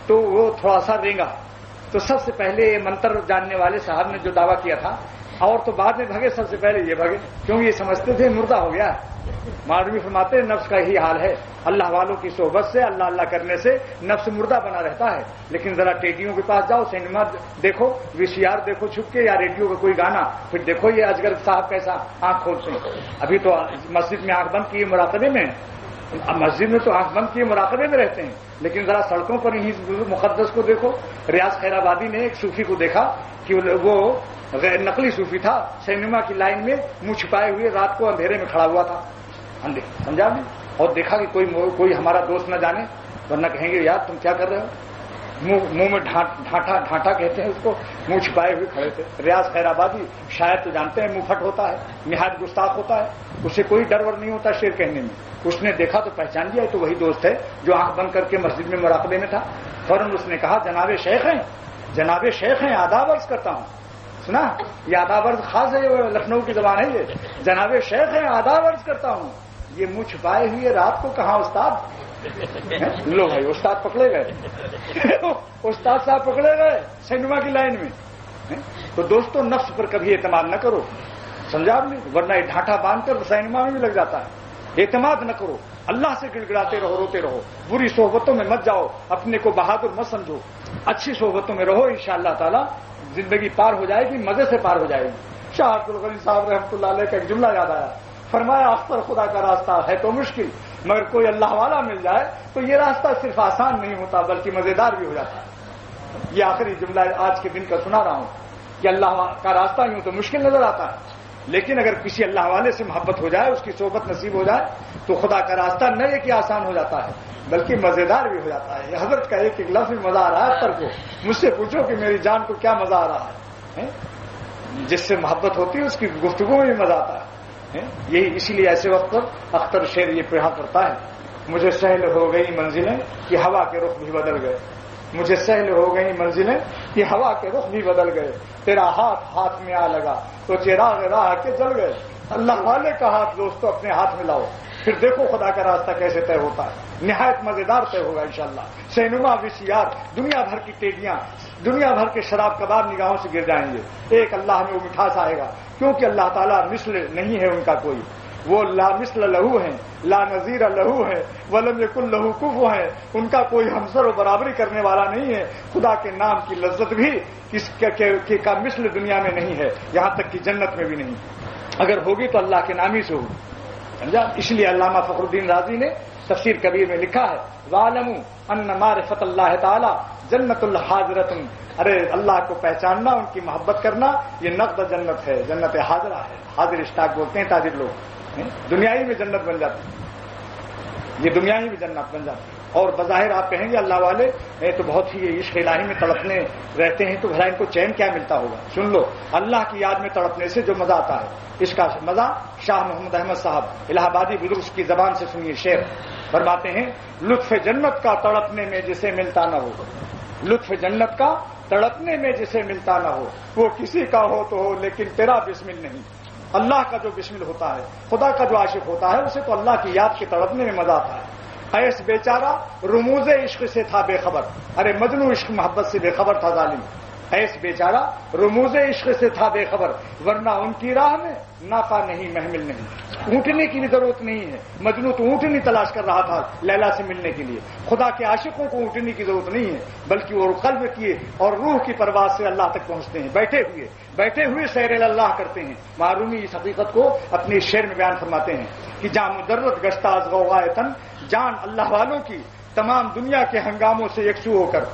تو وہ تھوڑا سا رینگا. تو سب سے پہلے یہ منتر جاننے والے صاحب نے جو دعویٰ کیا تھا اور تو بعد میں بھگے، سب سے پہلے یہ بھگے کیونکہ یہ سمجھتے تھے مردہ ہو گیا. مولوی فرماتے ہیں نفس کا یہی حال ہے. اللہ والوں کی صحبت سے، اللہ اللہ کرنے سے نفس مردہ بنا رہتا ہے. لیکن ذرا ٹیڈیوں کے پاس جاؤ، سینما دیکھو، VCR دیکھو چھپ کے، یا ریڈیو کا کوئی گانا، پھر دیکھو یہ اجگر صاحب کیسا آنکھ کھولتے ہیں. ابھی تو مسجد میں آنکھ بند کیے مراقبے میں، مسجد میں تو آنکھ بند کیے مراقبے میں رہتے ہیں، لیکن ذرا سڑکوں پر انہیں مقدس کو دیکھو. ریاض خیر آبادی نے ایک صوفی کو دیکھا کہ وہ نقلی صوفی تھا، سینما کی لائن میں منہ چھپائے ہوئے رات کو اندھیرے میں کھڑا ہوا تھا، سمجھا نہیں. اور دیکھا کہ کوئی ہمارا دوست نہ جانے ورنہ کہیں گے یار تم کیا کر رہے ہو. منہ میں ڈھانٹا کہتے ہیں اس کو، منہ چھپائے ہوئے کھڑے تھے. ریاض خیر آبادی شاید تو جانتے ہیں منہ پھٹ ہوتا ہے، نہایت گستاخ ہوتا ہے، اسے کوئی ڈر ور نہیں ہوتا شعر کہنے میں. اس نے دیکھا تو پہچان لیا تو وہی دوست ہے جو آنکھ بند کر کے مسجد میں مراقبے میں تھا. فوراً اس نے کہا جناب شیخ ہیں، جناب شیخ ہیں، آداب عرض کرتا ہوں. سنا یہ آداب عرض خاص ہے، لکھنؤ کی زبان ہے یہ. جناب شیخ ہیں، آداب عرض کرتا ہوں. یہ منہ چھپائے ہوئے رات کو کہاں استاد؟ لو بھائی استاد پکڑے گئے، استاد صاحب پکڑے گئے سینما کی لائن میں. تو دوستوں نفس پر کبھی اعتماد نہ کرو، سمجھا نہیں، ورنہ یہ ڈھانٹا باندھ کر سینما میں بھی لگ جاتا ہے. اعتماد نہ کرو، اللہ سے گڑ گڑاتے رہو، روتے رہو. بری صحبتوں میں مت جاؤ، اپنے کو بہادر مت سمجھو، اچھی صحبتوں میں رہو. انشاءاللہ تعالی زندگی پار ہو جائے گی، مزے سے پار ہو جائے گی. شاہ عبد الغنی صاحب رحمۃ اللہ علیہ کا ایک جملہ یاد آیا. فرمایا اختر خدا کا راستہ ہے تو مشکل، مگر کوئی اللہ والا مل جائے تو یہ راستہ صرف آسان نہیں ہوتا بلکہ مزیدار بھی ہو جاتا ہے. یہ آخری جملہ آج کے دن کا سنا رہا ہوں کہ اللہ کا راستہ یوں تو مشکل نظر آتا ہے، لیکن اگر کسی اللہ والے سے محبت ہو جائے، اس کی صحبت نصیب ہو جائے تو خدا کا راستہ نہ یہ کہ آسان ہو جاتا ہے بلکہ مزیدار بھی ہو جاتا ہے. حضرت کا ایک لفظ میں مزہ آ رہا ہے اختر کو. مجھ سے پوچھو کہ میری جان کو کیا مزہ آ رہا ہے. جس سے محبت ہوتی ہے اس کی گفتگو میں بھی مزہ آتا ہے. یہی اسی لیے ایسے وقت پر اختر شعر یہ پڑھا کرتا ہے. مجھے سہل ہو گئی منزلیں کہ ہوا کے رخ بھی بدل گئے، مجھے سہل ہو گئی منزلیں کہ ہوا کے رخ بھی بدل گئے. تیرا ہاتھ ہاتھ میں آ لگا تو چراغ راہ کے جل گئے. اللہ والے کا ہاتھ دوستو اپنے ہاتھ میں لاؤ، پھر دیکھو خدا کا راستہ کیسے طے ہوتا ہے، نہایت مزیدار طے ہوگا انشاءاللہ۔ سینما وسیار، دنیا بھر کی ٹیڈیاں، دنیا بھر کے شراب کباب نگاہوں سے گر جائیں گے، ایک اللہ میں وہ مٹھاس آئے گا، کیونکہ اللہ تعالیٰ مثل نہیں ہے ان کا کوئی، وہ لا مثل لہو ہیں، لا نظیر لہو ہے، ولم یکن لہو کفوا ہے، ان کا کوئی ہمسر و برابری کرنے والا نہیں ہے۔ خدا کے نام کی لذت بھی کا مثل دنیا میں نہیں ہے، یہاں تک کہ جنت میں بھی نہیں، اگر ہوگی تو اللہ کے نام ہی سے ہوگی، سمجھا؟ اس لیے علامہ فخر الدین رازی نے تفسیر کبیر میں لکھا ہے وَاعْلَمُوا أَنَّ مَعْرِفَةَ اللَّهِ تَعَالَى جنت الحاضرۃ، ارے اللہ کو پہچاننا، ان کی محبت کرنا، یہ نقد جنت ہے، جنت حاضرہ ہے۔ حاضر اشتاق بولتے ہیں تاجر لوگ، دنیائی میں جنت بن جاتی ہے، یہ دنیائی میں جنت بن جاتی ہے۔ اور بظاہر آپ کہیں گے اللہ والے تو بہت ہی عشق الہی میں تڑپنے رہتے ہیں، تو بھلا ان کو چین کیا ملتا ہوگا؟ سن لو، اللہ کی یاد میں تڑپنے سے جو مزہ آتا ہے، اس کا مزہ شاہ محمد احمد صاحب الہ آبادی بزرگ کی زبان سے سنیے، شعر فرماتے ہیں لطف جنت کا تڑپنے میں جسے ملتا نہ ہو، لطف جنت کا تڑپنے میں جسے ملتا نہ ہو، وہ کسی کا ہو تو ہو لیکن تیرا بسمل نہیں۔ اللہ کا جو بسمل ہوتا ہے، خدا کا جو عاشق ہوتا ہے، اسے تو اللہ کی یاد کے تڑپنے میں مزہ آتا ہے۔ ایس بیچارہ رموز عشق سے تھا بے خبر، ارے مجنو عشق محبت سے بے خبر تھا ظالم، ایس بیچارہ رموز عشق سے تھا بے خبر، ورنہ ان کی راہ میں نافع نہیں محمل نہیں، اونٹنے کی بھی ضرورت نہیں ہے، مجنو تو اونٹنی تلاش کر رہا تھا لیلا سے ملنے کے لیے، خدا کے عاشقوں کو اونٹنے کی ضرورت نہیں ہے، بلکہ وہ قلب کی اور روح کی پرواز سے اللہ تک پہنچتے ہیں، بیٹھے ہوئے سیر اللہ کرتے ہیں۔ معرومی اس حقیقت کو اپنے شعر میں بیان فرماتے ہیں کہ جہاں مجرد گشتہ از غوغائے تن، جان اللہ والوں کی تمام دنیا کے ہنگاموں سے یکسو ہو کر،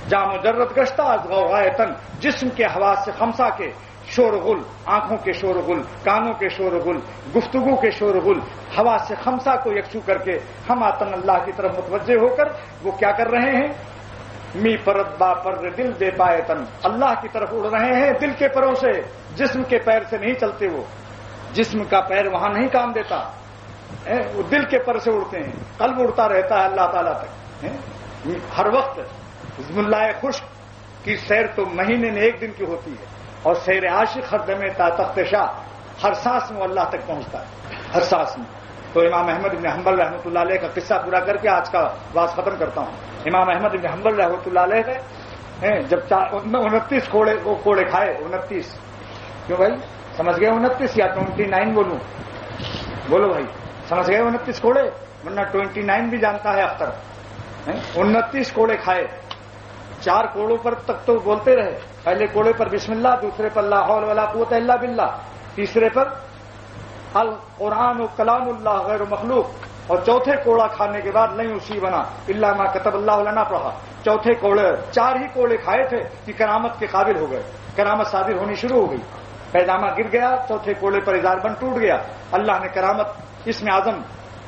جہاں مجرد گشتہ از غوغائے تن، جسم کے حواس سے خمسہ کے شور و غل، آنکھوں کے شور و غل، کانوں کے شور و غل، گفتگو کے شور و غل، حواس سے خمسہ کو یکسو کر کے ہم آتن اللہ کی طرف متوجہ ہو کر وہ کیا کر رہے ہیں؟ می پرت با پر دل دے پائے تن، اللہ کی طرف اڑ رہے ہیں دل کے پروں سے، جسم کے پیر سے نہیں چلتے، وہ جسم کا پیر وہاں نہیں کام دیتا، وہ دل کے پر سے اڑتے ہیں، قلب اڑتا رہتا ہے اللہ تعالیٰ تک ہر وقت۔ ملائے خشک کی سیر تو مہینے میں ایک دن کی ہوتی ہے، اور سیر عاشق ہر دم تا تخت شاہ، ہر سانس میں اللہ تک پہنچتا ہے، ہر سانس میں۔ تو امام احمد بن حنبل رحمۃ اللہ علیہ کا قصہ پورا کر کے آج کا باز ختم کرتا ہوں۔ امام احمد بن حنبل رحمۃ اللہ علیہ جب 29 کوڑے کھائے، 29 کیوں بھائی سمجھ گئے؟ 29 یا 29 بولوں؟ بولو بھائی، سمجھ گئے 29 کوڑے؟ ورنہ 29 بھی جانتا ہے اختر۔ 29 کوڑے کھائے، 4 کوڑوں پر تک تو بولتے رہے، پہلے کوڑے پر بسم اللہ، دوسرے پر لا حول ولا قوت الا باللہ، تیسرے پر القرآن و کلام اللہ غیر مخلوق، اور چوتھے کوڑا کھانے کے بعد نہیں اسی بنا الا ما کتب اللہ لنا پڑھا۔ چوتھے کوڑے 4 ہی کوڑے کھائے تھے کہ کرامت کے قابل ہو گئے، کرامت صادر ہونی شروع ہو گئی، پیجامہ گر گیا، چوتھے کوڑے پر اظہار بند ٹوٹ گیا، اللہ نے کرامت اسم اعظم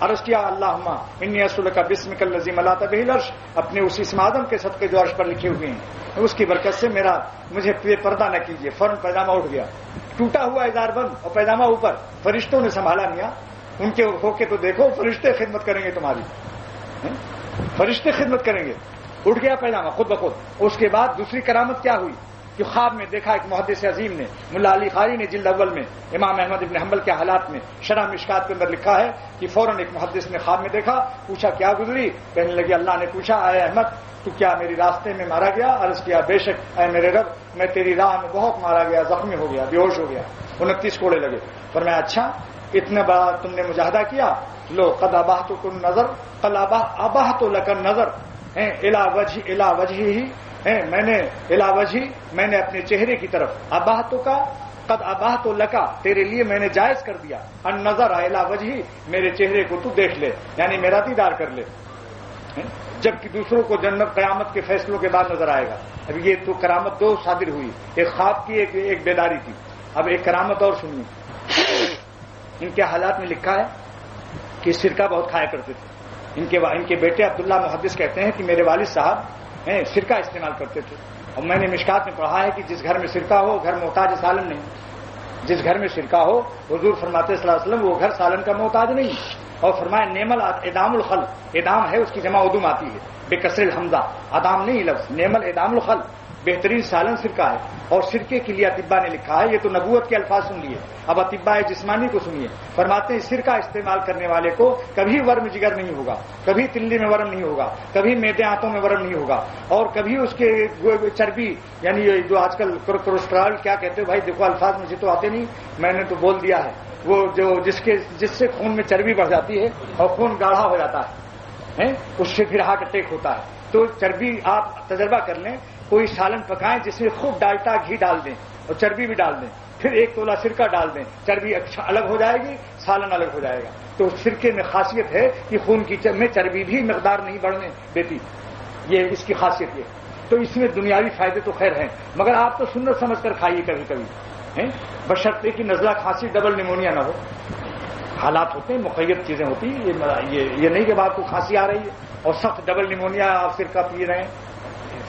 عرض کیا اللہم انی اسألک باسمک الذی ملأت بہ العرش، اپنے اس اسم اعظم کے صدقے جو عرش پر لکھے ہوئے ہیں، اس کی برکت سے مجھے پردہ نہ کیجیے۔ فوراً پیجامہ اٹھ گیا، ٹوٹا ہوا اظہار بند اور پیجامہ اوپر، فرشتوں نے سنبھالا میاں، ان کے ہو کے تو دیکھو، فرشتے خدمت کریں گے تمہاری، فرشتے خدمت کریں گے۔ اٹھ گیا پیجامہ خود بخود۔ اس کے بعد دوسری کرامت کیا ہوئی کہ خواب میں دیکھا ایک محدث عظیم نے، ملا علی قاری نے جلد اول میں امام احمد ابن حنبل کے حالات میں شرح مشکات کے اندر لکھا ہے کہ فوراً ایک محدث نے خواب میں دیکھا، پوچھا کیا گزری؟ کہنے لگے اللہ نے پوچھا اے احمد تو کیا میری راستے میں مارا گیا؟ عرض کیا بے شک اے میرے رب، میں تیری راہ میں بہت مارا گیا، زخمی ہو گیا، بے ہوش ہو گیا۔ 29 کوڑے لگے۔ فرمایا اچھا اتنا بڑا تم نے مجاہدہ کیا، لو قد اباحتکم نظر، قد اباحت لک النظر الی وجہہ، میں نے اپنے چہرے کی طرف، اباحتو کا قد اباحت لکا، تیرے لیے میں نے جائز کر دیا، النظر الی وجہی، میرے چہرے کو تو دیکھ لے، یعنی میرا دیدار کر لے، جبکہ دوسروں کو جنت قیامت کے فیصلوں کے بعد نظر آئے گا۔ اب یہ تو کرامت 2 صادر ہوئی، ایک خواب کی ایک بیداری کی۔ اب ایک کرامت اور سنیے، ان کے حالات میں لکھا ہے کہ سرکہ بہت کھایا کرتے تھے، ان کے بیٹے عبداللہ محدث کہتے ہیں کہ میرے والد صاحب سرکہ استعمال کرتے تھے، اور میں نے مشکات میں پڑھا ہے کہ جس گھر میں سرکہ ہو گھر محتاج سالن نہیں، جس گھر میں سرکہ ہو، حضور فرماتے صلی اللہ علیہ وسلم وہ گھر سالن کا محتاج نہیں، اور فرمایا نعمل ادام الخل، ادام ہے اس کی جمع ادوم آتی ہے بے کسر الحمزہ، ادام نہیں لفظ، نعمل ادام الخل، بہترین سالن سرکہ ہے، اور سرکے کے لیے اطباء نے لکھا ہے، یہ تو نبوت کے الفاظ سن لیے، اب اطباء جسمانی کو سنیے، فرماتے ہیں سرکہ استعمال کرنے والے کو کبھی ورم جگر نہیں ہوگا، کبھی تلی میں ورم نہیں ہوگا، کبھی میدے آنتوں میں ورم نہیں ہوگا، اور کبھی اس کے چربی یعنی جو آج کل کولیسٹرول کیا کہتے ہو بھائی، دیکھو الفاظ مجھے تو آتے نہیں، میں نے تو بول دیا ہے، وہ جو جس سے خون میں چربی بڑھ جاتی ہے اور خون گاڑھا ہو جاتا ہے، اس سے پھر ہارٹ اٹیک ہوتا ہے۔ تو چربی آپ تجربہ کر لیں، کوئی سالن پکائیں جس میں خوب ڈالٹا گھی ڈال دیں اور چربی بھی ڈال دیں، پھر 1 تولہ سرکہ ڈال دیں، چربی اچھا الگ ہو جائے گی، سالن الگ ہو جائے گا۔ تو سرکے میں خاصیت ہے کہ خون کی میں چربی بھی مقدار نہیں بڑھنے دیتی، یہ اس کی خاصیت ہے۔ تو اس میں دنیاوی فائدے تو خیر ہیں، مگر آپ تو سنت سمجھ کر کھائیے کبھی کبھی، بشرطے کہ نزلہ کھانسی ڈبل نیمونیا نہ ہو۔ حالات ہوتے ہیں، مقید چیزیں ہوتی ہیں، یہ نہیں کہ آپ کو کھانسی آ رہی ہے اور سخت ڈبل نیمونیا آپ سرکہ پی رہے ہیں،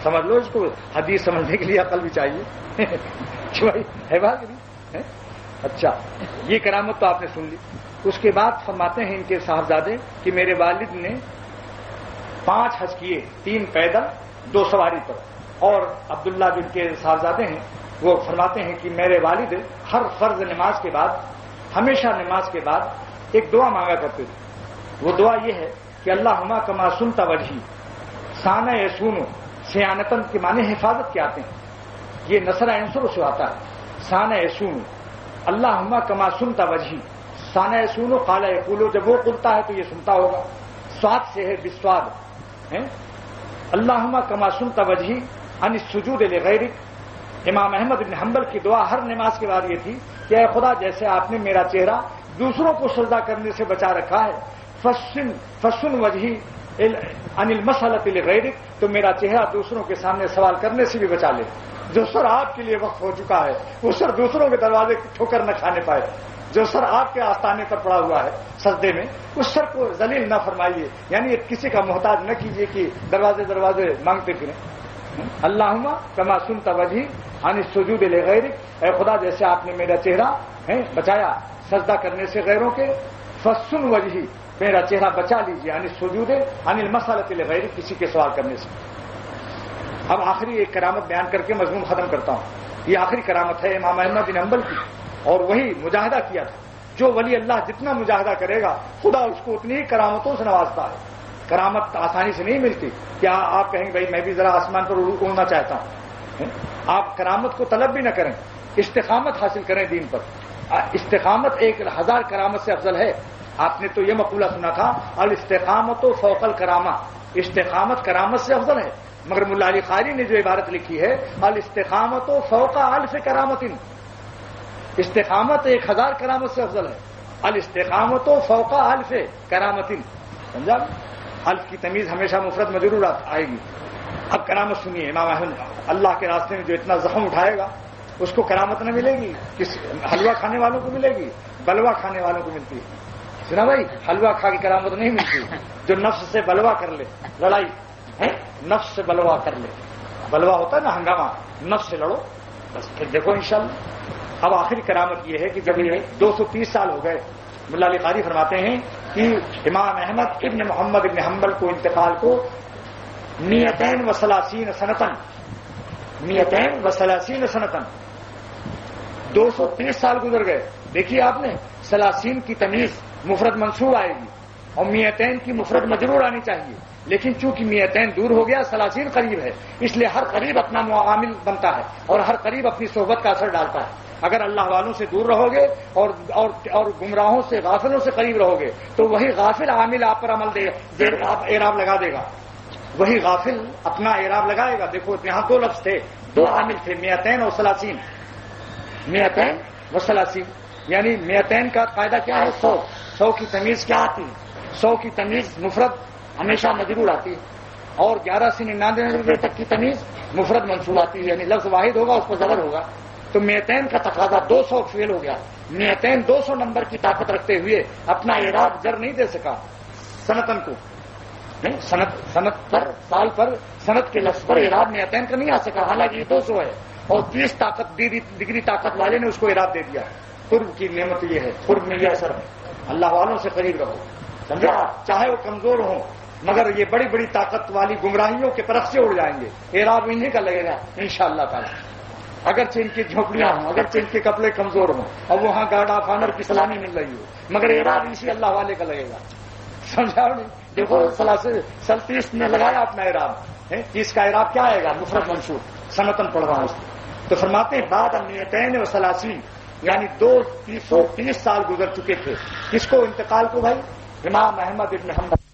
سمجھ لو اس کو، حدیث سمجھنے کے لیے عقل بھی چاہیے کیوں بھائی، ہے بات نہیں؟ اچھا، یہ کرامت تو آپ نے سن لی۔ اس کے بعد فرماتے ہیں ان کے صاحبزادے کہ میرے والد نے 5 حج کیے، 3 پیدل 2 سواری پر، اور عبداللہ جن کے صاحبزادے ہیں وہ فرماتے ہیں کہ میرے والد ہر فرض نماز کے بعد، ہمیشہ نماز کے بعد ایک دعا مانگا کرتے تھے۔ وہ دعا یہ ہے کہ اللہما کما سنت وجہی سانہ یسونو، سیانتن کے معنی حفاظت کے آتے ہیں، یہ نصر عنصر سے آتا ہے، سانہ یسونو اللہما کما سنت وجہی، سانہ یسونو قال یقولو، جب وہ قلتا ہے تو یہ سنتا ہوگا، سواد سے ہے بسواد، اللہما کما سنت وجہی عن السجود لغیرک۔ امام احمد بن حنبل کی دعا ہر نماز کے بعد یہ تھی کہ اے خدا جیسے آپ نے میرا چہرہ دوسروں کو سجدہ کرنے سے بچا رکھا ہے، فسن وجہی عن المسألۃ لغیرک، تو میرا چہرہ دوسروں کے سامنے سوال کرنے سے بھی بچا لے۔ جو سر آپ کے لیے وقف ہو چکا ہے وہ سر دوسروں کے دروازے ٹھوکر نہ کھانے پائے، جو سر آپ کے آستانے پر پڑا ہوا ہے سجدے میں، اس سر کو ذلیل نہ فرمائیے، یعنی کسی کا محتاج نہ کیجیے کہ دروازے مانگتے پھریں۔ اللہم کما سنت وجہی عن السجود لغیرک، اے خدا جیسے آپ نے میرا چہرہ بچایا سجدہ کرنے سے غیروں کے، فسن وجہی، میرا چہرہ بچا لیجیے عن السجود عن المسألۃ لغیرک، کسی کے سوال کرنے سے۔ اب آخری ایک کرامت بیان کر کے مضمون ختم کرتا ہوں۔ یہ آخری کرامت ہے امام احمد بن حنبل کی، اور وہی مجاہدہ کیا تھا۔ جو ولی اللہ جتنا مجاہدہ کرے گا خدا اس کو اتنی ہی کرامتوں سے نوازتا ہے۔ کرامت آسانی سے نہیں ملتی۔ کیا آپ کہیں بھائی میں بھی ذرا آسمان پر اڑنا چاہتا ہوں؟ آپ کرامت کو طلب بھی نہ کریں، استقامت حاصل کریں دین پر۔ استقامت 1000 کرامت سے افضل ہے۔ آپ نے تو یہ مقولہ سنا تھا الاستقامت فوق الکرامہ، استقامت کرامت سے افضل ہے، مگر ملا علی قاری نے جو عبارت لکھی ہے الاستقامت فوق الف کرامت، استقامت 1000 کرامت سے افضل ہے، الاستقامت فوق الف کرامت، سمجھا؟ الف کی تمیز ہمیشہ مفرد مجرور آئے گی۔ اب کرامت سنیے، امام احمد اللہ کے راستے میں جو اتنا زخم اٹھائے گا اس کو کرامت نہ ملے گی، حلوہ کھانے والوں کو ملے گی، بلوا کھانے والوں کو ملتی ہے۔ سنا بھائی، حلوہ کھا کی کرامت نہیں ملتی، جو نفس سے بلوا کر لے، لڑائی ہے نفس سے بلوا کر لے، بلوا ہوتا ہے نا ہنگامہ، نفس سے لڑو، بس پھر دیکھو انشاءاللہ۔ اب آخری کرامت یہ ہے کہ جب یہ 230 سال ہو گئے، ملا علی قاری فرماتے ہیں کہ امام احمد ابن محمد ابن حنبل کو انتقال کو 230 سنتن 230 سال گزر گئے۔ دیکھیے آپ نے، 30 کی تمیز مفرد منصوب آئے گی اور 200 کی مفرد مجرور آنی چاہیے، لیکن چونکہ 200 دور ہو گیا، 30 قریب ہے، اس لیے ہر قریب اپنا معامل بنتا ہے اور ہر قریب اپنی صحبت کا اثر ڈالتا ہے۔ اگر اللہ والوں سے دور رہو گے اور گمراہوں سے غافلوں سے قریب رہو گے تو وہی غافل عامل آپ پر عمل دے گا، اعراب لگا دے گا، وہی غافل اپنا اعراب لگائے گا۔ دیکھو یہاں 2 لفظ تھے، 2 عامل تھے، 200 اور 30، 200 و 30، یعنی 200 کا قاعدہ کیا ہے؟ 100 کی تمیز کیا آتی ہے؟ 100 کی تمیز مفرد ہمیشہ مجرور آتی ہے، اور 11 سے 99 تک کی تمیز مفرد منصوب آتی ہے، یعنی لفظ واحد ہوگا اس پر زبر ہوگا۔ تو 200 کا تقاضا 200 فیل ہو گیا۔ 200 نمبر کی طاقت رکھتے ہوئے اپنا اعراب جر نہیں دے سکا سنتن کو، سنت پر سال پر سنت کے لفظ پر اعراب 200 کا نہیں آ سکا، حالانکہ یہ 200 ہے، اور 30 ڈگری طاقت والے نے اس کو اعراب دے دیا۔ قرب کی نعمت یہ ہے، قرب میں یہ اثر ہے، اللہ والوں سے قریب رہو، سمجھا؟ چاہے وہ کمزور ہوں، مگر یہ بڑی بڑی طاقت والی گمراہیوں کے طرف سے اڑ جائیں گے. اعراب انہیں کا لگے گا انشاءاللہ تعالی. اگرچہ ان کی جھوپڑیاں ہوں, اگرچہ ان کے کپڑے کمزور ہوں, اور وہاں گارڈ آف آنر کی سلامی مل رہی ہو, مگر اعراب اسی اللہ والے کا لگے گا. سمجھا نہیں؟ دیکھو 30 نے لگایا اپنا اعراب. 30 کا اعراب کیا آئے گا؟ مفرد منصوب. سنتن پڑھ رہا ہوں. تو فرماتے ہیں بعد المیتین و ثلاثین, یعنی 330 سال گزر چکے تھے. کس کو؟ انتقال کو بھائی امام احمد ابن حنبل